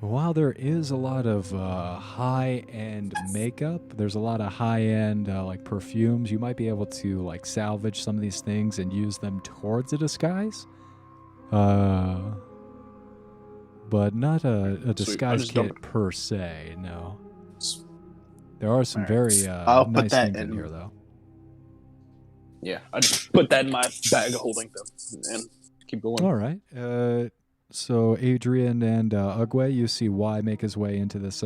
Speaker 3: While there is a lot of high-end makeup, there's a lot of high-end like perfumes. You might be able to like salvage some of these things and use them towards a disguise. But not a disguise kit per se, no. There are some very
Speaker 6: I'll
Speaker 3: nice
Speaker 6: put that
Speaker 3: things in here, though.
Speaker 6: Yeah, I just put that in my bag of holding them and keep going.
Speaker 3: All right. So Adrian and Ugway, you see Y make his way into this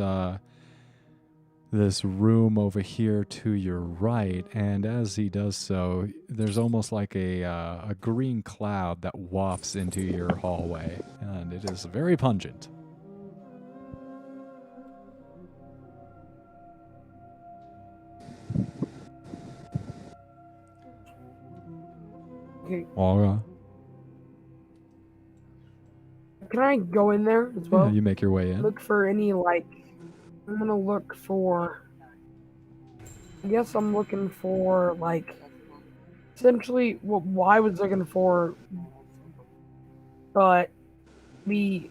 Speaker 3: this room over here to your right, and as he does so, there's almost like a green cloud that wafts into your hallway, and it is very pungent.
Speaker 1: Okay.
Speaker 3: All
Speaker 1: Can I go in there as well?
Speaker 3: yeah, you make your way in.
Speaker 1: Look for any, like, I'm gonna look for, I guess I'm looking for, like, essentially what Y was looking for, but me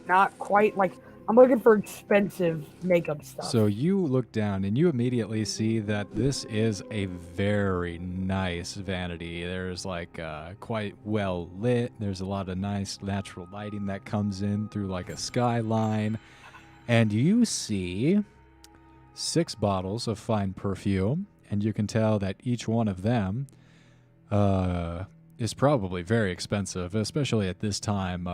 Speaker 1: not quite, like, I'm looking for expensive makeup stuff.
Speaker 3: So you look down and you immediately see that this is a very nice vanity. There's like quite well lit. There's a lot of nice natural lighting that comes in through like a skyline. And you see 6 bottles of fine perfume. And you can tell that each one of them is probably very expensive, especially at this time.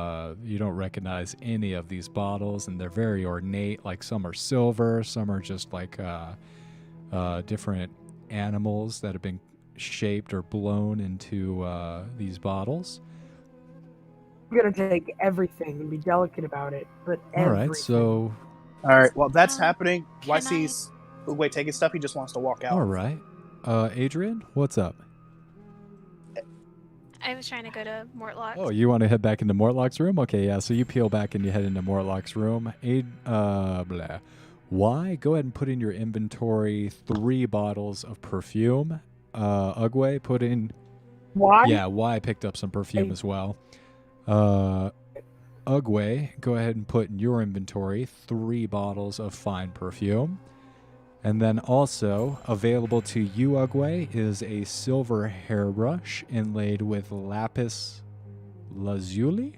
Speaker 3: You don't recognize any of these bottles, and they're very ornate. Like some are silver, some are just like different animals that have been shaped or blown into these bottles.
Speaker 1: I'm gonna take everything and be delicate about it, but
Speaker 3: All
Speaker 1: everything.
Speaker 3: right, so
Speaker 6: All right, while that's happening,
Speaker 4: can
Speaker 6: Y sees Ugway taking stuff. He just wants to walk out.
Speaker 3: all right, Adrian, what's up?
Speaker 4: I was trying to go to Mortlock.
Speaker 3: Oh, you want to head back into Mortlock's room? Okay, yeah. So you peel back and you head into Mortlock's room. Why? Go ahead and put in your inventory 3 bottles of perfume. Ugway, put in.
Speaker 1: Why?
Speaker 3: Yeah, Y picked up some perfume as well. Ugway, go ahead and put in your inventory 3 bottles of fine perfume. And then also available to you, Ugway, is a silver hairbrush inlaid with lapis lazuli.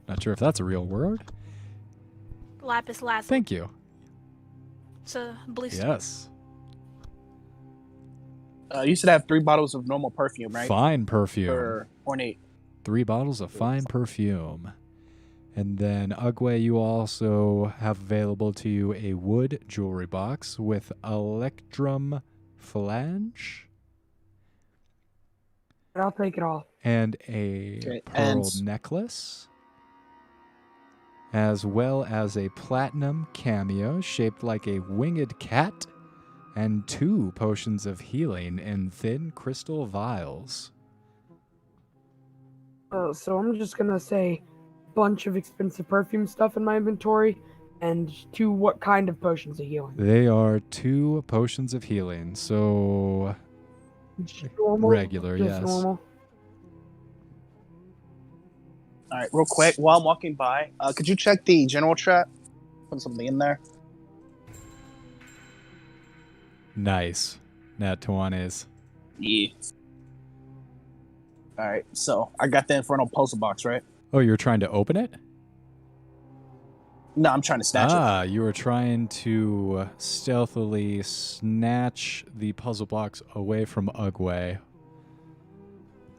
Speaker 3: Not sure if that's a real word.
Speaker 4: Lapis lazuli.
Speaker 3: Thank you.
Speaker 4: It's a blue stone.
Speaker 3: Yes.
Speaker 6: You should have 3 bottles of normal perfume, right?
Speaker 3: Fine perfume.
Speaker 6: Or ornate.
Speaker 3: 3 bottles of fine perfume. And then, Ugway, you also have available to you a wood jewelry box with electrum phalange.
Speaker 1: I'll take it all.
Speaker 3: And a pearl necklace. As well as a platinum cameo shaped like a winged cat. And 2 potions of healing in thin crystal vials.
Speaker 1: So I'm just gonna say bunch of expensive perfume stuff in my inventory, and 2 what kind of potions of healing?
Speaker 3: They are 2 potions of healing, so
Speaker 1: Normal,
Speaker 3: regular,
Speaker 1: just
Speaker 3: yes.
Speaker 1: normal.
Speaker 6: All right, real quick, while I'm walking by, could you check the general trap? Put something in there.
Speaker 3: Nice. Nat 20s.
Speaker 6: Yeah. All right, so I got the infernal puzzle box, right?
Speaker 3: Oh, you're trying to open it?
Speaker 6: No, I'm trying to snatch it.
Speaker 3: You were trying to stealthily snatch the puzzle box away from Ugway.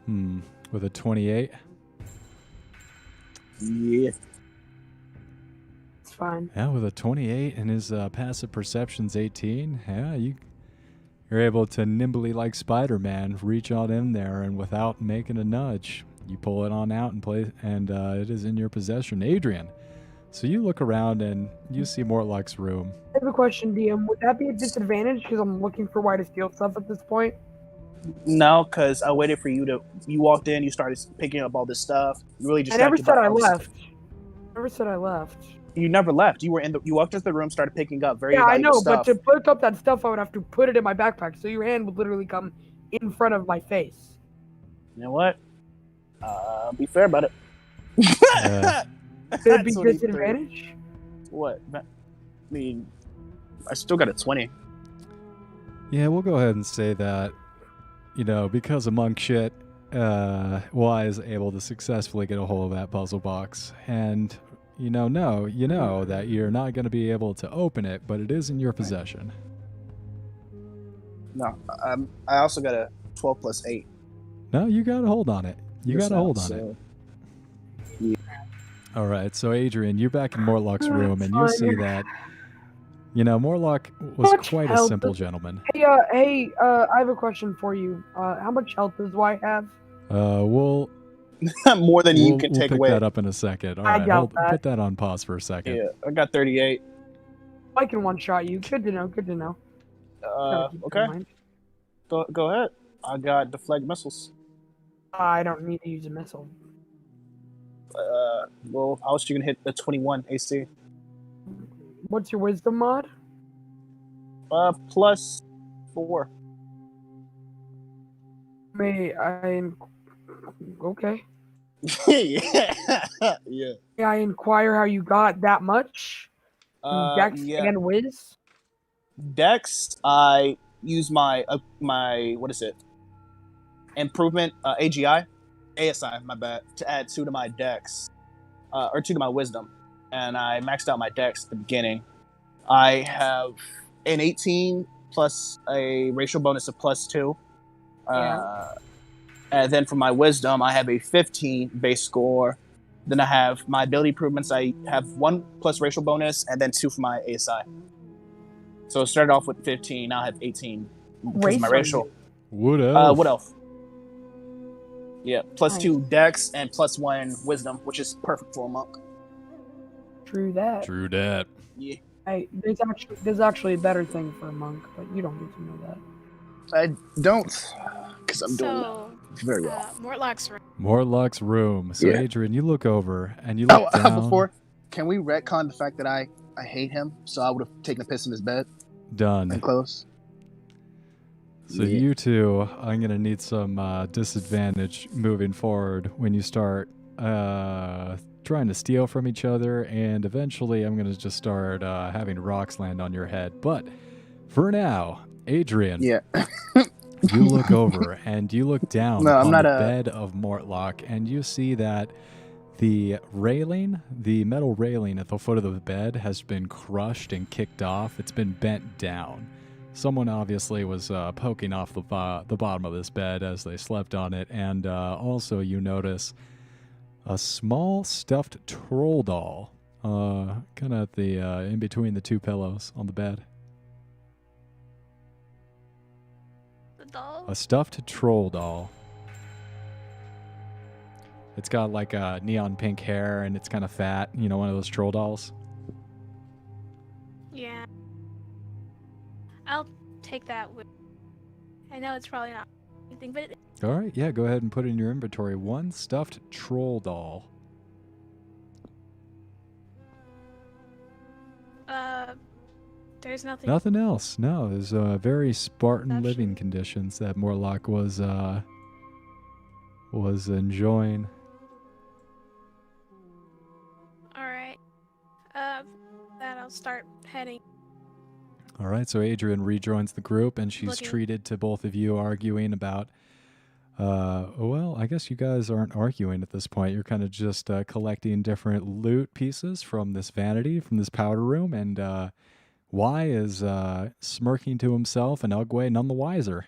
Speaker 3: With a 28.
Speaker 6: Yeah.
Speaker 1: It's fine.
Speaker 3: Yeah, with a 28 and his passive perception's 18, yeah, you're able to nimbly, like Spider-Man, reach on in there and without making a nudge, you pull it on out and play, and it is in your possession. Adrian, so you look around and you see Mortlock's room.
Speaker 1: I have a question, DM. Would that be a disadvantage because I'm looking for why to steal stuff at this point?
Speaker 6: No, because I waited for you to. You walked in, you started picking up all this stuff. You really
Speaker 1: I
Speaker 6: just.
Speaker 1: never said I left. Never said I left.
Speaker 6: You never left. You were in the. You walked into the room, started picking up very
Speaker 1: Yeah, I
Speaker 6: valuable
Speaker 1: know,
Speaker 6: stuff.
Speaker 1: but to pick up that stuff, I would have to put it in my backpack, so your hand would literally come in front of my face.
Speaker 6: You know what? Be fair about it.
Speaker 1: Could it be
Speaker 6: 23.
Speaker 1: disadvantage?
Speaker 6: What? I mean, I still got a 20.
Speaker 3: Yeah, we'll go ahead and say that, because of monk shit, Y is able to successfully get a hold of that puzzle box. And, you know that you're not going to be able to open it, but it is in your possession.
Speaker 6: No, I also got a 12 plus 8.
Speaker 3: No, you got a hold on it. You got a hold on it.
Speaker 6: Yeah.
Speaker 3: All right, so Adrian, you're back in Mortlock's room, and you see that, Mortlock was
Speaker 1: Much
Speaker 3: quite a
Speaker 1: health.
Speaker 3: simple gentleman.
Speaker 1: Hey, I have a question for you. How much health does Y have?
Speaker 3: We'll
Speaker 6: More than you can
Speaker 3: we'll
Speaker 6: take
Speaker 3: pick
Speaker 6: away.
Speaker 3: that up in a second. All
Speaker 1: I
Speaker 3: right,
Speaker 1: doubt that.
Speaker 3: put that on pause for a second.
Speaker 6: Yeah, I got 38.
Speaker 1: I can one-shot you. Good to know. Good to know. Gotta keep that in
Speaker 6: Okay.
Speaker 1: mind.
Speaker 6: Go ahead. I got deflect missiles.
Speaker 1: I don't need to use a missile.
Speaker 6: Well, how else you gonna hit the 21 AC?
Speaker 1: What's your wisdom mod?
Speaker 6: Plus 4.
Speaker 1: Okay.
Speaker 6: Yeah. Yeah.
Speaker 1: May I inquire how you got that much? Dex
Speaker 6: Yeah.
Speaker 1: and Wiz?
Speaker 6: Dex, I use my what is it? Improvement AGI, ASI, my bad, to add 2 to my Dex, or 2 to my Wisdom, and I maxed out my Dex at the beginning. I have an 18 plus a racial bonus of plus 2. And then for my Wisdom, I have a 15 base score. Then I have my ability improvements. I have 1 plus racial bonus, and then 2 for my ASI. So it started off with 15. Now I have 18 because of my racial.
Speaker 3: Wood elf.
Speaker 6: Wood elf. Yeah, plus
Speaker 1: Nice.
Speaker 6: 2 Dex and plus 1 Wisdom, which is perfect for a monk.
Speaker 1: True that.
Speaker 3: True dat.
Speaker 6: Yeah,
Speaker 1: Hey, there's actually a better thing for a monk, but you don't get to know that.
Speaker 5: I don't, because I'm doing
Speaker 4: So,
Speaker 5: very well.
Speaker 4: Mortlock's room.
Speaker 3: Mortlock's room. So
Speaker 5: Yeah.
Speaker 3: Adrian, you look over and you look down.
Speaker 5: Before, can we retcon the fact that I hate him? So I would have taken a piss in his bed
Speaker 3: Done.
Speaker 5: and clothes.
Speaker 3: So
Speaker 5: Yeah.
Speaker 3: you two, I'm gonna need some disadvantage moving forward when you start trying to steal from each other, and eventually I'm gonna just start having rocks land on your head. But for now, Adrian,
Speaker 5: Yeah.
Speaker 3: you look over and you look down
Speaker 5: No, I'm
Speaker 3: on
Speaker 5: not
Speaker 3: the
Speaker 5: a-
Speaker 3: bed of Mortlock, and you see that the railing, the metal railing at the foot of the bed, has been crushed and kicked off. It's been bent down. Someone obviously was poking off the bottom of this bed as they slept on it, and also you notice a small stuffed troll doll, kind of at the in between the 2 pillows on the bed.
Speaker 4: The doll?
Speaker 3: A stuffed troll doll. It's got like a neon pink hair and it's kind of fat. One of those troll dolls.
Speaker 4: Yeah. I'll take that with. I know it's probably not anything, but
Speaker 3: All right, yeah, go ahead and put it in your inventory. 1 stuffed troll doll.
Speaker 4: there's nothing.
Speaker 3: Nothing else. No, there's very Spartan
Speaker 4: Exception.
Speaker 3: living conditions that Mortlock was enjoying.
Speaker 4: All right. Then I'll start heading.
Speaker 3: All right, so Adrian rejoins the group, and she's
Speaker 4: Looking.
Speaker 3: treated to both of you arguing about. Well, I guess you guys aren't arguing at this point. You're kind of just collecting different loot pieces from this vanity, from this powder room, and Y is smirking to himself, and Ugway none the wiser.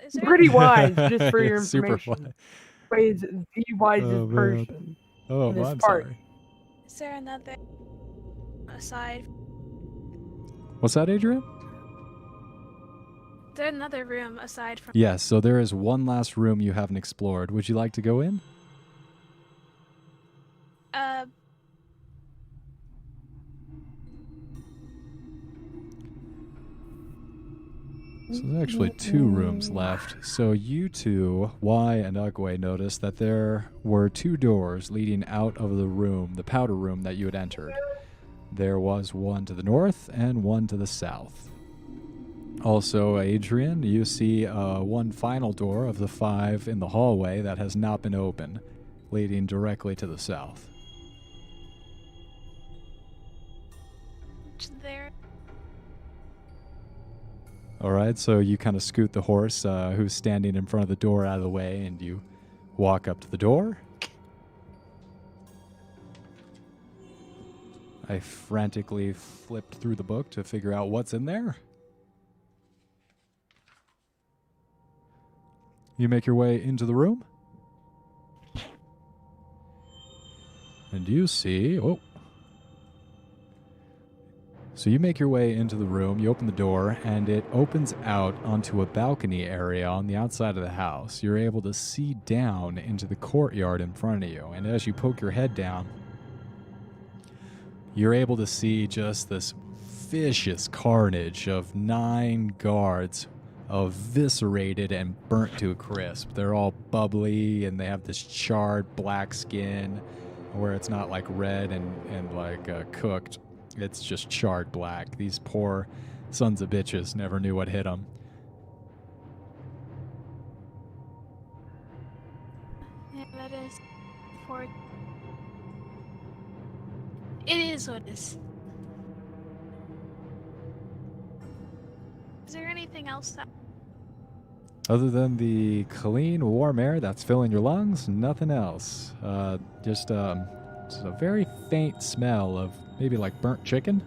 Speaker 4: Is there
Speaker 1: Pretty wise, just for your
Speaker 3: Super
Speaker 1: information.
Speaker 3: wise.
Speaker 1: Ugway is the wisest
Speaker 3: Oh, man.
Speaker 1: person
Speaker 3: Oh,
Speaker 1: in this
Speaker 3: I'm
Speaker 1: part.
Speaker 3: sorry.
Speaker 4: Is there another aside?
Speaker 3: What's that, Adrian?
Speaker 4: Is there another room aside from?
Speaker 3: Yes, so there is one last room you haven't explored. Would you like to go in? So there's actually 2 rooms left. So you two, Y and Ugway, noticed that there were 2 doors leading out of the room, the powder room that you had entered. There was one to the north and one to the south. Also, Adrian, you see one final door of the 5 in the hallway that has not been opened, leading directly to the south.
Speaker 4: There.
Speaker 3: All right, so you kind of scoot the horse who's standing in front of the door out of the way, and you walk up to the door. I frantically flipped through the book to figure out what's in there. You make your way into the room. And you see... Oh. So you make your way into the room, you open the door, and it opens out onto a balcony area on the outside of the house. You're able to see down into the courtyard in front of you, and as you poke your head down, you're able to see just this vicious carnage of 9 guards eviscerated and burnt to a crisp. They're all bubbly, and they have this charred black skin where it's not like red and like cooked. It's just charred black. These poor sons of bitches never knew what hit them.
Speaker 4: Yeah, that is. For. It is what it is. Is there anything else that?
Speaker 3: Other than the clean, warm air that's filling your lungs, nothing else. Just a very faint smell of maybe like burnt chicken.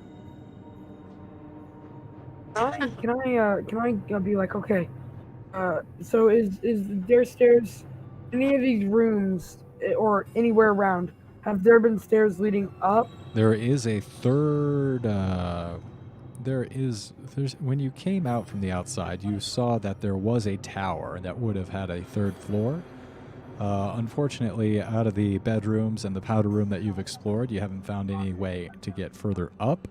Speaker 1: Can I be like, okay, so is there stairs, any of these rooms or anywhere around, have there been stairs leading up?
Speaker 3: There is a third, there's when you came out from the outside, you saw that there was a tower that would have had a 3rd floor. Unfortunately, out of the bedrooms and the powder room that you've explored, you haven't found any way to get further up.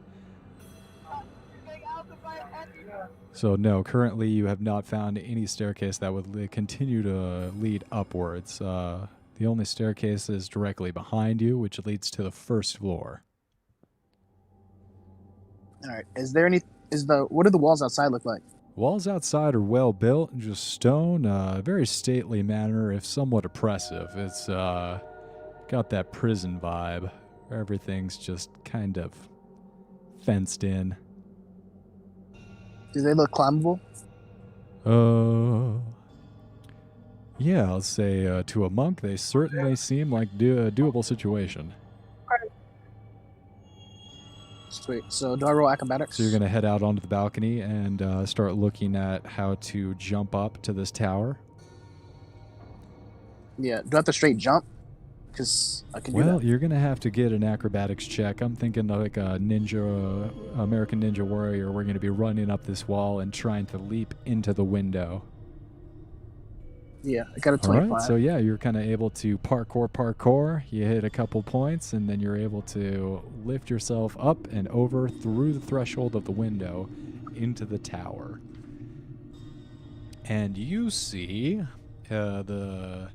Speaker 3: So no, currently you have not found any staircase that would continue to lead upwards. The only staircase is directly behind you, which leads to the 1st floor.
Speaker 5: All right. What do the walls outside look like?
Speaker 3: Walls outside are well built, just stone, very stately manner, if somewhat oppressive. It's got that prison vibe. Everything's just kind of fenced in.
Speaker 5: Do they look climbable?
Speaker 3: Yeah, I'll say to a monk, they certainly seem like a doable situation.
Speaker 5: Sweet. So do I roll acrobatics?
Speaker 3: So you're going to head out onto the balcony and start looking at how to jump up to this tower.
Speaker 5: Yeah. Do I have to straight jump? Because I can do that.
Speaker 3: Well, you're going to have to get an acrobatics check. I'm thinking like a ninja, American Ninja Warrior. We're going to be running up this wall and trying to leap into the window.
Speaker 5: Yeah, I got a
Speaker 3: All
Speaker 5: 25.
Speaker 3: right, so yeah, you're kind of able to parkour. You hit a couple points, and then you're able to lift yourself up and over through the threshold of the window into the tower. And you see the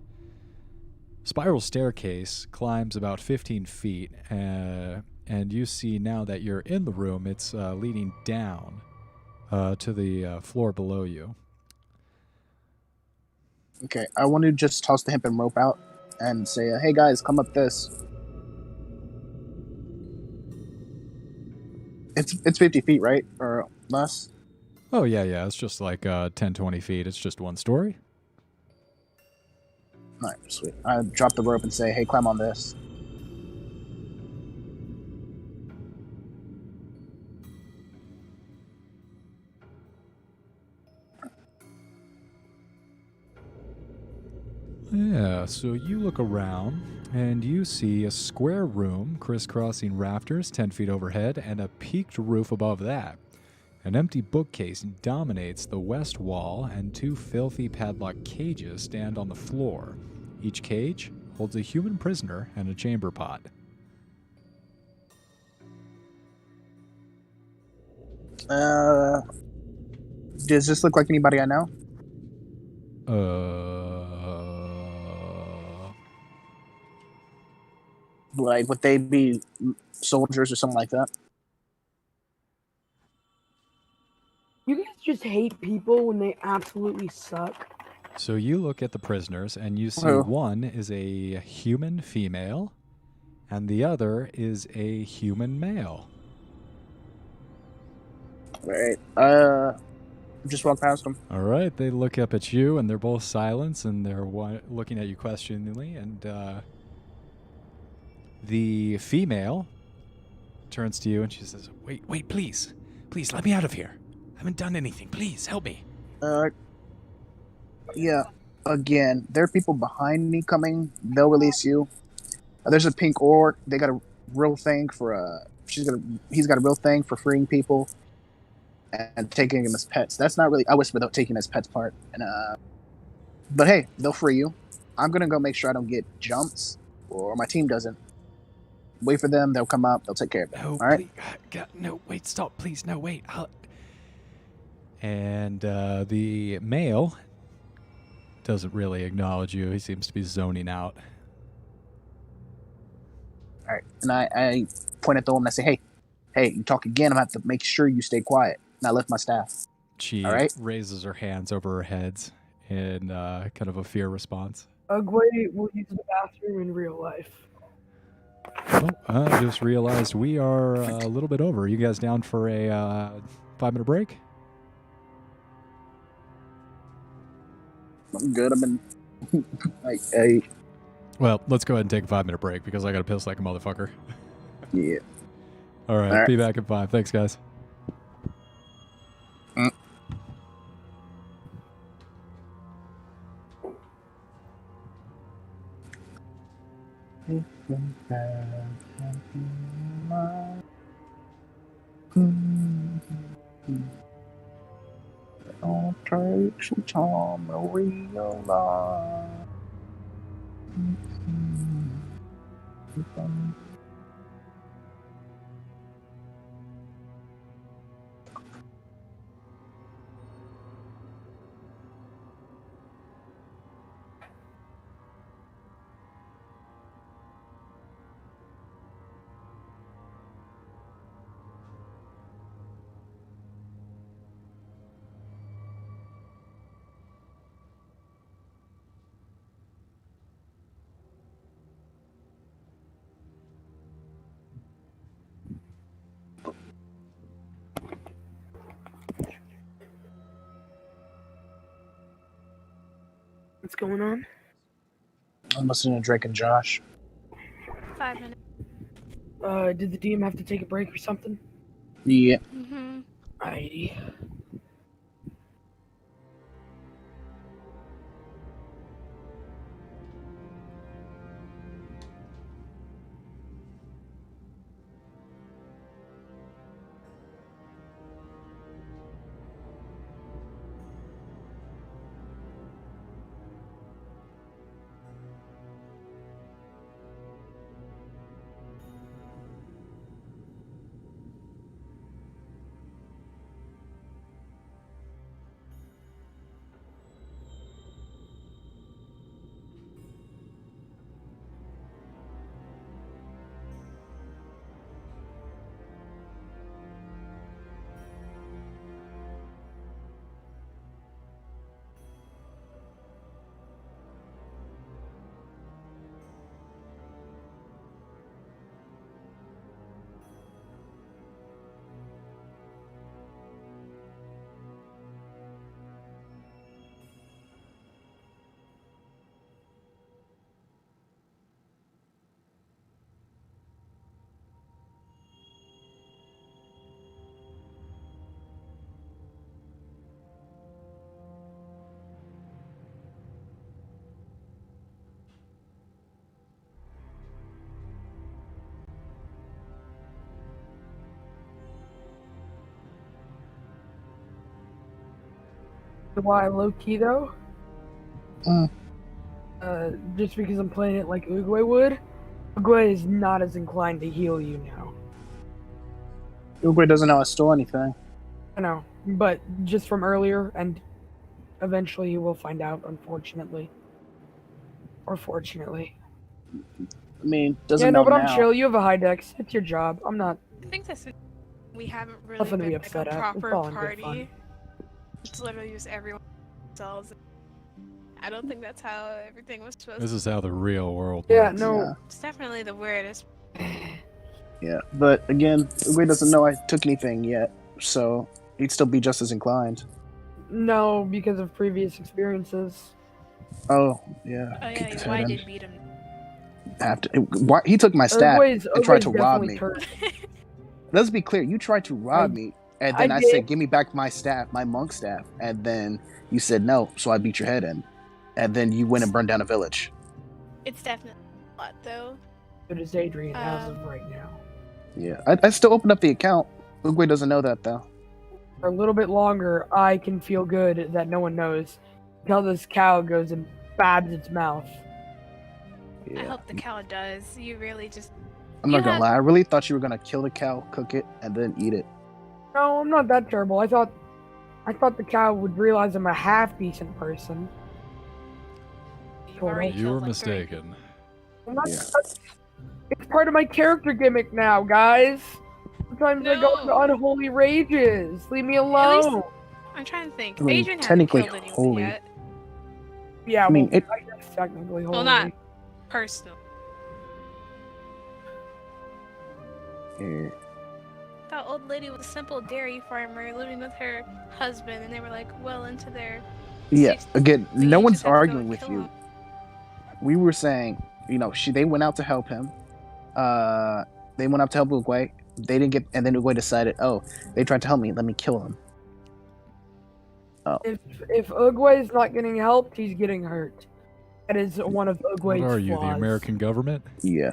Speaker 3: spiral staircase climbs about 15 feet, and you see now that you're in the room, it's leading down to the floor below you.
Speaker 5: Okay, I want to just toss the hemp and rope out and say, hey guys, come up this. It's 50 feet, right? Or less?
Speaker 3: Oh, yeah, it's just like 10, 20 feet. It's just one story.
Speaker 5: All right, sweet. I drop the rope and say, hey, climb on this.
Speaker 3: Yeah, so you look around and you see a square room crisscrossing rafters 10 feet overhead and a peaked roof above that. An empty bookcase dominates the west wall, and 2 filthy padlock cages stand on the floor. Each cage holds a human prisoner and a chamber pot.
Speaker 5: Does this look like anybody I know? Like, would they be soldiers or something like that?
Speaker 1: You guys just hate people when they absolutely suck.
Speaker 3: So you look at the prisoners and you see
Speaker 5: Oh.
Speaker 3: one is a human female and the other is a human male.
Speaker 5: Right. Just walk past them.
Speaker 3: All right, they look up at you and they're both silent and they're looking at you questioningly, and the female turns to you and she says, Wait, please, let me out of here. I haven't done anything. Please, help me.
Speaker 5: Yeah. Again, there are people behind me coming. They'll release you. There's a pink orc. They got a real thing for he's got a real thing for freeing people and taking them as pets. That's not really. I wish without taking as pets part. And but hey, they'll free you. I'm gonna go make sure I don't get jumps or my team doesn't. Wait for them. They'll come up. They'll take care of them.
Speaker 3: No,
Speaker 5: all right.
Speaker 3: no, wait, stop, please, no, wait. And the male doesn't really acknowledge you. He seems to be zoning out.
Speaker 5: All right. And I point at the woman and I say, hey, you talk again. I'm going to have to make sure you stay quiet. And I lift my staff.
Speaker 3: She
Speaker 5: all right?
Speaker 3: raises her hands over her heads in kind of a fear response.
Speaker 1: Ugway will use the bathroom in real life.
Speaker 3: Oh, I just realized we are a little bit over. You guys down for a 5-minute break?
Speaker 5: I'm good. I've been
Speaker 3: Well, let's go ahead and take a 5-minute break because I got to piss like a motherfucker.
Speaker 5: Yeah.
Speaker 3: All right, be back in 5. Thanks, guys.
Speaker 5: It'll take some time to realize.
Speaker 1: What's going on?
Speaker 5: I'm listening to Drake and Josh.
Speaker 4: 5 minutes.
Speaker 1: Did the DM have to take a break or something?
Speaker 5: Yeah.
Speaker 4: Mm-hmm.
Speaker 1: Alrighty. Why low key though?
Speaker 5: Mm.
Speaker 1: Just because I'm playing it like Ugway would. Ugway is not as inclined to heal you now.
Speaker 5: Ugway doesn't know I stole anything.
Speaker 1: I know, but just from earlier, and eventually you will find out, unfortunately. Or fortunately.
Speaker 5: I mean, doesn't
Speaker 1: Yeah,
Speaker 5: know
Speaker 1: no, but
Speaker 5: now.
Speaker 1: I'm chill. You have a high dex. It's your job. I'm not.
Speaker 4: I think that's we haven't really
Speaker 1: Nothing to
Speaker 4: been
Speaker 1: be
Speaker 4: like
Speaker 1: upset
Speaker 4: a
Speaker 1: at. It's
Speaker 4: proper
Speaker 1: all in good fun.
Speaker 4: party. It's literally just everyone themselves. I don't think that's how everything was supposed
Speaker 3: This
Speaker 4: to.
Speaker 3: is how the real world
Speaker 1: Yeah,
Speaker 3: works.
Speaker 1: no.
Speaker 5: Yeah.
Speaker 4: It's definitely the weirdest.
Speaker 5: Yeah, but again, Ugway doesn't know I took anything yet, so he'd still be just as inclined.
Speaker 1: No, because of previous experiences.
Speaker 5: Oh, yeah.
Speaker 4: Oh
Speaker 5: Kick
Speaker 4: yeah,
Speaker 5: his
Speaker 4: why
Speaker 5: head in.
Speaker 4: did beat him?
Speaker 5: Have to, why, he took my staff and tried to rob
Speaker 1: definitely
Speaker 5: me.
Speaker 1: cursed.
Speaker 5: Let's be clear, you tried to rob me, and then
Speaker 1: I
Speaker 5: I
Speaker 1: did.
Speaker 5: said, give me back my staff, my monk staff, and then you said no, so I beat your head in. And then you went and burned down a village.
Speaker 4: It's definitely a lot though.
Speaker 1: It is Adrian as of right now.
Speaker 5: Yeah, I still opened up the account. Ugway doesn't know that, though.
Speaker 1: For a little bit longer, I can feel good that no one knows. Until this cow goes and babs its mouth.
Speaker 4: I
Speaker 5: Yeah.
Speaker 4: hope the cow does. You really just.
Speaker 5: I'm not
Speaker 4: You
Speaker 5: gonna
Speaker 4: have-
Speaker 5: lie, I really thought you were gonna kill the cow, cook it, and then eat it.
Speaker 1: No, I'm not that terrible. I thought the cow would realize I'm a half decent person.
Speaker 4: You've already
Speaker 3: You were
Speaker 4: killed, like, 30
Speaker 3: mistaken.
Speaker 1: I'm not,
Speaker 5: Yeah.
Speaker 1: It's part of my character gimmick now, guys. Sometimes I go into
Speaker 4: No.
Speaker 1: unholy rages. Leave me
Speaker 4: At least-
Speaker 1: alone.
Speaker 4: I'm trying to think.
Speaker 5: I mean,
Speaker 4: Adrian hasn't
Speaker 5: technically
Speaker 4: killed anyone
Speaker 5: holy.
Speaker 4: yet.
Speaker 1: Yeah,
Speaker 5: I mean,
Speaker 1: well,
Speaker 5: it-
Speaker 1: I guess technically holy.
Speaker 4: Well, not personal.
Speaker 5: Yeah.
Speaker 4: That old lady was a simple dairy farmer living with her husband, and they were like well into their.
Speaker 5: Yeah,
Speaker 4: 60s,
Speaker 5: again,
Speaker 4: so you
Speaker 5: no
Speaker 4: just
Speaker 5: one's
Speaker 4: have to go
Speaker 5: arguing
Speaker 4: and
Speaker 5: with
Speaker 4: kill
Speaker 5: you.
Speaker 4: him.
Speaker 5: We were saying, they went out to help him. They went out to help Ugway. They didn't get, and then Ugway decided, oh, they tried to help me. Let me kill him.
Speaker 1: If Ugway's not getting helped, he's getting hurt. That is one of
Speaker 3: What
Speaker 1: Ugway's
Speaker 3: are you, the
Speaker 1: flaws.
Speaker 3: American government?
Speaker 5: Yeah.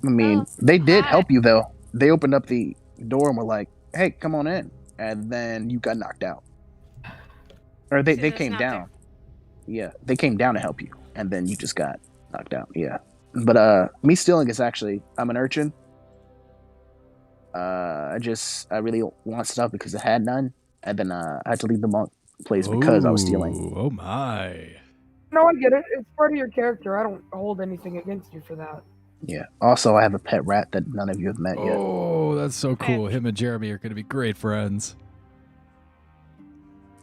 Speaker 5: I mean,
Speaker 4: Oh,
Speaker 5: they did
Speaker 4: hi.
Speaker 5: help you though. They opened up the door and were like, "Hey, come on in," and then you got knocked out. Or they
Speaker 4: See, that's
Speaker 5: came
Speaker 4: not
Speaker 5: down. Yeah, they came down to help you, and then you just got knocked out. Yeah, but me stealing is actually I'm an urchin. I really want stuff because I had none, and then I had to leave the monk place because I was stealing.
Speaker 3: Ooh, oh my.
Speaker 1: No, I get it. It's part of your character. I don't hold anything against you for that.
Speaker 5: Yeah. Also, I have a pet rat that none of you have met yet.
Speaker 3: Oh, that's so cool. Him and Jeremy are going to be great friends.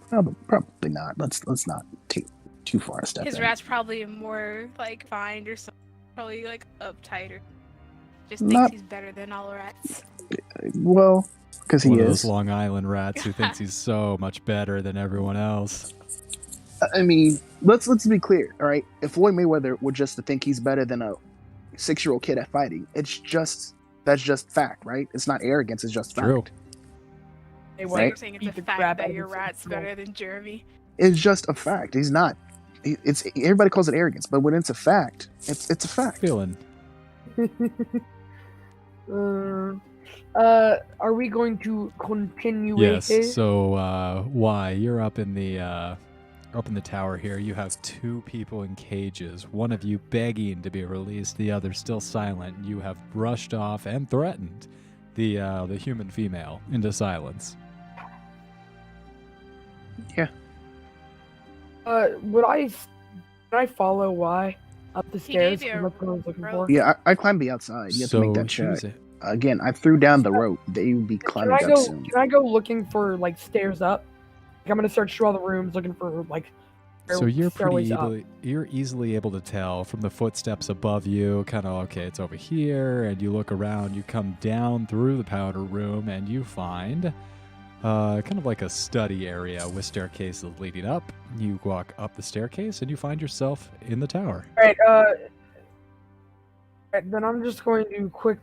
Speaker 5: Probably not. Let's not take too far a step.
Speaker 4: His
Speaker 5: in.
Speaker 4: rat's probably more like fined or something. Probably like uptight or just
Speaker 5: Not-
Speaker 4: thinks he's better than all rats.
Speaker 5: Well, because he
Speaker 3: One of
Speaker 5: is.
Speaker 3: those Long Island rats who thinks he's so much better than everyone else.
Speaker 5: I mean, let's be clear, all right? If Floyd Mayweather were just to think he's better than a 6-year-old kid at fighting, that's just fact, right? It's not arrogance, it's just fact.
Speaker 3: True.
Speaker 1: Hey,
Speaker 4: So
Speaker 1: wait,
Speaker 4: you're saying it's
Speaker 1: beat
Speaker 4: a
Speaker 1: the
Speaker 4: fact
Speaker 1: crap out
Speaker 4: that
Speaker 1: of
Speaker 4: your
Speaker 1: this
Speaker 4: rat's
Speaker 1: 6-year-old.
Speaker 4: better than Jeremy.
Speaker 5: It's just a fact. He's not. It's everybody calls it arrogance, but when it's a fact, it's a fact.
Speaker 3: Feeling.
Speaker 1: Are we going to continue?
Speaker 3: Yes. So, why you're up in the tower here? You have 2 people in cages. One of you begging to be released. The other still silent. You have brushed off and threatened the human female into silence.
Speaker 1: Can I follow Y up the
Speaker 4: He
Speaker 1: stairs?
Speaker 4: gave you
Speaker 1: 'Cause
Speaker 4: a
Speaker 1: that's what I was looking
Speaker 4: rope.
Speaker 1: for.
Speaker 5: Yeah, I climbed the outside. You have to make that check.
Speaker 3: here's it.
Speaker 5: Again, I threw down the rope. They would be
Speaker 1: Can
Speaker 5: climbing
Speaker 1: I
Speaker 5: up
Speaker 1: go?
Speaker 5: soon.
Speaker 1: Can I go looking for like stairs up? Like, I'm gonna search through all the rooms looking for like.
Speaker 3: So you're
Speaker 1: stairways up.
Speaker 3: you're easily able to tell from the footsteps above you, kind of, okay, it's over here, and you look around, you come down through the powder room, and you find kind of like a study area with staircases leading up. You walk up the staircase, and you find yourself in the tower.
Speaker 1: Alright, then I'm just going to quick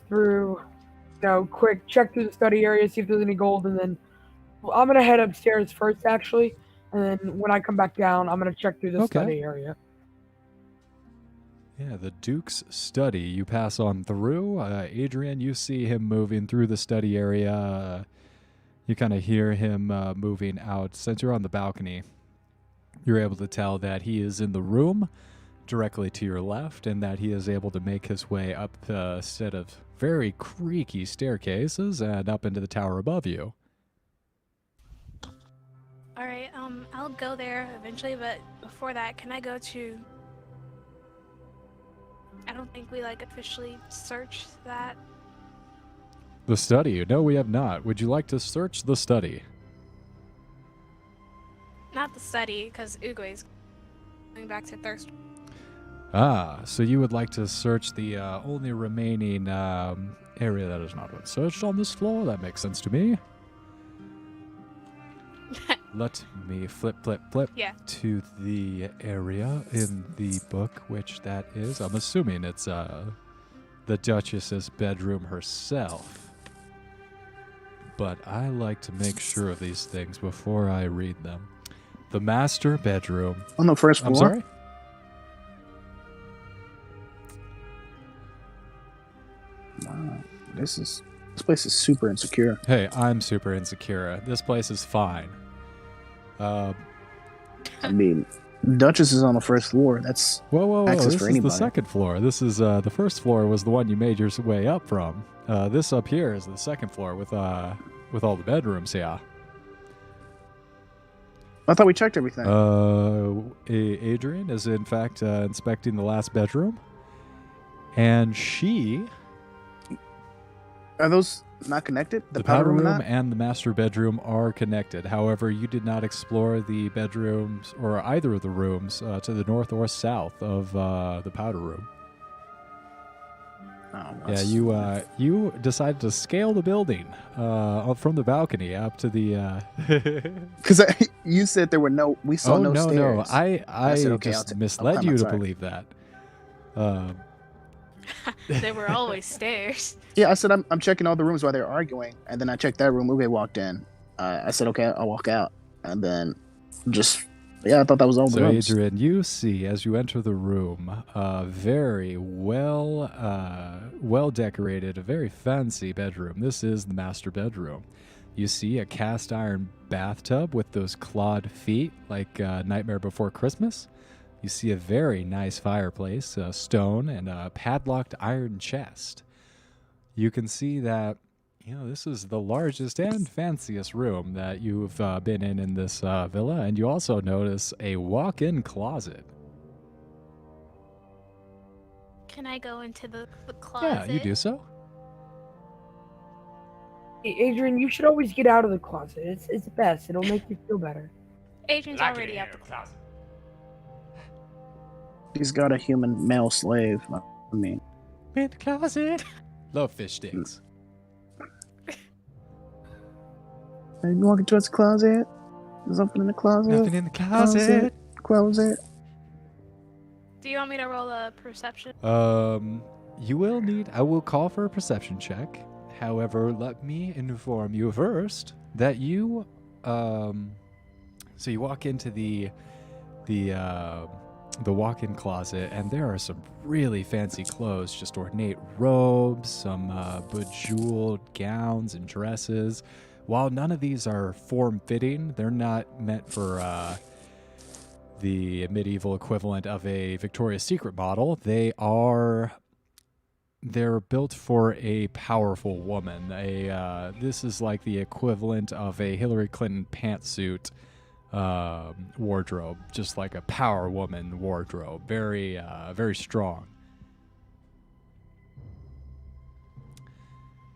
Speaker 1: check through the study area, see if there's any gold, and then I'm gonna head upstairs first, actually, and then when I come back down, I'm gonna check through the
Speaker 3: Okay.
Speaker 1: study area.
Speaker 3: Yeah, the Duke's study. You pass on through. Adrian, you see him moving through the study area. You kind of hear him moving out. Since you're on the balcony, you're able to tell that he is in the room directly to your left, and that he is able to make his way up a set of very creaky staircases and up into the tower above you.
Speaker 4: All right, I'll go there eventually, but before that, can I go to... I don't think we, like, officially searched that.
Speaker 3: The study? No, we have not. Would you like to search the study?
Speaker 4: Not the study, because Ugway's going back to Thirst.
Speaker 3: Ah, so you would like to search the only remaining area that has not been searched on this floor? That makes sense to me. Let me flip
Speaker 4: Yeah.
Speaker 3: to the area in the book, which that is. I'm assuming it's the Duchess's bedroom herself. But I like to make sure of these things before I read them. The master bedroom.
Speaker 5: On the first floor.
Speaker 3: I'm sorry?
Speaker 5: Wow, this place is super insecure.
Speaker 3: Hey, I'm super insecure. This place is fine.
Speaker 5: I mean, Duchess is on the first floor. That's
Speaker 3: Whoa.
Speaker 5: access
Speaker 3: This
Speaker 5: for
Speaker 3: is
Speaker 5: anybody.
Speaker 3: the second floor. This is the first floor was the one you made your way up from. This up here is the second floor with all the bedrooms here.
Speaker 5: I thought we checked everything.
Speaker 3: Adrian is in fact inspecting the last bedroom, and she,
Speaker 5: Are those not connected?
Speaker 3: the powder room
Speaker 5: not?
Speaker 3: and the master bedroom are connected. However, you did not explore the bedrooms or either of the rooms to the north or south of the powder room.
Speaker 5: Oh,
Speaker 3: Yeah,
Speaker 5: that's-
Speaker 3: you decided to scale the building from the balcony up to the.
Speaker 5: Because you said there were no. We saw no stairs.
Speaker 3: No. I
Speaker 5: said, okay,
Speaker 3: just
Speaker 5: I'll
Speaker 3: misled
Speaker 5: come
Speaker 3: you to
Speaker 5: outside.
Speaker 3: believe that.
Speaker 4: There were always stairs.
Speaker 5: Yeah, I said I'm checking all the rooms while they're arguing, and then I checked that room. Ugway walked in. I said, okay, I'll walk out, and then I thought that was all the
Speaker 3: So,
Speaker 5: rooms.
Speaker 3: Adrian, you see as you enter the room, very well decorated, a very fancy bedroom. This is the master bedroom. You see a cast iron bathtub with those clawed feet, like Nightmare Before Christmas. You see a very nice fireplace, stone, and a padlocked iron chest. You can see that, this is the largest and fanciest room that you've been in this villa, and you also notice a walk-in closet.
Speaker 4: Can I go into the closet?
Speaker 3: Yeah, you do so.
Speaker 1: Hey, Adrian, you should always get out of the closet. It's best. It'll make you feel better.
Speaker 4: Adrian's already out the closet.
Speaker 5: He's got a human male slave. I mean,
Speaker 3: In the closet. Love fish sticks.
Speaker 5: are you walking towards the closet? There's something in the closet.
Speaker 3: Nothing in the closet.
Speaker 5: Closet.
Speaker 4: Do you want me to roll a perception?
Speaker 3: You will need. I will call for a perception check. However, let me inform you first that you. So you walk into the walk-in closet, and there are some really fancy clothes, just ornate robes, some bejeweled gowns and dresses. While none of these are form-fitting, they're not meant for the medieval equivalent of a Victoria's Secret model. They're built for a powerful woman. This is like the equivalent of a Hillary Clinton pantsuit wardrobe, just like a power woman wardrobe. Very, very strong.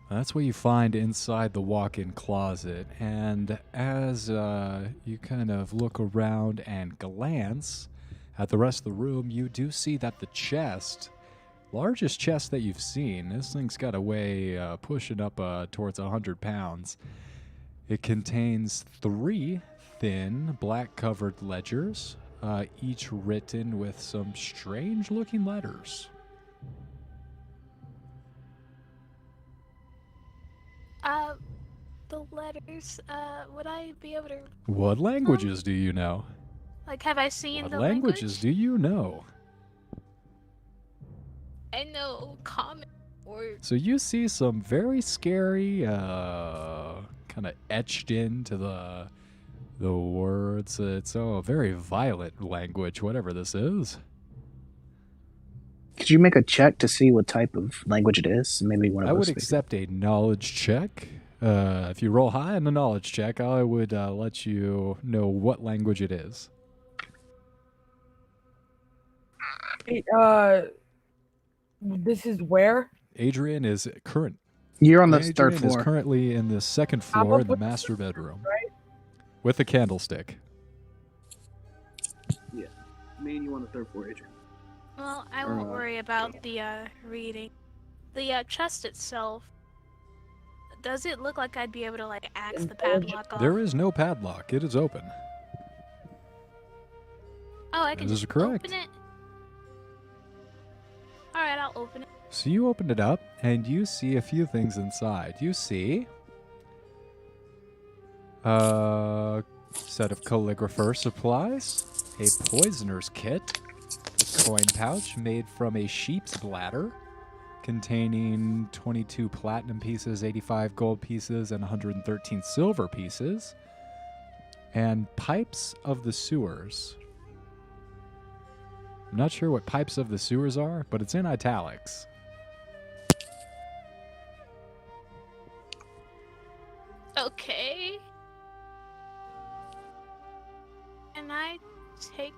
Speaker 3: That's what you find inside the walk-in closet. And as you kind of look around and glance at the rest of the room, you do see that the chest, largest chest that you've seen, this thing's got to weigh pushing up towards 100 pounds. It contains 3 thin, black-covered ledgers, each written with some strange-looking letters.
Speaker 4: The letters, would I be able to,
Speaker 3: What languages do you know?
Speaker 4: like, have I seen
Speaker 3: What
Speaker 4: the
Speaker 3: languages do you know?
Speaker 4: I know common words.
Speaker 3: So you see some very scary, kind kind of etched into the words. It's a very violent language, whatever this is.
Speaker 5: Could you make a check to see what type of language it is? Maybe one of
Speaker 3: I
Speaker 5: us.
Speaker 3: would accept a knowledge check. If you roll high on the knowledge check, I would let you know what language it is.
Speaker 1: Hey, this is where?
Speaker 3: Adrian is
Speaker 5: You're on the
Speaker 3: Adrian
Speaker 5: third
Speaker 3: is
Speaker 5: floor.
Speaker 3: currently in the second
Speaker 1: I'm
Speaker 3: floor
Speaker 1: up
Speaker 3: in the
Speaker 1: with the
Speaker 3: master bedroom
Speaker 1: right?
Speaker 3: with a candlestick.
Speaker 5: Yeah, me and you on the third floor, Adrian.
Speaker 4: Well, I won't worry about the reading. The chest itself. Does it look like I'd be able to like axe the padlock off?
Speaker 3: There is no padlock. It is open.
Speaker 4: Oh, I can
Speaker 3: This is
Speaker 4: just
Speaker 3: correct.
Speaker 4: open it. All right, I'll open it.
Speaker 3: So you open it up, and you see a few things inside. You see a set of calligrapher supplies, a poisoner's kit, a coin pouch made from a sheep's bladder, containing 22 platinum pieces, 85 gold pieces, and 113 silver pieces, and pipes of the sewers. I'm not sure what pipes of the sewers are, but it's in italics.
Speaker 4: Okay. Can I take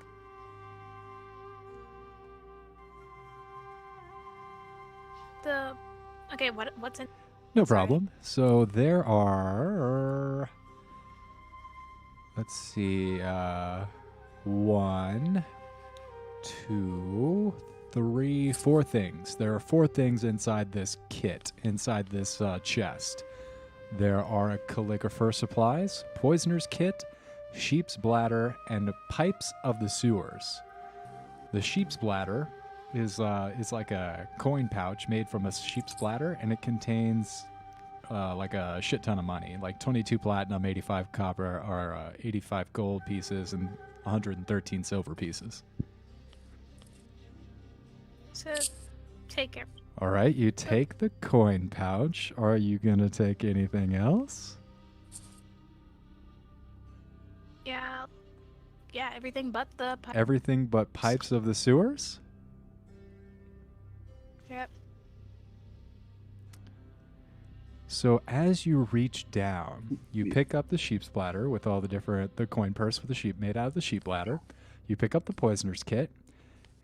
Speaker 4: the? Okay, what's in?
Speaker 3: No
Speaker 4: Sorry.
Speaker 3: problem. So there are, let's see, 1, 2, 3, 4 things. There are 4 things inside this kit, inside this chest. There are calligrapher supplies, poisoner's kit, sheep's bladder, and pipes of the sewers. The sheep's bladder is like a coin pouch made from a sheep's bladder, and it contains like a shit ton of money, like 22 platinum, 85 copper, or 85 gold pieces, and 113 silver pieces.
Speaker 4: So, take it.
Speaker 3: All right, you take the coin pouch. Are you gonna take anything else?
Speaker 4: Yeah. Yeah, everything but the pipe.
Speaker 3: Everything but pipes of the sewers?
Speaker 4: Yep.
Speaker 3: So as you reach down, you pick up the sheep's bladder with all the coin purse with the sheep made out of the sheep bladder. You pick up the poisoner's kit,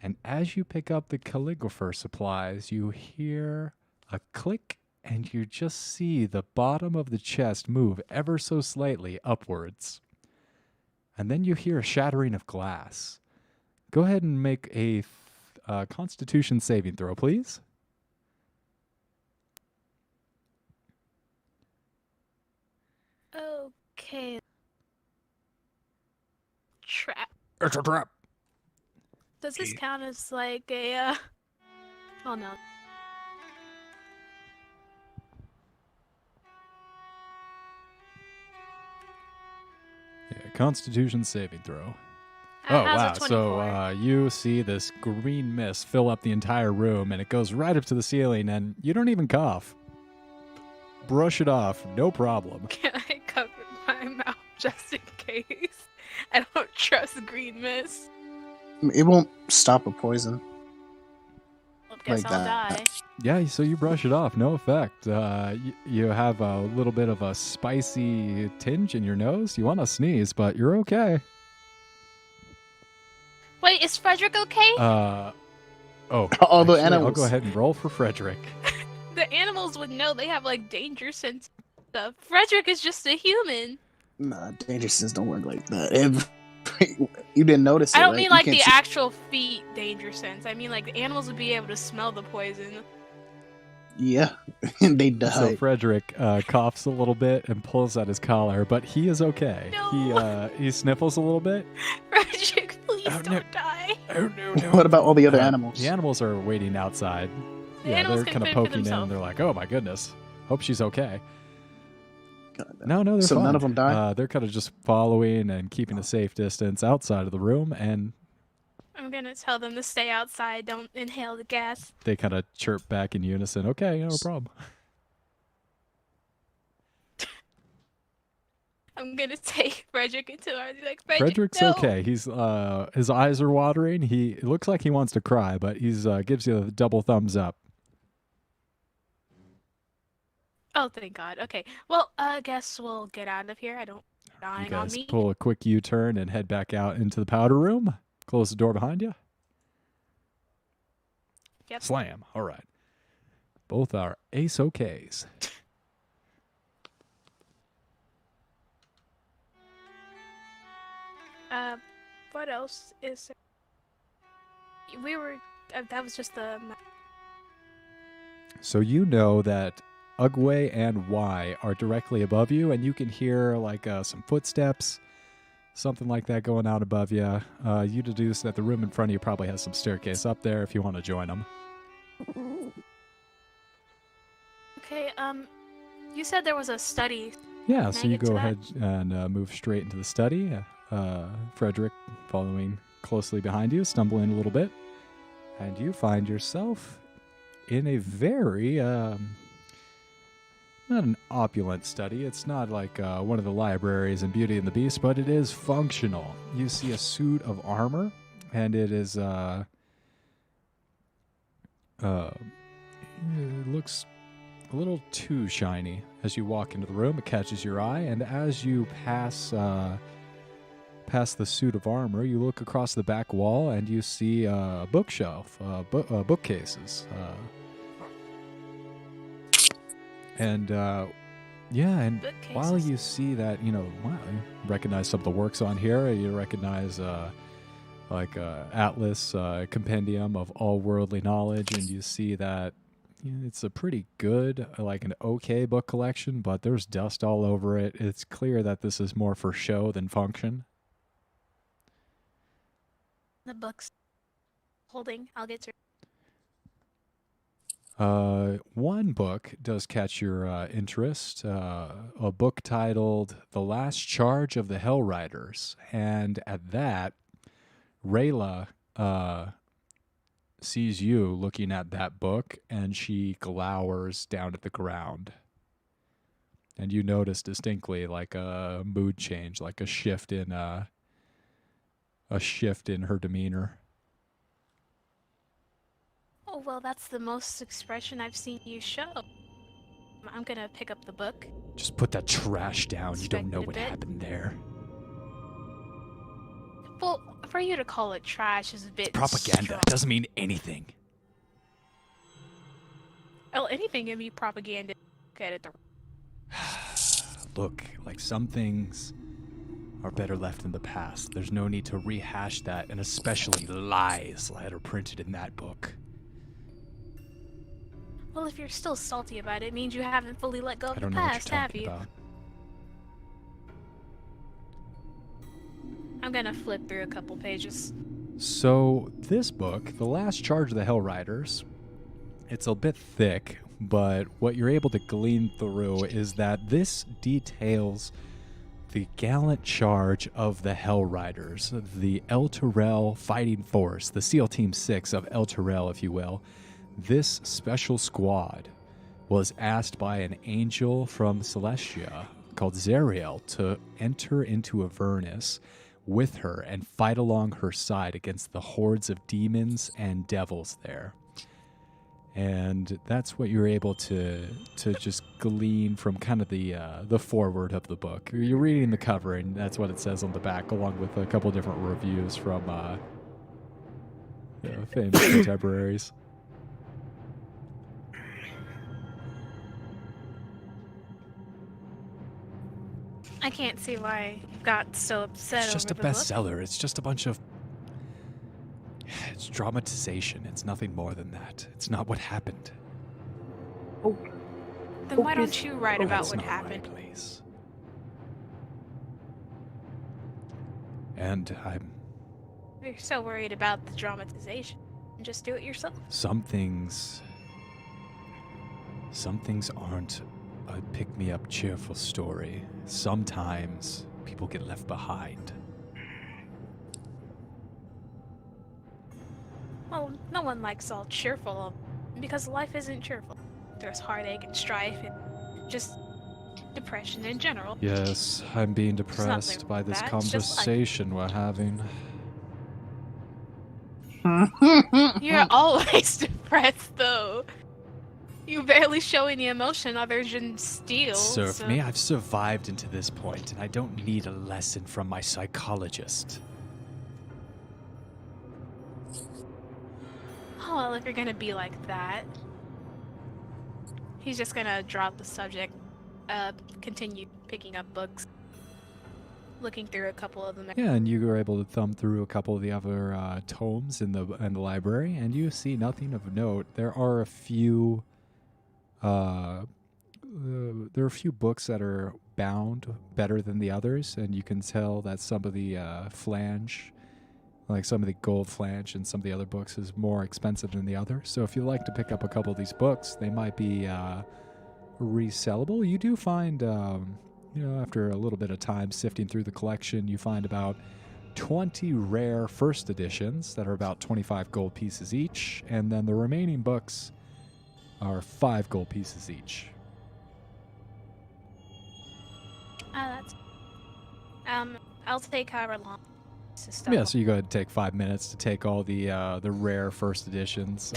Speaker 3: and as you pick up the calligrapher supplies, you hear a click, and you just see the bottom of the chest move ever so slightly upwards. And then you hear a shattering of glass. Go ahead and make a Constitution saving throw, please.
Speaker 4: Okay. Trap.
Speaker 3: It's a trap.
Speaker 4: Does this count as like a? Oh no.
Speaker 3: Yeah, Constitution saving throw.
Speaker 4: How's
Speaker 3: wow.
Speaker 4: a 24?
Speaker 3: So you see this green mist fill up the entire room, and it goes right up to the ceiling, and you don't even cough. Brush it off, no problem.
Speaker 4: Can I cover my mouth just in case? I don't trust green mist.
Speaker 5: It won't stop a poison.
Speaker 4: Well, guess
Speaker 5: Like
Speaker 4: I'll
Speaker 5: that.
Speaker 4: die.
Speaker 3: Yeah, so you brush it off, no effect. You have a little bit of a spicy tinge in your nose. You want to sneeze, but you're okay.
Speaker 4: Wait, is Frederick okay?
Speaker 3: Oh,
Speaker 5: All the
Speaker 3: actually, I'll
Speaker 5: animals.
Speaker 3: go ahead and roll for Frederick.
Speaker 4: The animals would know. They have like danger sense stuff. Frederick is just a human.
Speaker 5: Nah, danger sense don't work like that. You didn't notice it,
Speaker 4: I don't
Speaker 5: right?
Speaker 4: mean
Speaker 5: You
Speaker 4: like
Speaker 5: can't
Speaker 4: the
Speaker 5: see-
Speaker 4: actual feet danger sense. I mean like the animals would be able to smell the poison.
Speaker 5: Yeah, they
Speaker 3: So
Speaker 5: died.
Speaker 3: Frederick coughs a little bit and pulls at his collar, but he is okay.
Speaker 4: No.
Speaker 3: He sniffles a little bit.
Speaker 4: Frederick, please
Speaker 3: Oh,
Speaker 4: don't
Speaker 3: no.
Speaker 4: die.
Speaker 3: Oh no!
Speaker 5: What about all the other animals?
Speaker 3: The animals are waiting outside.
Speaker 4: The
Speaker 3: Yeah,
Speaker 4: animals
Speaker 3: they're
Speaker 4: can
Speaker 3: kind of
Speaker 4: fend for
Speaker 3: poking in, and
Speaker 4: themselves.
Speaker 3: they're like, "Oh my goodness, hope she's okay."
Speaker 5: God,
Speaker 3: No, they're
Speaker 5: So
Speaker 3: fine.
Speaker 5: none of them died?
Speaker 3: They're kind of just following and keeping a safe distance outside of the room, and
Speaker 4: I'm gonna tell them to stay outside. Don't inhale the gas.
Speaker 3: they kind of chirp back in unison. Okay, no problem.
Speaker 4: I'm gonna take Frederick into our like Frederick.
Speaker 3: Frederick's
Speaker 4: No.
Speaker 3: okay. He's his eyes are watering. It looks like he wants to cry, but he's gives you a double thumbs up.
Speaker 4: Oh, thank God. Okay. Well, I guess we'll get out of here. I don't
Speaker 3: You
Speaker 4: dying on
Speaker 3: guys
Speaker 4: me.
Speaker 3: pull a quick U-turn and head back out into the powder room. Close the door behind you.
Speaker 4: Yep.
Speaker 3: Slam. All right. Both are ace okays.
Speaker 4: What else is there? We were. That was just the.
Speaker 3: So you know that Ugway and Y are directly above you, and you can hear like some footsteps, something like that going out above you. You deduce that the room in front of you probably has some staircase up there if you want to join them.
Speaker 4: Okay. You said there was a study.
Speaker 3: Yeah,
Speaker 4: Can
Speaker 3: so
Speaker 4: I
Speaker 3: you
Speaker 4: get to
Speaker 3: go
Speaker 4: that?
Speaker 3: ahead and move straight into the study. Frederick following closely behind you, stumbling a little bit. And you find yourself in a very, not an opulent study. It's not like one of the libraries in Beauty and the Beast, but it is functional. You see a suit of armor, and it is, it looks a little too shiny. As you walk into the room, it catches your eye, and as you pass past the suit of armor, you look across the back wall, and you see a bookshelf, bookcases, and while you see that, you recognize some of the works on here. You recognize Atlas, compendium of all worldly knowledge, and you see that it's a pretty good, like an okay book collection, but there's dust all over it. It's clear that this is more for show than function.
Speaker 4: The books. Holding. I'll get through.
Speaker 3: One book does catch your interest, a book titled The Last Charge of the Hell Riders. And at that, Rayla sees you looking at that book, and she glowers down at the ground. And you notice distinctly like a mood change, like a shift in her demeanor.
Speaker 4: Oh, well, that's the most expression I've seen you show. I'm gonna pick up the book.
Speaker 3: Just put that trash down. You don't know
Speaker 4: Inspect it a
Speaker 3: what
Speaker 4: bit.
Speaker 3: happened there.
Speaker 4: Well, for you to call it trash is a bit
Speaker 3: Propaganda.
Speaker 4: strong.
Speaker 3: It doesn't mean anything.
Speaker 4: Oh, anything can be propaganda. Get it.
Speaker 3: Look, like some things are better left in the past. There's no need to rehash that, and especially lies that are printed in that book.
Speaker 4: Well, if you're still salty about it, it means you haven't fully let go
Speaker 3: I
Speaker 4: of the
Speaker 3: don't know what
Speaker 4: past,
Speaker 3: you're
Speaker 4: have
Speaker 3: talking
Speaker 4: you?
Speaker 3: about.
Speaker 4: I'm gonna flip through a couple pages.
Speaker 3: So this book, The Last Charge of the Hell Riders, it's a bit thick, but what you're able to glean through is that this details the gallant charge of the Hell Riders, the El Terrell fighting force, the SEAL Team 6 of El Terrell, if you will. This special squad was asked by an angel from Celestia called Zariel to enter into Avernus with her and fight along her side against the hordes of demons and devils there. And that's what you're able to just glean from kind of the foreword of the book. You're reading the cover, and that's what it says on the back, along with a couple different reviews from famous contemporaries.
Speaker 4: I can't see why you got so upset
Speaker 3: It's just a
Speaker 4: over the book.
Speaker 3: bestseller. It's just a bunch of... It's dramatization. It's nothing more than that. It's not what happened.
Speaker 1: Oh,
Speaker 4: Then why
Speaker 1: Focus.
Speaker 4: don't you write
Speaker 1: Oh,
Speaker 4: about
Speaker 3: That's
Speaker 4: what
Speaker 3: not
Speaker 4: happened?
Speaker 3: my place. And
Speaker 4: If you're so worried about the dramatization, just do it yourself.
Speaker 3: some things aren't a pick-me-up cheerful story. Sometimes people get left behind.
Speaker 4: Well, no one likes all cheerful, because life isn't cheerful. There's heartache and strife and just depression in general.
Speaker 3: Yes, I'm being
Speaker 4: nothing
Speaker 3: depressed by this
Speaker 4: bad, it's just life.
Speaker 3: conversation we're having.
Speaker 4: You're always depressed, though. You barely show any emotion other than steel.
Speaker 3: Serve
Speaker 4: so-
Speaker 3: me, I've survived into this point, and I don't need a lesson from my psychologist.
Speaker 4: Oh, well, if you're gonna be like that. He's just gonna drop the subject, continue picking up books, looking through a couple of them.
Speaker 3: Yeah, and you were able to thumb through a couple of the other tomes in the library, and you see nothing of note. There are a few books that are bound better than the others, and you can tell that some of the flange, like some of the gold flange and some of the other books, is more expensive than the other. So if you like to pick up a couple of these books, they might be resellable. You do find, after a little bit of time sifting through the collection, you find about 20 rare first editions that are about 25 gold pieces each, and then the remaining books are 5 gold pieces each.
Speaker 4: That's. I'll take however long.
Speaker 3: Yeah, so you go ahead and take 5 minutes to take all the rare first editions,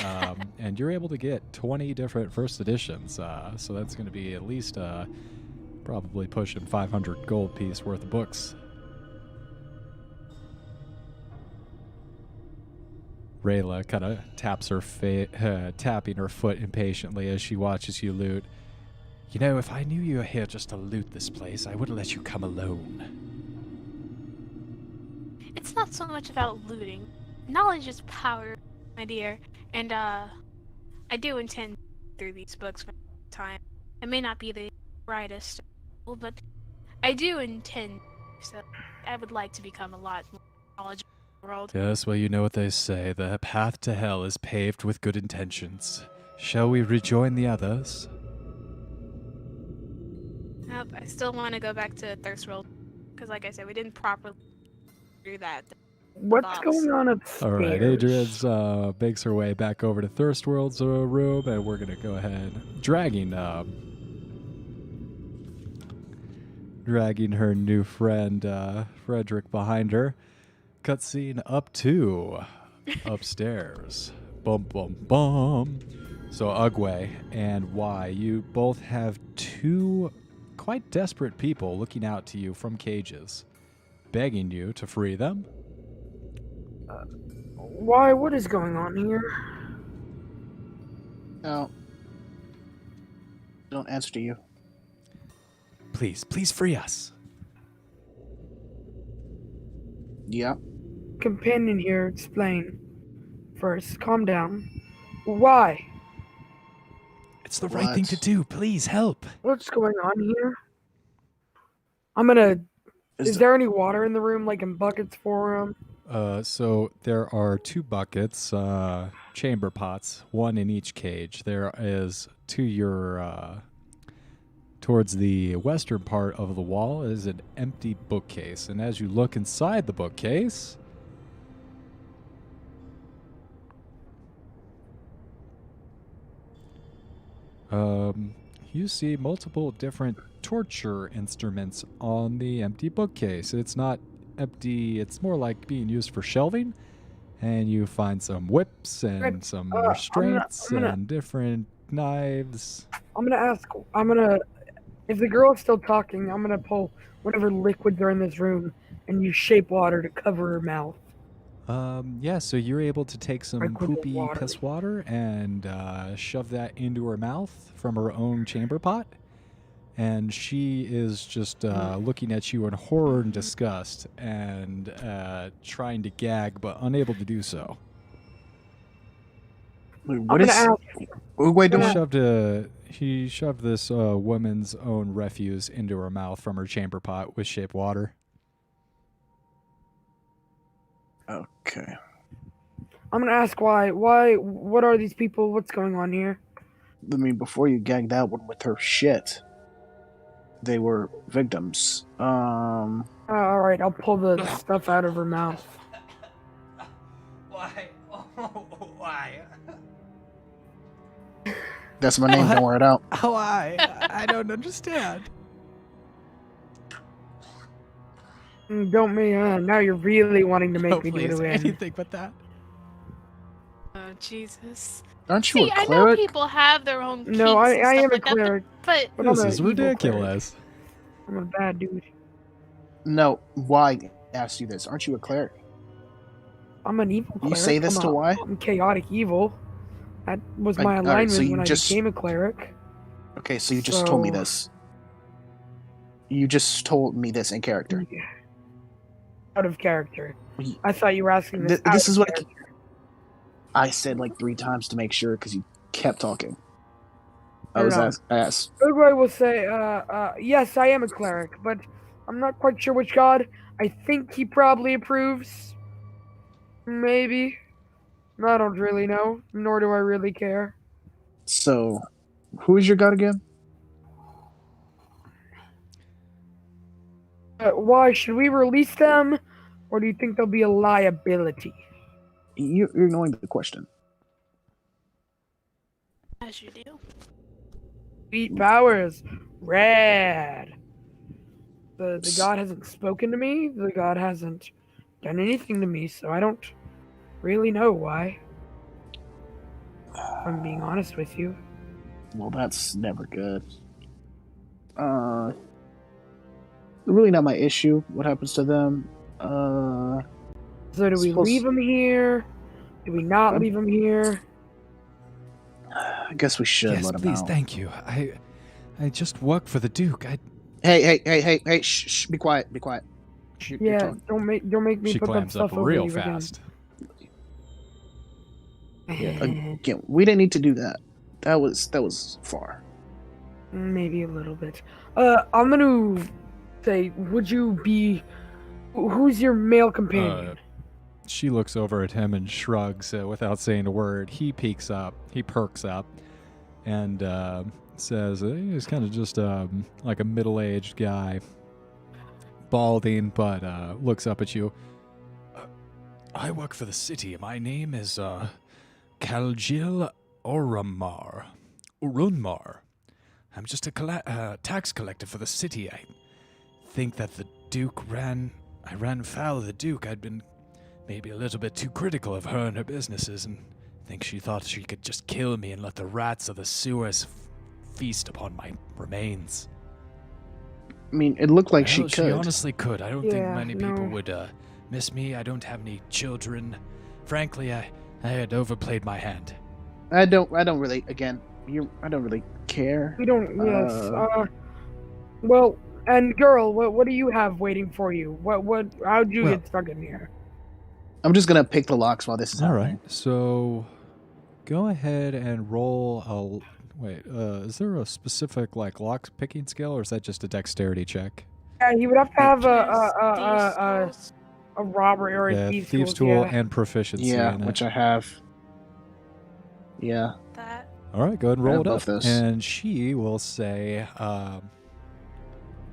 Speaker 3: and you're able to get 20 different first editions. So that's going to be at least probably pushing 500 gold piece worth of books. Rayla kind of taps her tapping her foot impatiently as she watches you loot. You know, if I knew you were here just to loot this place, I wouldn't let you come alone.
Speaker 4: It's not so much about looting. Knowledge is power, my dear. And, I do intend through these books for time. I may not be the brightest, but I do intend, so I would like to become a lot more knowledgeable in the world.
Speaker 3: Yes, well, you know what they say. The path to hell is paved with good intentions. Shall we rejoin the others?
Speaker 4: Nope, I still want to go back to Thirst World, because like I said, we didn't properly do that.
Speaker 1: What's
Speaker 4: Box.
Speaker 1: going on upstairs?
Speaker 3: All right, Adrian's makes her way back over to Thirst World's room, and we're gonna go ahead dragging her new friend Frederick behind her. Cutscene up to upstairs. Bum bum bum. So Ugway and Y, you both have two quite desperate people looking out to you from cages, begging you to free them.
Speaker 1: Why? What is going on here?
Speaker 5: No. Don't answer to you.
Speaker 3: Please free us.
Speaker 5: Yeah.
Speaker 1: Companion here, explain. First, calm down. Why?
Speaker 3: It's the right thing to do. Please help.
Speaker 1: What's going on here? I'm gonna. Is there any water in the room, like in buckets for him?
Speaker 3: So there are 2 buckets, chamber pots, 1 in each cage. There is to your towards the western part of the wall is an empty bookcase, and as you look inside the bookcase, you see multiple different torture instruments on the empty bookcase. It's not empty, it's more like being used for shelving, and you find some whips and some restraints and different knives.
Speaker 1: If the girl is still talking, I'm gonna pull whatever liquids are in this room and use shape water to cover her mouth.
Speaker 3: Yeah, so you're able to take some
Speaker 1: Like with the
Speaker 3: poopy
Speaker 1: water.
Speaker 3: piss water and shove that into her mouth from her own chamber pot. And she is just looking at you in horror and disgust and trying to gag, but unable to do so.
Speaker 5: Wait,
Speaker 1: I'm
Speaker 5: what
Speaker 1: gonna
Speaker 5: is
Speaker 1: ask.
Speaker 5: Ugway doing?
Speaker 3: He shoved this woman's own refuse into her mouth from her chamber pot with shape water.
Speaker 5: Okay.
Speaker 1: I'm gonna ask why. Why? What are these people? What's going on here?
Speaker 5: I mean, before you gagged that one with her shit, they were victims.
Speaker 1: All right, I'll pull the stuff out of her mouth.
Speaker 7: Why? Oh, why?
Speaker 5: That's my name. Don't wear it out.
Speaker 7: Why? I don't understand.
Speaker 1: Don't me, now you're really wanting to
Speaker 3: Oh,
Speaker 1: make me do it
Speaker 3: please,
Speaker 1: again.
Speaker 3: anything but that.
Speaker 4: Oh Jesus.
Speaker 5: Aren't you
Speaker 4: See,
Speaker 5: a
Speaker 4: I know
Speaker 5: cleric?
Speaker 4: people have their own kinks
Speaker 1: No, I
Speaker 4: and stuff
Speaker 1: am a
Speaker 4: like that,
Speaker 1: cleric.
Speaker 4: but
Speaker 1: But I'm
Speaker 3: This
Speaker 1: an
Speaker 3: is
Speaker 1: evil cleric.
Speaker 3: ridiculous.
Speaker 1: I'm a bad dude.
Speaker 5: No. Why asked you this? Aren't you a cleric?
Speaker 1: I'm an evil
Speaker 5: You
Speaker 1: cleric.
Speaker 5: say this to why?
Speaker 1: I'm chaotic evil. That was my
Speaker 5: All right,
Speaker 1: alignment
Speaker 5: so you
Speaker 1: when
Speaker 5: just-
Speaker 1: I became a cleric.
Speaker 5: Okay, so you just told me
Speaker 1: So-
Speaker 5: this. You just told me this in character.
Speaker 1: Yeah. Out of character.
Speaker 5: Ye-
Speaker 1: I thought you were asking this.
Speaker 5: This
Speaker 1: out
Speaker 5: is
Speaker 1: of
Speaker 5: what
Speaker 1: character.
Speaker 5: I said like 3 times to make sure because you kept talking. I
Speaker 1: Fair
Speaker 5: was
Speaker 1: enough.
Speaker 5: asked.
Speaker 1: Ugway will say, yes, I am a cleric, but I'm not quite sure which god. I think he probably approves. Maybe. I don't really know, nor do I really care.
Speaker 5: So, who is your god again?
Speaker 1: Why should we release them, or do you think they'll be a liability?
Speaker 5: You're ignoring the question.
Speaker 4: as you do.
Speaker 1: Sweet powers, rad. The god hasn't spoken to me. The god hasn't done anything to me, so I don't really know why. If I'm being honest with you.
Speaker 5: Well, that's never good. Really not my issue. What happens to them?
Speaker 1: So do we
Speaker 5: Suppose-
Speaker 1: leave them here? Do we not leave them here?
Speaker 5: I guess we should
Speaker 3: Yes,
Speaker 5: let them
Speaker 3: please,
Speaker 5: out.
Speaker 3: thank you. I just work for the Duke.
Speaker 5: Hey! Shh! Be quiet! Be quiet. You're
Speaker 1: Yeah,
Speaker 5: talking.
Speaker 1: don't make me
Speaker 3: She
Speaker 1: put that
Speaker 3: clams
Speaker 1: stuff
Speaker 3: up
Speaker 1: over
Speaker 3: real
Speaker 1: you
Speaker 3: fast.
Speaker 1: again.
Speaker 5: Again, we didn't need to do that. That was far.
Speaker 1: Maybe a little bit. I'm gonna say, would you be? Who's your male companion?
Speaker 3: She looks over at him and shrugs without saying a word. He perks up, and says he's kind of just like a middle-aged guy, balding, but looks up at you. I work for the city. My name is Kaljil Orunmar. I'm just a tax collector for the city. I think that the Duke I ran foul of the Duke. I'd been maybe a little bit too critical of her and her businesses, and think she thought she could just kill me and let the rats of the sewers feast upon my remains.
Speaker 5: I mean, it looked like
Speaker 3: Well,
Speaker 5: she could.
Speaker 3: She honestly could. I don't think
Speaker 1: Yeah,
Speaker 3: many people
Speaker 1: no.
Speaker 3: would miss me. I don't have any children. Frankly, I had overplayed my hand.
Speaker 5: I don't really. Again, I don't really care.
Speaker 1: We don't. Yes. Well, and girl, what do you have waiting for you? What? How'd you
Speaker 3: Well-
Speaker 1: get stuck in here?
Speaker 5: I'm just gonna pick the locks while this is
Speaker 3: All
Speaker 5: happening.
Speaker 3: right, so go ahead and roll a. Wait, is there a specific like lock picking skill, or is that just a dexterity check?
Speaker 1: Yeah, he would have to have
Speaker 4: These
Speaker 1: a robbery or a
Speaker 3: Yeah,
Speaker 1: thieves,
Speaker 3: thieves
Speaker 1: tool.
Speaker 3: tool
Speaker 1: Yeah.
Speaker 3: and proficiency.
Speaker 5: Yeah,
Speaker 3: in it.
Speaker 5: which I have. Yeah.
Speaker 4: that
Speaker 3: All right, go ahead and
Speaker 5: I
Speaker 3: roll
Speaker 5: have
Speaker 3: it up.
Speaker 5: both those.
Speaker 3: And she will say,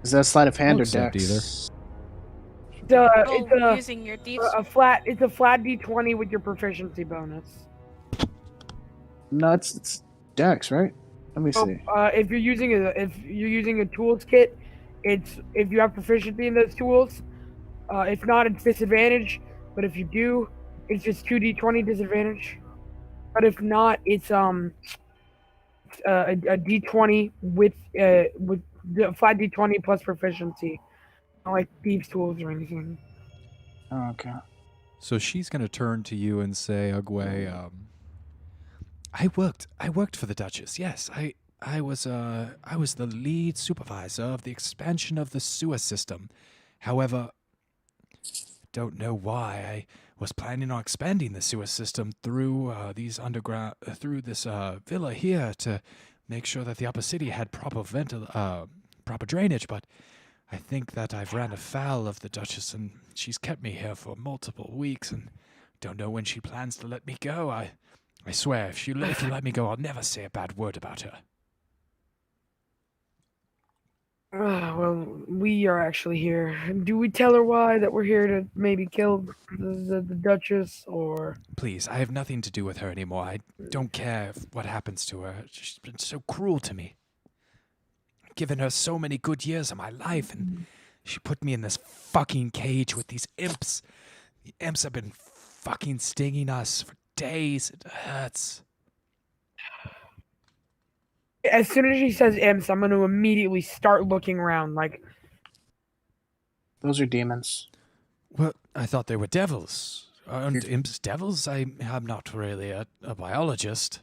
Speaker 5: Is that sleight of hand
Speaker 3: I'll
Speaker 5: or
Speaker 3: accept
Speaker 5: dex?
Speaker 1: It's
Speaker 4: using your thieves.
Speaker 1: a flat. It's a flat D20 with your proficiency bonus.
Speaker 5: No, it's dex, right? Let me
Speaker 1: So,
Speaker 5: see.
Speaker 1: if you're using a tools kit, it's if you have proficiency in those tools. If not, it's disadvantage. But if you do, it's just 2d20 disadvantage. But if not, it's a d20 with the flat d20 plus proficiency, not like thieves tools or anything.
Speaker 5: Oh, okay.
Speaker 3: so she's going to turn to you and say, Ugway, I worked for the Duchess. Yes, I was the lead supervisor of the expansion of the sewer system. However, don't know why I was planning on expanding the sewer system through these underground through this villa here to make sure that the upper city had proper proper drainage, but I think that I've ran afoul of the Duchess, and she's kept me here for multiple weeks, and don't know when she plans to let me go. I swear, if you let me go, I'll never say a bad word about her.
Speaker 1: Well, we are actually here. Do we tell her why that we're here to maybe kill the Duchess, or?
Speaker 3: Please, I have nothing to do with her anymore. I don't care what happens to her. She's been so cruel to me. I've given her so many good years of my life, and She put me in this fucking cage with these imps. The imps have been fucking stinging us for days. It hurts.
Speaker 1: As soon as she says imps, I'm going to immediately start looking around. Like,
Speaker 5: Those are demons.
Speaker 3: Well, I thought they were devils. Aren't imps devils? I'm not really a biologist.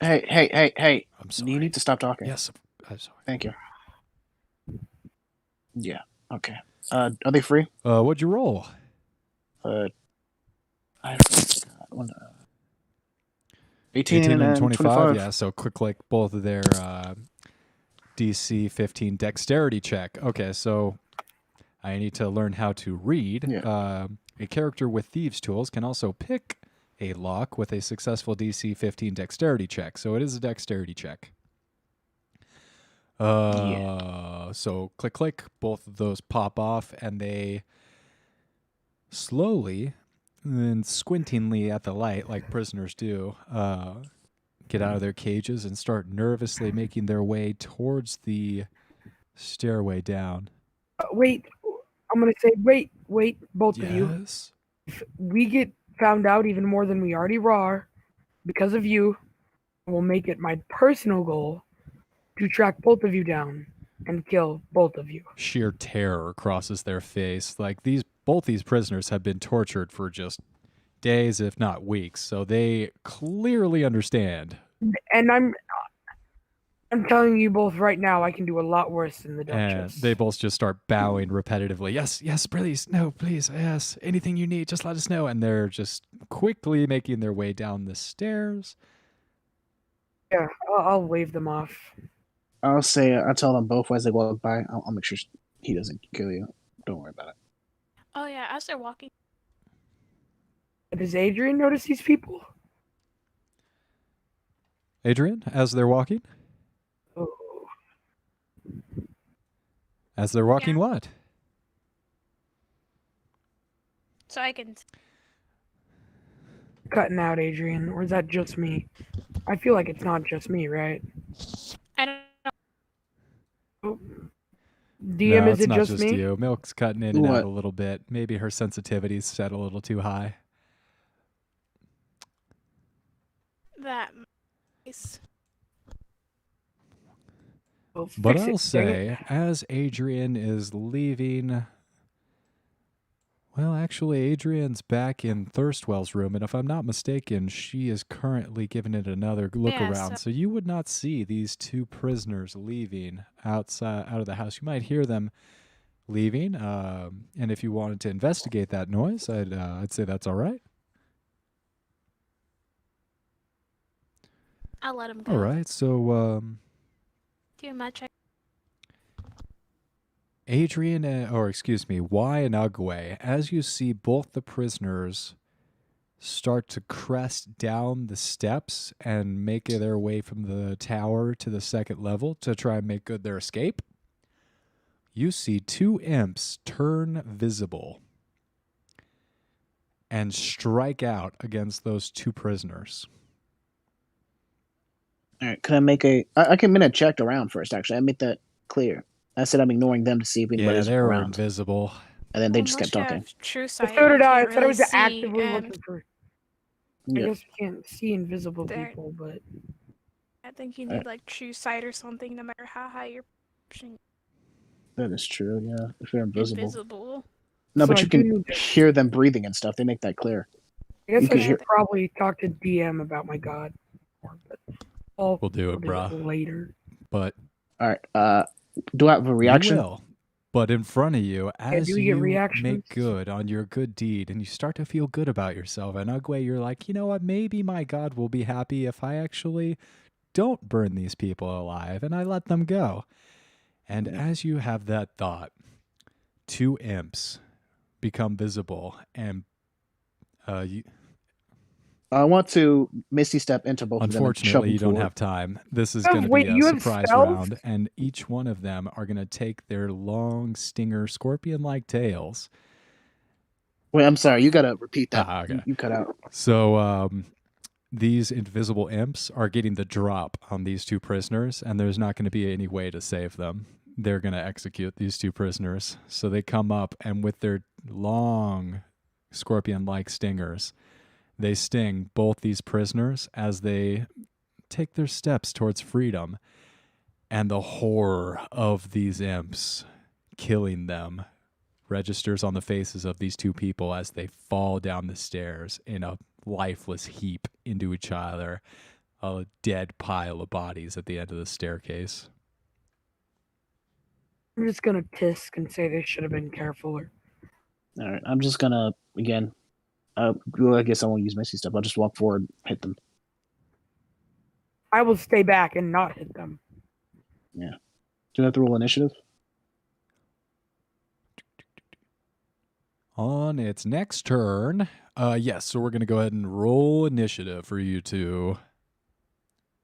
Speaker 5: Hey.
Speaker 3: I'm sorry.
Speaker 5: You need to stop talking.
Speaker 3: Yes, I'm sorry.
Speaker 5: Thank you. Yeah. Okay. Are they free?
Speaker 3: What'd you roll?
Speaker 5: I forgot. 18 and 25.
Speaker 3: Yeah, so click both of their DC 15 dexterity check. Okay, so I need to learn how to read.
Speaker 5: Yeah.
Speaker 3: A character with Thieves' Tools can also pick a lock with a successful DC 15 dexterity check. So it is a dexterity check. So click, both of those pop off, and they slowly and squintingly at the light, like prisoners do, get out of their cages and start nervously making their way towards the stairway down.
Speaker 1: wait. I'm going to say, wait, both of you.
Speaker 3: Yes.
Speaker 1: If we get found out even more than we already are because of you, I will make it my personal goal to track both of you down and kill both of you.
Speaker 3: Sheer terror crosses their face. Like both these prisoners have been tortured for just days, if not weeks, so they clearly understand.
Speaker 1: And I'm telling you both right now, I can do a lot worse than the
Speaker 3: And
Speaker 1: Duchess.
Speaker 3: they both just start bowing repetitively. Yes, please. No, please. Yes. Anything you need, just let us know. And they're just quickly making their way down the stairs.
Speaker 1: Yeah, I'll wave them off.
Speaker 5: I'll tell them both as they walk by. I'll make sure he doesn't kill you. Don't worry about it.
Speaker 4: Oh yeah, as they're walking.
Speaker 1: Does Adrian notice these people?
Speaker 3: Adrian, as they're walking?
Speaker 1: Oh,
Speaker 3: As they're walking,
Speaker 4: Yeah.
Speaker 3: what?
Speaker 4: So I can.
Speaker 1: cutting out, Adrian, or is that just me? I feel like it's not just me, right?
Speaker 4: I don't know.
Speaker 1: Oh. DM,
Speaker 3: No,
Speaker 1: is
Speaker 3: it's
Speaker 1: it
Speaker 3: not
Speaker 1: just me?
Speaker 3: you. Milk's cutting in and out
Speaker 5: What?
Speaker 3: a little bit. Maybe her sensitivity's set a little too high.
Speaker 4: That is.
Speaker 1: Well,
Speaker 3: But
Speaker 1: fix it,
Speaker 3: I'll
Speaker 1: dang it.
Speaker 3: say, as Adrian is leaving... Well, actually, Adrian's back in Thirstwell's room, and if I'm not mistaken, she is currently giving it another look
Speaker 4: Yeah,
Speaker 3: around. So you would not see these two prisoners leaving out of the house. You might hear them leaving, and if you wanted to investigate that noise, I'd say that's all right.
Speaker 4: I'll let him go.
Speaker 3: All right, so
Speaker 4: Do my check.
Speaker 3: Adrian, Y and Ugway, as you see both the prisoners start to crest down the steps and make their way from the tower to the second level to try and make good their escape, you see two imps turn visible and strike out against those two prisoners.
Speaker 5: All right. Can I make I can make a check around first, actually. I make that clear. I said I'm ignoring them to see if
Speaker 3: Yeah,
Speaker 5: anybody's
Speaker 3: they're
Speaker 5: around.
Speaker 3: invisible.
Speaker 5: And then they just kept
Speaker 4: Unless you
Speaker 5: talking.
Speaker 4: have True sight.
Speaker 1: So did
Speaker 4: you
Speaker 1: I. I
Speaker 4: can't
Speaker 1: said I
Speaker 4: really
Speaker 1: was
Speaker 4: see,
Speaker 1: actively
Speaker 4: and
Speaker 1: looking for. I
Speaker 5: Yeah.
Speaker 1: guess you can't see invisible
Speaker 4: There-
Speaker 1: people, but
Speaker 4: I think you need like True sight or something, no matter how high you're pushing.
Speaker 5: That is true, yeah. If they're invisible.
Speaker 4: Invisible.
Speaker 5: No,
Speaker 1: So
Speaker 5: but
Speaker 1: I
Speaker 5: you
Speaker 1: do
Speaker 5: can
Speaker 1: need to-
Speaker 5: hear them breathing and stuff. They make that clear.
Speaker 1: I guess
Speaker 5: You
Speaker 1: I
Speaker 5: can
Speaker 1: should
Speaker 5: hear-
Speaker 1: probably talk to DM about my god. But
Speaker 3: We'll do it, bruh.
Speaker 1: later.
Speaker 3: But
Speaker 5: All right. Do I have a reaction?
Speaker 3: you will. But in front of you, as
Speaker 1: do we get
Speaker 3: you
Speaker 1: reactions?
Speaker 3: make good on your good deed and you start to feel good about yourself, and Ugway, you're like, you know what, maybe my God will be happy if I actually don't burn these people alive and I let them go. And as you have that thought, two imps become visible, and
Speaker 5: I want to Misty step into both of them.
Speaker 3: unfortunately, you don't have time. This is
Speaker 1: Oh,
Speaker 3: going to
Speaker 1: wait,
Speaker 3: be a
Speaker 1: you have
Speaker 3: surprise
Speaker 1: stealth?
Speaker 3: round, and each one of them are going to take their long, stinger, scorpion-like tails.
Speaker 5: Wait, I'm sorry. You got to repeat that.
Speaker 3: Okay.
Speaker 5: You cut out.
Speaker 3: So these invisible imps are getting the drop on these two prisoners, and there's not going to be any way to save them. they're going to execute these two prisoners. So they come up, and with their long scorpion-like stingers, they sting both these prisoners as they take their steps towards freedom. And the horror of these imps killing them registers on the faces of these two people as they fall down the stairs in a lifeless heap into each other, a dead pile of bodies at the end of the staircase.
Speaker 1: I'm just gonna tisk and say they should have been careful.
Speaker 5: All right, I'm just gonna again. Well, I guess I won't use messy stuff. I'll just walk forward, hit them.
Speaker 1: I will stay back and not hit them.
Speaker 5: Yeah. Do you have to roll initiative?
Speaker 3: On its next turn, yes, so we're going to go ahead and roll initiative for you two.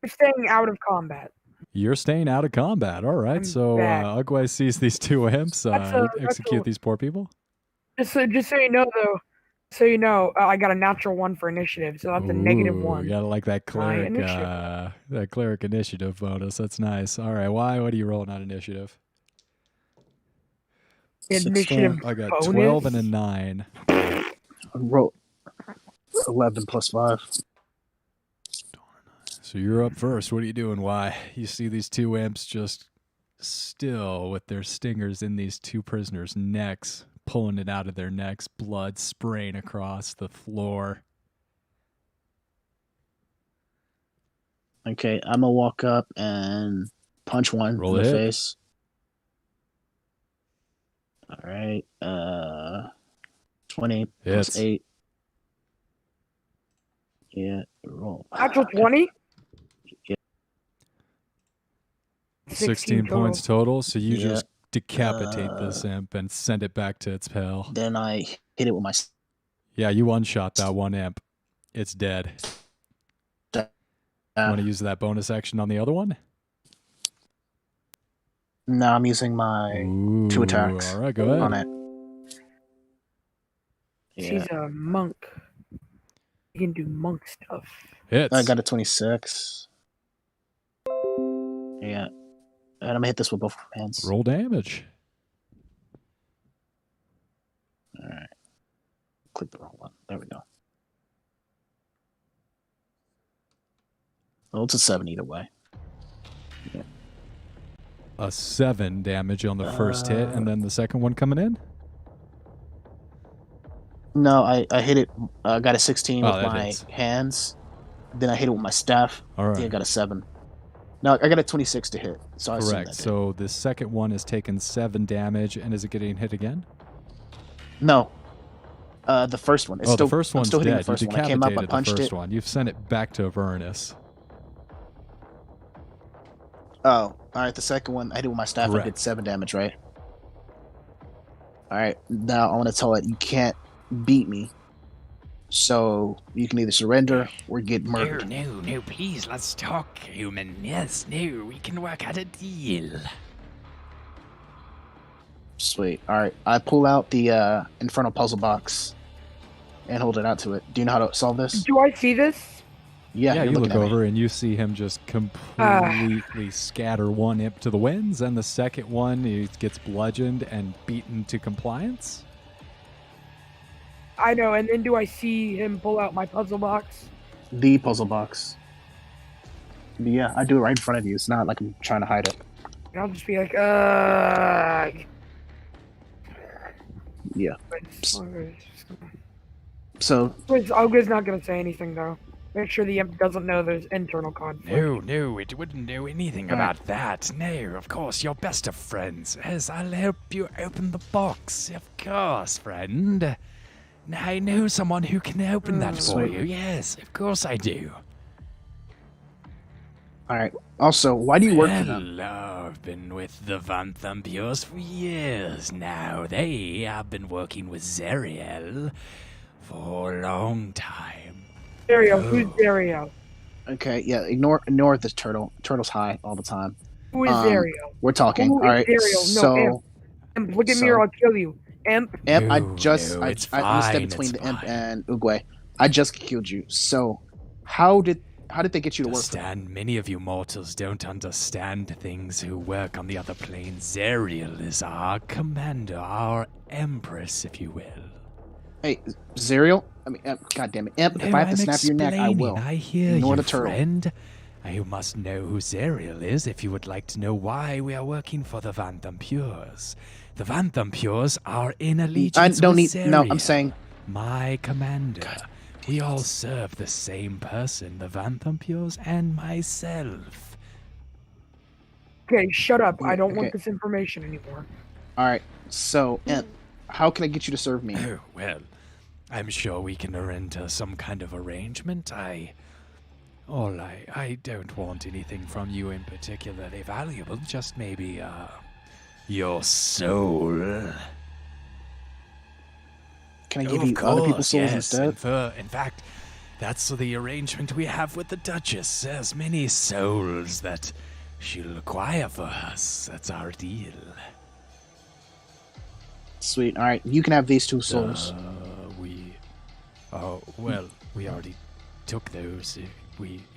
Speaker 1: You're staying out of combat.
Speaker 3: You're staying out of combat. All right,
Speaker 1: I'm
Speaker 3: so
Speaker 1: back.
Speaker 3: Ugway sees these two imps execute these poor people.
Speaker 1: Just so you know, though, I got a natural 1 for initiative, so that's a -1.
Speaker 3: You gotta like that cleric, initiative bonus. That's nice. All right, what are you rolling on initiative?
Speaker 1: Initiative
Speaker 3: I got
Speaker 1: bonus?
Speaker 3: 12 and a 9.
Speaker 5: I roll 11 plus 5.
Speaker 3: So you're up first. What are you doing? Why? You see these two imps just still with their stingers in these two prisoners' necks, pulling it out of their necks, blood spraying across the floor.
Speaker 5: Okay, I'm gonna walk up and punch one
Speaker 3: Roll
Speaker 5: in the
Speaker 3: a hit.
Speaker 5: face. All right, 20 plus
Speaker 3: Hits.
Speaker 5: 8. Yeah, roll.
Speaker 1: Natural 20?
Speaker 5: Yeah.
Speaker 3: 16 points total. So you
Speaker 5: Yeah.
Speaker 3: just decapitate this imp and send it back to its pal.
Speaker 5: Then I hit it with my.
Speaker 3: Yeah, you one-shot that one imp. It's dead. Want to use that bonus action on the other one?
Speaker 5: No, I'm using my 2 attacks.
Speaker 3: All right, go ahead.
Speaker 5: On it.
Speaker 1: She's a monk. You can do monk stuff.
Speaker 3: Hits.
Speaker 5: I got a 26. Yeah. And I'm gonna hit this with both hands.
Speaker 3: Roll damage.
Speaker 5: Alright. Click the wrong one. There we go. Well, it's a 7 either way. Yeah.
Speaker 3: A 7 damage on the first hit, and then the second one coming in?
Speaker 5: No, I hit it. I got a 16 with
Speaker 3: that
Speaker 5: my
Speaker 3: hits.
Speaker 5: hands. Then I hit it with my staff.
Speaker 3: All
Speaker 5: I
Speaker 3: right.
Speaker 5: think I got a 7. No, I got a 26 to hit. So I assume
Speaker 3: Correct.
Speaker 5: that did.
Speaker 3: So the second one has taken 7 damage, and is it getting hit again?
Speaker 5: No. The first one. It's
Speaker 3: Oh,
Speaker 5: still,
Speaker 3: the first
Speaker 5: I'm
Speaker 3: one's
Speaker 5: still hitting
Speaker 3: dead.
Speaker 5: the first
Speaker 3: You
Speaker 5: one. I came up, I
Speaker 3: decapitated
Speaker 5: punched
Speaker 3: the first
Speaker 5: it.
Speaker 3: one. You've sent it back to Avernus.
Speaker 5: Oh, alright, the second one, I hit it with my staff.
Speaker 3: Correct.
Speaker 5: I did 7 damage, right? Alright, now I want to tell it, you can't beat me. So, you can either surrender or get murdered.
Speaker 8: No, please, let's talk, human. Yes, no, we can work out a deal.
Speaker 5: Sweet. Alright, I pull out the infernal puzzle box and hold it out to it. Do you know how to solve this?
Speaker 1: Do I see this?
Speaker 5: Yeah,
Speaker 3: Yeah,
Speaker 5: you're
Speaker 3: you
Speaker 5: looking
Speaker 3: look
Speaker 5: at me.
Speaker 3: over and you see him just completely scatter one imp to the winds, and the second one he gets bludgeoned and beaten to compliance.
Speaker 1: I know, and then do I see him pull out my puzzle box?
Speaker 5: The puzzle box. Yeah, I do it right in front of you. It's not like I'm trying to hide it.
Speaker 1: And I'll just be like,
Speaker 5: Yeah.
Speaker 1: But
Speaker 5: So,
Speaker 1: Olga's not gonna say anything though. Make sure the imp doesn't know there's internal conflict.
Speaker 8: No, it wouldn't know anything about that. No, of course, you're best of friends. Yes, I'll help you open the box. Of course, friend. I know someone who can open that for
Speaker 5: Sweet.
Speaker 8: you. Yes, of course I do.
Speaker 5: alright. Also, why do you work for them?
Speaker 8: Well, I've been with the Vantampurs for years now. They have been working with Zeriel for a long time.
Speaker 1: Dario, who's Dario?
Speaker 5: Okay, yeah, ignore the turtle. Turtle's high all the time.
Speaker 1: Who is Dario?
Speaker 5: We're talking.
Speaker 1: Who is
Speaker 5: Alright,
Speaker 1: Dario? No,
Speaker 5: so...
Speaker 1: Imp, look at me or I'll kill you. Imp,
Speaker 5: Imp,
Speaker 8: No,
Speaker 5: I'm
Speaker 8: it's
Speaker 5: a step
Speaker 8: fine,
Speaker 5: between
Speaker 8: it's
Speaker 5: the Imp
Speaker 8: fine.
Speaker 5: and Ugway. I just killed you. So, how did How did they get you to work for them?
Speaker 8: Understand, many of you mortals don't understand things who work on the other plane. Zerial is our commander, our empress, if you will.
Speaker 5: Hey, Zerial? I mean, God damn it. Imp, if I have to snap your neck, I will.
Speaker 8: I hear
Speaker 5: Ignore
Speaker 8: you,
Speaker 5: the turtle.
Speaker 8: friend. You must know who Zerial is if you would like to know why we are working for the Vantampurs. The Vantampurs are in allegiance
Speaker 5: I don't
Speaker 8: with
Speaker 5: need. No, I'm
Speaker 8: Zerial,
Speaker 5: saying.
Speaker 8: my commander. We all serve the same person, the Vantampurs and myself.
Speaker 1: Okay, shut up. I don't
Speaker 5: Okay.
Speaker 1: want this information anymore.
Speaker 5: All right. So, Imp, how can I get you to serve me?
Speaker 8: Oh, well, I'm sure we can arrange some kind of arrangement. I don't want anything from you in particularly valuable, just maybe, your soul.
Speaker 5: Can I give you other people's souls
Speaker 8: yes.
Speaker 5: instead?
Speaker 8: In fact, that's the arrangement we have with the Duchess. As many souls that she'll acquire for us. That's our deal.
Speaker 5: Sweet. All right. You can have these 2 souls.
Speaker 8: We already took those.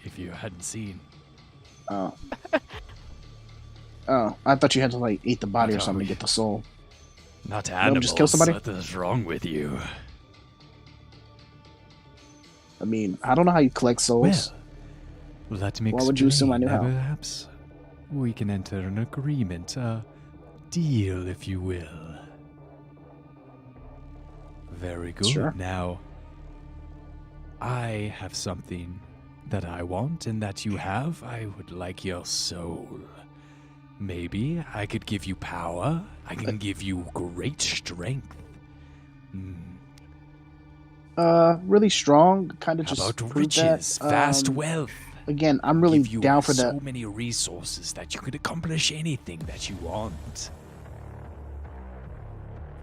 Speaker 8: If you hadn't seen.
Speaker 5: Oh. Oh, I thought you had to, like, eat the body or something to get the soul.
Speaker 8: Not
Speaker 5: me
Speaker 8: animals.
Speaker 5: just kill somebody?
Speaker 8: What is wrong with you?
Speaker 5: I mean, I don't know how you collect souls.
Speaker 8: Well, let me
Speaker 5: Why would you assume I knew
Speaker 8: explain.
Speaker 5: how?
Speaker 8: Perhaps we can enter an agreement, a deal, if you will. Very good.
Speaker 5: Sure.
Speaker 8: Now, I have something that I want and that you have. I would like your soul. Maybe I could give you power. I can give you great strength.
Speaker 5: Really strong. Kind of
Speaker 8: How
Speaker 5: just
Speaker 8: about
Speaker 5: prove
Speaker 8: riches,
Speaker 5: that.
Speaker 8: vast wealth?
Speaker 5: Again, I'm really
Speaker 8: Give you
Speaker 5: down for
Speaker 8: so
Speaker 5: that.
Speaker 8: many resources that you could accomplish anything that you want.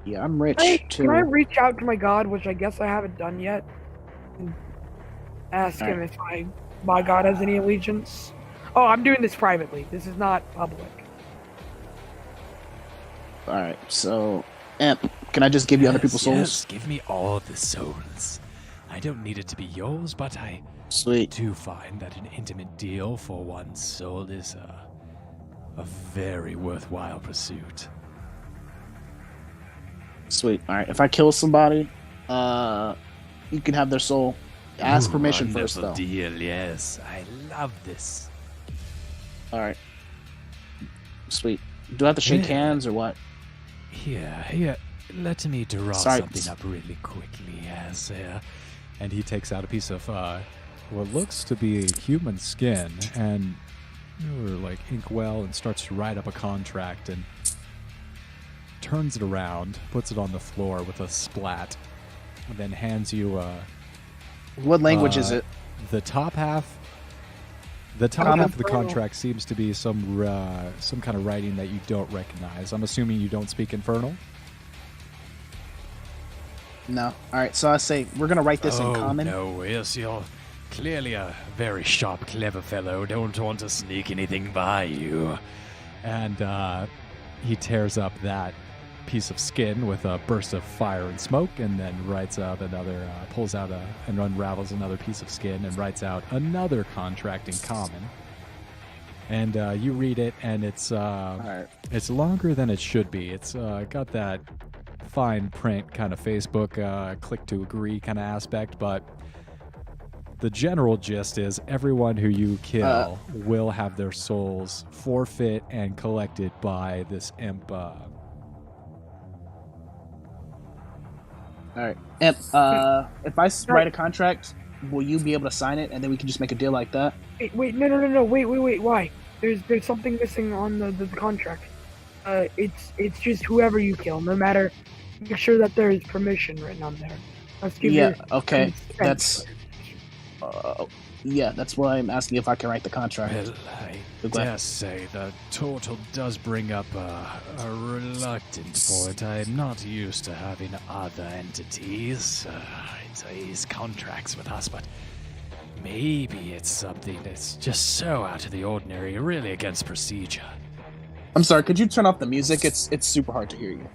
Speaker 5: Yeah, I'm rich too.
Speaker 1: Can I reach out to my god, which I guess I haven't done yet, and ask him if my god has any allegiance? Oh, I'm doing this privately. This is not public.
Speaker 5: All right. So, Imp, can I just give you other people's souls?
Speaker 8: Yes, give me all the souls. I don't need it to be yours, but I
Speaker 5: Sweet.
Speaker 8: do find that an intimate deal for one's soul is a very worthwhile pursuit.
Speaker 5: Sweet. All right. If I kill somebody, you can have their soul. Ask permission first,
Speaker 8: Wonderful
Speaker 5: though.
Speaker 8: deal, yes. I love this.
Speaker 5: All right. Sweet. Do I have to shake
Speaker 8: Yeah.
Speaker 5: hands or what?
Speaker 8: Here, let me draw
Speaker 5: Sorry.
Speaker 8: something up really quickly, yes.
Speaker 3: And he takes out a piece of what looks to be human skin and like inkwell and starts to write up a contract and turns it around, puts it on the floor with a splat, and then hands you
Speaker 5: What language is it?
Speaker 3: the top half. The top
Speaker 5: Common?
Speaker 3: half of the contract seems to be some kind of writing that you don't recognize. I'm assuming you don't speak Infernal.
Speaker 5: No. All right. So I say we're gonna write this in common.
Speaker 8: No, yes, you're clearly a very sharp, clever fellow. Don't want to sneak anything by you.
Speaker 3: And he tears up that piece of skin with a burst of fire and smoke, and then writes out another, pulls out and unravels another piece of skin and writes out another contract in common. And you read it, and it's
Speaker 5: right.
Speaker 3: it's longer than it should be. It's got that fine print kind of Facebook click to agree kind of aspect, but the general gist is everyone who you kill will have their souls forfeit and collected by this imp.
Speaker 5: All right. Imp, if I write a contract, will you be able to sign it, and then we can just make a deal like that?
Speaker 1: Wait, no, wait, why? There's something missing on the contract. It's just whoever you kill, no matter. Make sure that there is permission written on there. Let's give
Speaker 5: Yeah.
Speaker 1: you
Speaker 5: Okay.
Speaker 1: consent.
Speaker 5: That's why I'm asking if I can write the contract.
Speaker 8: Well, I
Speaker 5: Ugway.
Speaker 8: dare say the total does bring up a reluctant point. I'm not used to having other entities raise contracts with us, but maybe it's something that's just so out of the ordinary, really against procedure.
Speaker 5: I'm sorry. Could you turn off the music? It's super hard to hear you.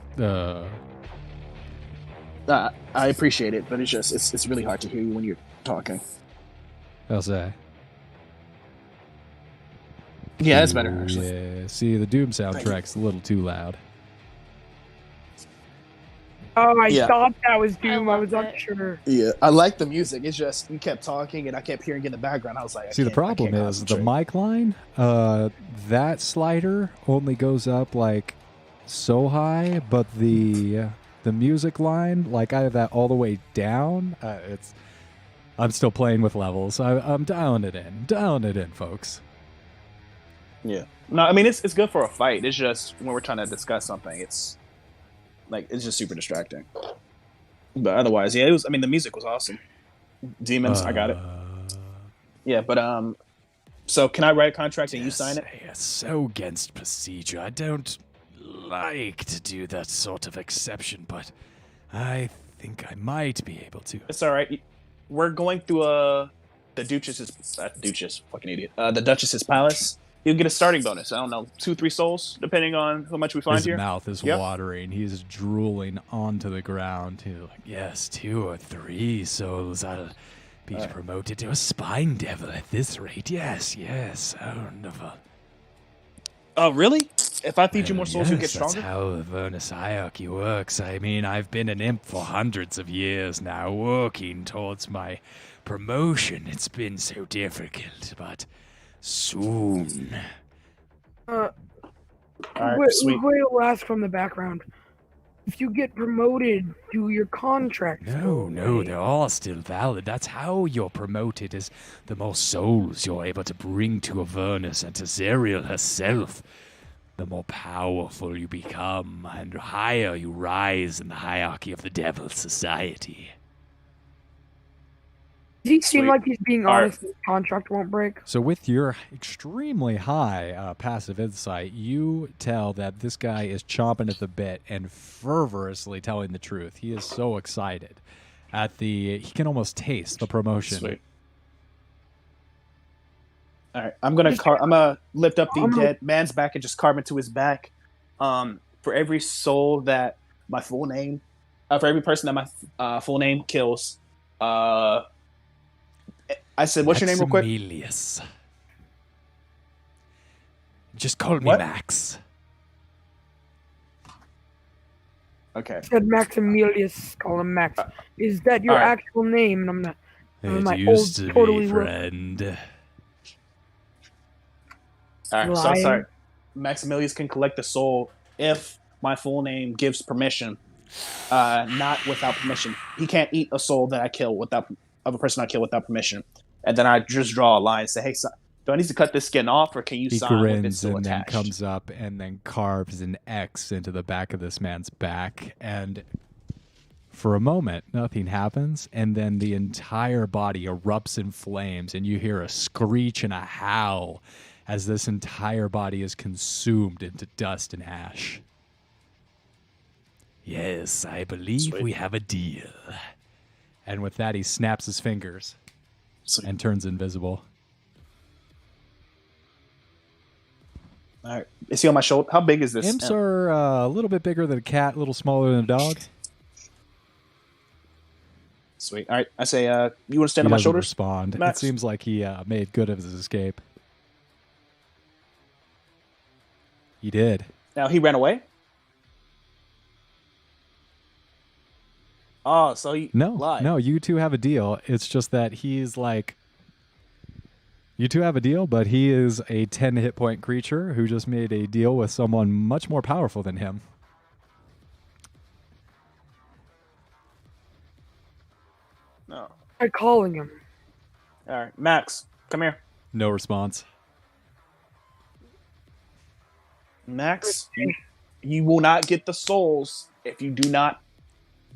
Speaker 5: I appreciate it, but it's really hard to hear you when you're talking.
Speaker 3: I'll say.
Speaker 6: Yeah, that's better,
Speaker 3: Ooh,
Speaker 6: actually.
Speaker 3: Yeah. See, the Doom soundtrack's a little too loud.
Speaker 1: Oh, I
Speaker 6: Yeah.
Speaker 1: thought that was Doom. I
Speaker 4: love
Speaker 1: was
Speaker 4: it.
Speaker 1: unsure.
Speaker 6: Yeah, I like the music. It's just you kept talking and I kept hearing in the background. I was like,
Speaker 3: See, the problem is the mic line, that slider only goes up like so high, but the music line, like I have that all the way down. I'm still playing with levels. I'm dialing it in, folks.
Speaker 6: Yeah. No, I mean it's good for a fight. It's just when we're trying to discuss something, it's just super distracting. But otherwise, yeah, it was. I mean, the music was awesome. Demons, I got it. Yeah, but so can I write a contract and you sign it?
Speaker 8: Yes, so against procedure. I don't like to do that sort of exception, but I think I might be able to.
Speaker 6: It's all right. We're going through the Duchess, fucking idiot. The Duchess's palace. You'll get a starting bonus. I don't know, 2-3 souls, depending on how much we find
Speaker 3: His
Speaker 6: here.
Speaker 3: mouth is
Speaker 6: Yep.
Speaker 3: watering. He's drooling onto the ground. He's like,
Speaker 8: Yes, 2 or 3 souls. I'll be promoted to a spine devil at this rate. Yes, oh, wonderful.
Speaker 6: Oh, really? If I feed you more souls,
Speaker 8: yes,
Speaker 6: you get
Speaker 8: that's
Speaker 6: stronger?
Speaker 8: how the Avernus hierarchy works. I mean, I've been an imp for hundreds of years now, working towards my promotion. It's been so difficult, but soon.
Speaker 6: All right,
Speaker 1: Wait,
Speaker 6: sweet.
Speaker 1: will ask from the background. If you get promoted, do your contracts go
Speaker 8: No,
Speaker 1: away?
Speaker 8: they're all still valid. That's how you're promoted, is the more souls you're able to bring to Avernus and to Zerial herself, the more powerful you become, and higher you rise in the hierarchy of the Devil Society.
Speaker 1: Does he seem
Speaker 6: Sweet.
Speaker 1: like he's being
Speaker 6: All right.
Speaker 1: honest and his contract won't break?
Speaker 3: So with your extremely high passive insight, you tell that this guy is chomping at the bit and fervorously telling the truth. He is so excited he can almost taste the promotion.
Speaker 6: Sweet. All right, I'm gonna lift up the dead man's back and just carve into his back. For every soul that my full name, for every person that my full name kills, I said, "What's your name, real quick?"
Speaker 8: Maximilius. Just call me
Speaker 6: What?
Speaker 8: Max.
Speaker 6: Okay.
Speaker 1: Said Maximilius, call him Max. Is that your
Speaker 6: all right.
Speaker 1: actual name? And I'm not.
Speaker 8: It
Speaker 1: my
Speaker 8: used
Speaker 1: old
Speaker 8: to
Speaker 1: totally
Speaker 8: be,
Speaker 1: look-
Speaker 8: friend.
Speaker 6: All right. So
Speaker 1: Lying.
Speaker 6: sorry. Maximilius can collect the soul if my full name gives permission. Not without permission. He can't eat a soul that I kill of a person I kill without permission. And then I just draw a line and say, "Hey, son, do I need to cut this skin off, or can you
Speaker 3: He
Speaker 6: sign with it
Speaker 3: grins
Speaker 6: still
Speaker 3: and then
Speaker 6: attached?"
Speaker 3: comes up and then carves an X into the back of this man's back. And for a moment, nothing happens. And then the entire body erupts in flames, and you hear a screech and a howl as this entire body is consumed into dust and ash.
Speaker 8: Yes, I believe
Speaker 6: Sweet.
Speaker 8: we have a deal.
Speaker 3: And with that, he snaps his fingers
Speaker 6: Sweet.
Speaker 3: and turns invisible.
Speaker 6: All right. Is he on my shoulder? How big is this?
Speaker 3: Imps
Speaker 6: imp?
Speaker 3: are a little bit bigger than a cat, a little smaller than a dog.
Speaker 6: Sweet. All right. I say, you want to stand
Speaker 3: He
Speaker 6: on my
Speaker 3: doesn't
Speaker 6: shoulders?
Speaker 3: respond.
Speaker 6: Max?
Speaker 3: It seems like he made good of his escape. He did.
Speaker 6: Now he ran away. Oh, so he lied.
Speaker 3: No, you two have a deal. It's just that he's like, you two have a deal, but he is a 10 hit point creature who just made a deal with someone much more powerful than him.
Speaker 6: No.
Speaker 1: Try calling him.
Speaker 6: All right, Max, come here.
Speaker 3: No response.
Speaker 6: Max, you will not get the souls if you do not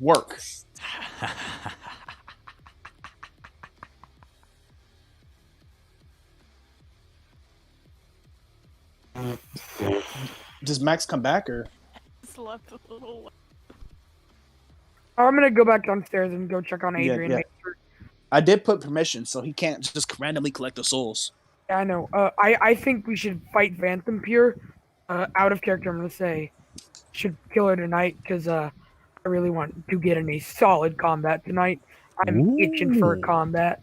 Speaker 6: work. Does Max come back or?
Speaker 4: Just left a little.
Speaker 1: I'm gonna go back downstairs and go check on Adrian.
Speaker 6: yeah.
Speaker 1: Make sure-
Speaker 6: I did put permission, so he can't just randomly collect the souls.
Speaker 1: Yeah, I know. I think we should fight Vantampur. Out of character, I'm gonna say, should kill her tonight because I really want to get in a solid combat tonight. I'm itching for a combat.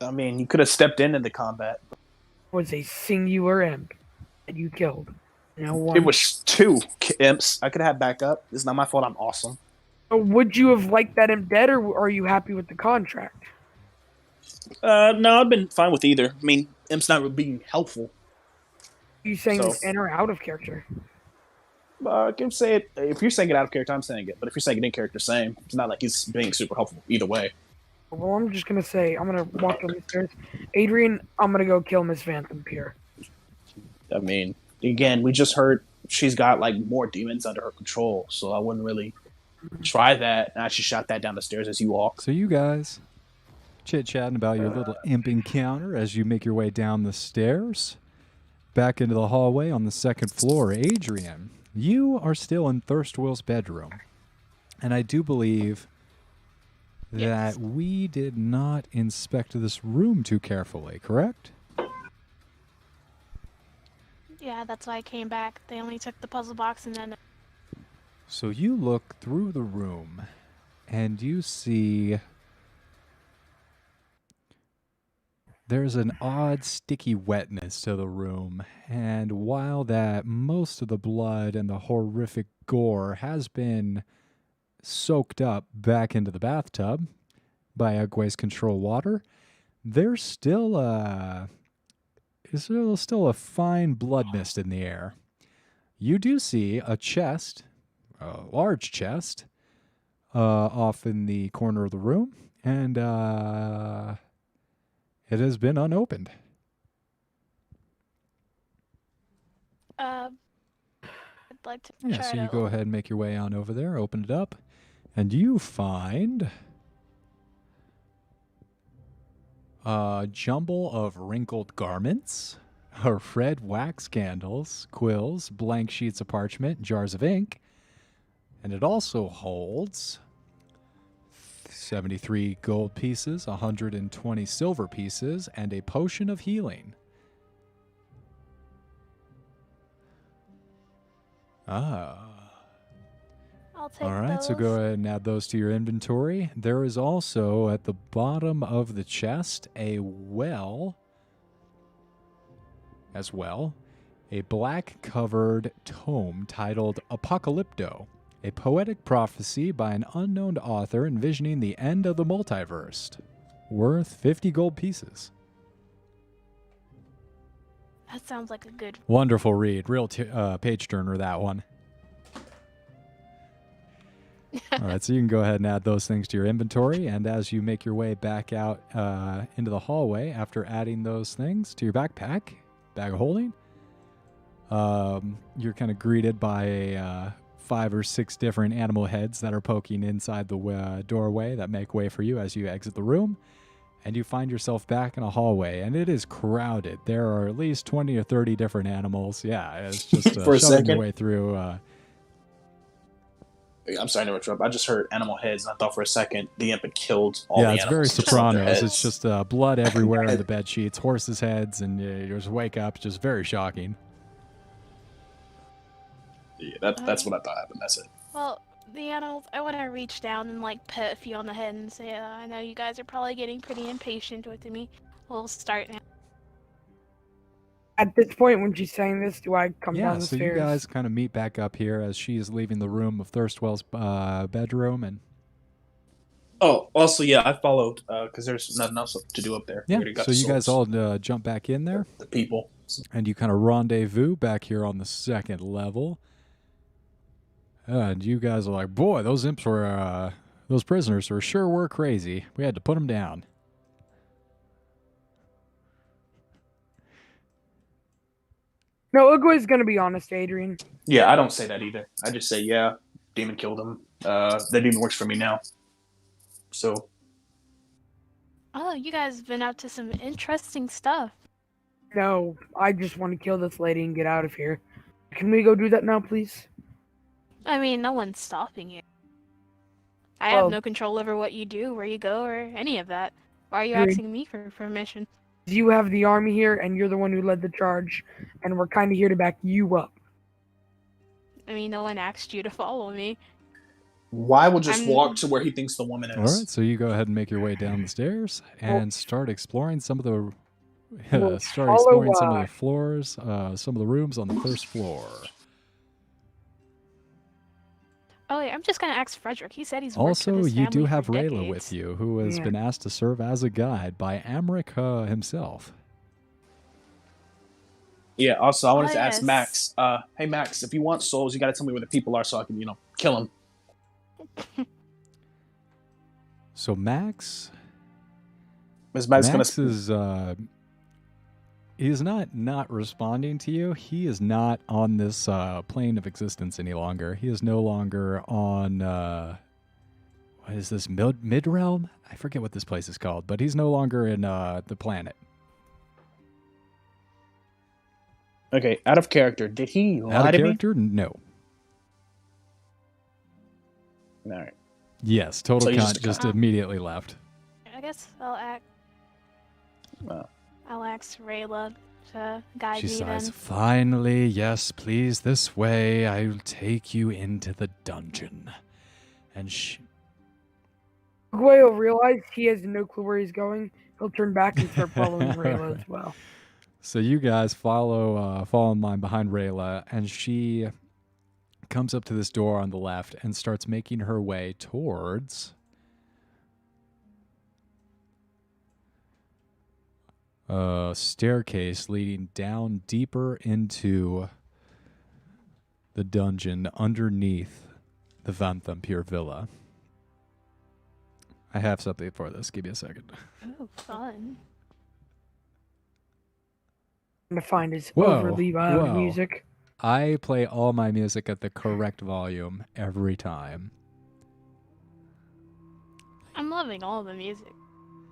Speaker 6: I mean, you could have stepped into the combat.
Speaker 1: Was a singular imp. that you killed. No
Speaker 6: It
Speaker 1: one.
Speaker 6: was 2 imps. I could have backup. It's not my fault. I'm awesome.
Speaker 1: So would you have liked that imp dead, or are you happy with the contract?
Speaker 6: No, I've been fine with either. I mean, imp's not being helpful.
Speaker 1: Are you saying
Speaker 6: So-
Speaker 1: this in or out of character?
Speaker 6: I can say it. If you're saying it out of character, I'm saying it. But if you're saying it in character, same. It's not like he's being super helpful either way.
Speaker 1: Well, I'm just gonna say I'm gonna walk down the stairs. Adrian, I'm gonna go kill Miss Vantampur.
Speaker 6: I mean, again, we just heard she's got like more demons under her control, so I wouldn't really try that. And I just shot that down the stairs as you walk.
Speaker 3: So you guys chit-chatting about your little imp encounter as you make your way down the stairs. Back into the hallway on the second floor. Adrian, you are still in Thirstwill's bedroom. And I do believe that we did not inspect this room too carefully, correct?
Speaker 4: Yeah, that's why I came back. They only took the puzzle box and then.
Speaker 3: So you look through the room and you see there's an odd sticky wetness to the room, and while that most of the blood and the horrific gore has been soaked up back into the bathtub by Ugway's control water, there's still a fine blood mist in the air. You do see a chest, a large chest, off in the corner of the room, and it has been unopened.
Speaker 4: I'd like to
Speaker 3: Yeah,
Speaker 4: try
Speaker 3: so
Speaker 4: to
Speaker 3: you go ahead and make your way on over there, open it up, and you find a jumble of wrinkled garments, red wax candles, quills, blank sheets of parchment, jars of ink, and it also holds 73 gold pieces, 120 silver pieces, and a potion of healing.
Speaker 4: I'll take
Speaker 3: All right,
Speaker 4: those.
Speaker 3: so go ahead and add those to your inventory. There is also at the bottom of the chest a well, as well, a black-covered tome titled Apocalypto, a poetic prophecy by an unknown author envisioning the end of the multiverse, worth 50 gold pieces.
Speaker 4: That sounds like a good.
Speaker 3: Wonderful read. Real page-turner, that one. All right, so you can go ahead and add those things to your inventory, and as you make your way back out into the hallway after adding those things to your backpack, bag of holding, you're kind of greeted by 5 or 6 different animal heads that are poking inside the doorway that make way for you as you exit the room, and you find yourself back in a hallway, and it is crowded. There are at least 20 or 30 different animals. Yeah, it's just
Speaker 6: For a
Speaker 3: shoving your
Speaker 6: second.
Speaker 3: way through.
Speaker 6: I'm sorry to interrupt. I just heard animal heads, and I thought for a second the imp had killed all
Speaker 3: Yeah,
Speaker 6: the
Speaker 3: it's very
Speaker 6: animals. just off their
Speaker 3: Sopranos.
Speaker 6: heads.
Speaker 3: It's just blood everywhere in the bed sheets, horses' heads, and you just wake up. Just very shocking.
Speaker 6: Yeah, that's what I thought happened. That's it.
Speaker 4: Well, the animals. I want to reach down and like pet a few on the head and say, "I know you guys are probably getting pretty impatient with me. We'll start now."
Speaker 1: At this point, when she's saying this, do I come
Speaker 3: Yeah,
Speaker 1: down the
Speaker 3: so
Speaker 1: stairs?
Speaker 3: you guys kind of meet back up here as she is leaving the room of Thirstwell's bedroom, and
Speaker 6: Oh, also, yeah, I followed because there's nothing else to do up there. We
Speaker 3: yeah,
Speaker 6: already got
Speaker 3: so you guys
Speaker 6: souls.
Speaker 3: all jump back in there,
Speaker 6: The people.
Speaker 3: and you kind of rendezvous back here on the second level. And you guys are like, boy, those imps were, those prisoners were crazy. We had to put them down.
Speaker 1: No, Ugway's gonna be honest, Adrian.
Speaker 6: Yeah, I don't say that either. I just say, yeah, demon killed him. The demon works for me now. So,
Speaker 4: Oh, you guys have been up to some interesting stuff.
Speaker 1: No, I just want to kill this lady and get out of here. Can we go do that now, please?
Speaker 4: I mean, no one's stopping you. I
Speaker 1: Well-
Speaker 4: have no control over what you do, where you go, or any of that. Why are you
Speaker 1: Agreed.
Speaker 4: asking me for permission?
Speaker 1: You have the army here, and you're the one who led the charge, and we're kind of here to back you up.
Speaker 4: I mean, no one asked you to follow me.
Speaker 6: why will just
Speaker 4: I'm-
Speaker 6: walk to where he thinks the woman is?
Speaker 3: All right, so you go ahead and make your way down the stairs and start exploring some of the
Speaker 1: We'll
Speaker 3: Start
Speaker 1: follow,
Speaker 3: exploring some of the floors, some of the rooms on the first floor.
Speaker 4: Oh, yeah, I'm just gonna ask Frederick. He said he's worked for
Speaker 3: Also,
Speaker 4: this
Speaker 3: you do
Speaker 4: family
Speaker 3: have
Speaker 4: for
Speaker 3: Rayla
Speaker 4: decades.
Speaker 3: with you, who has
Speaker 1: Yeah.
Speaker 3: been asked to serve as a guide by Amric himself.
Speaker 6: Yeah. Also, I wanted to ask
Speaker 4: yes.
Speaker 6: Max. Hey Max, if you want souls, you got to tell me where the people are so I can, kill them.
Speaker 3: So Max
Speaker 6: Is Max gonna?
Speaker 3: is he's not responding to you. He is not on this plane of existence any longer. He is no longer on what is this, mid realm? I forget what this place is called, but he's no longer in the planet.
Speaker 6: Okay, out of character. Did he
Speaker 3: Out
Speaker 6: lie
Speaker 3: of
Speaker 6: to
Speaker 3: character? No.
Speaker 6: me? All right.
Speaker 3: Yes, total
Speaker 6: So he's
Speaker 3: cunt
Speaker 6: just a
Speaker 3: just
Speaker 4: cunt.
Speaker 3: immediately left.
Speaker 4: I guess I'll
Speaker 6: Well,
Speaker 4: ask Rayla to guide
Speaker 3: She
Speaker 4: me
Speaker 3: sighs.
Speaker 4: then.
Speaker 3: Finally, yes, please, this way. I'll take you into the dungeon. And
Speaker 1: Ugway will realize he has no clue where he's going. He'll turn back and start following Rayla as well.
Speaker 3: So you guys fall in line behind Rayla, and she comes up to this door on the left and starts making her way towards a staircase leading down deeper into the dungeon underneath the Vantampur Villa. I have something for this. Give me a second.
Speaker 4: Oh, fun.
Speaker 1: To find his
Speaker 3: Whoa,
Speaker 1: overly loud
Speaker 3: whoa.
Speaker 1: music.
Speaker 3: I play all my music at the correct volume every time.
Speaker 4: I'm loving all the music.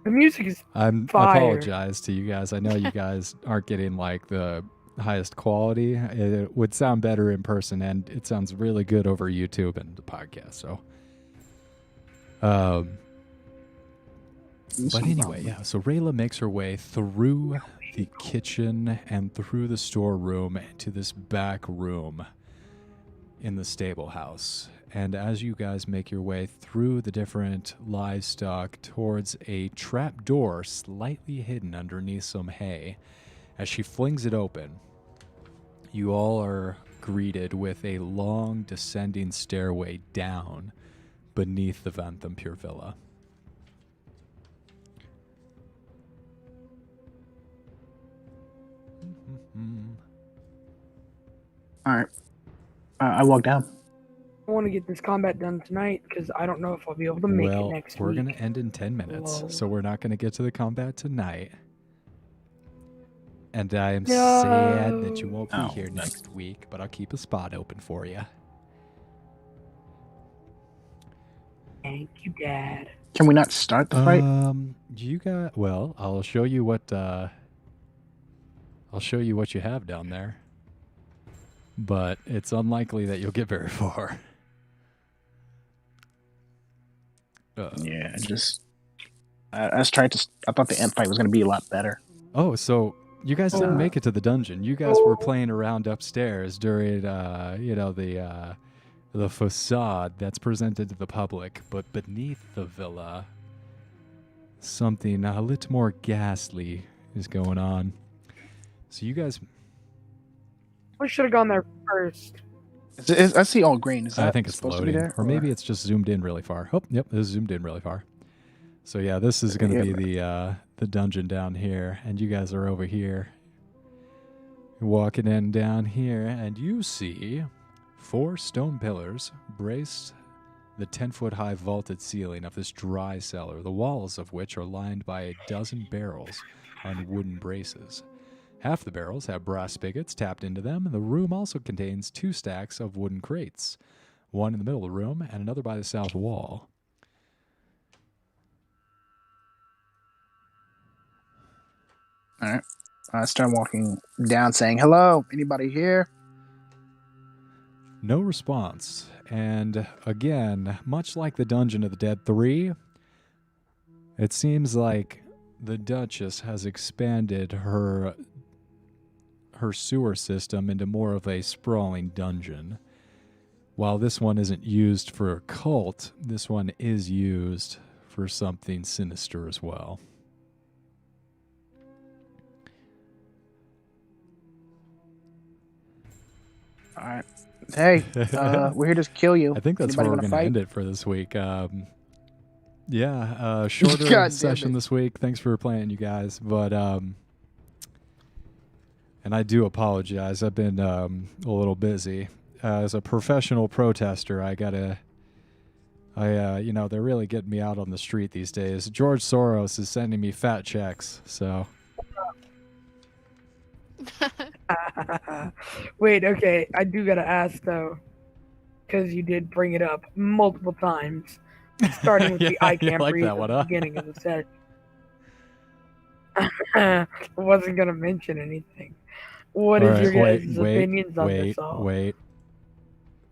Speaker 1: The music is
Speaker 3: I
Speaker 1: fire.
Speaker 3: apologize to you guys. I know you guys aren't getting like the highest quality. It would sound better in person, and it sounds really good over YouTube and the podcast. So, but anyway, yeah. So Rayla makes her way through the kitchen and through the storeroom to this back room in the stable house. And as you guys make your way through the different livestock towards a trap door slightly hidden underneath some hay, as she flings it open, you all are greeted with a long descending stairway down beneath the Vantampur Villa.
Speaker 5: All right. I walk down.
Speaker 1: I want to get this combat done tonight because I don't know if I'll be able to make it next
Speaker 3: we're
Speaker 1: week.
Speaker 3: going to end in 10 minutes,
Speaker 1: Whoa.
Speaker 3: so we're not going to get to the combat tonight. And I am
Speaker 1: No.
Speaker 3: sad that you won't be
Speaker 6: Oh,
Speaker 3: here
Speaker 6: that's-
Speaker 3: next week, but I'll keep a spot open for you.
Speaker 1: Thank you, Dad.
Speaker 5: Can we not start the fight?
Speaker 3: You got, well, I'll show you what you have down there. But it's unlikely that you'll get very far.
Speaker 5: Yeah, I was trying to. I thought the end fight was going to be a lot better.
Speaker 3: Oh, so you guys didn't make it to the dungeon. You guys were playing around upstairs during, the facade that's presented to the public. But beneath the villa, something a little more ghastly is going on. So you guys,
Speaker 1: I should have gone there first.
Speaker 5: I see all green. Is that
Speaker 3: I think it's
Speaker 5: supposed to be
Speaker 3: loading,
Speaker 5: there,
Speaker 3: or maybe it's just zoomed in really far. Oh, yep, this is zoomed in really far. So yeah, this is going to be the dungeon down here, and you guys are over here. You're walking in down here, and you see 4 stone pillars brace the 10-foot high vaulted ceiling of this dry cellar, the walls of which are lined by a dozen barrels on wooden braces. Half the barrels have brass spigots tapped into them, and the room also contains 2 stacks of wooden crates, one in the middle of the room and another by the south wall.
Speaker 5: All right. I start walking down, saying, "Hello, anybody here?"
Speaker 3: No response. And again, much like the Dungeon of the Dead 3, it seems like the Duchess has expanded her sewer system into more of a sprawling dungeon. While this one isn't used for a cult, this one is used for something sinister as well.
Speaker 5: All right. Hey, we're here to kill you.
Speaker 3: I think that's
Speaker 5: Anybody
Speaker 3: where we're
Speaker 5: gonna
Speaker 3: going to
Speaker 5: fight?
Speaker 3: end it for this week. Shorter
Speaker 5: God damn
Speaker 3: session
Speaker 5: it.
Speaker 3: this week. Thanks for playing, you guys. But and I do apologize. I've been a little busy. As a professional protester, they're really getting me out on the street these days. George Soros is sending me fat checks, so.
Speaker 1: Wait, okay. I do gotta ask though, because you did bring it up multiple times, starting with
Speaker 3: Yeah,
Speaker 1: the I
Speaker 3: you
Speaker 1: can't
Speaker 3: like
Speaker 1: breathe
Speaker 3: that
Speaker 1: at
Speaker 3: one,
Speaker 1: the
Speaker 3: huh?
Speaker 1: beginning of the set. I wasn't gonna mention anything. What
Speaker 3: All
Speaker 1: is
Speaker 3: right,
Speaker 1: your guys' opinions on this all?
Speaker 3: wait.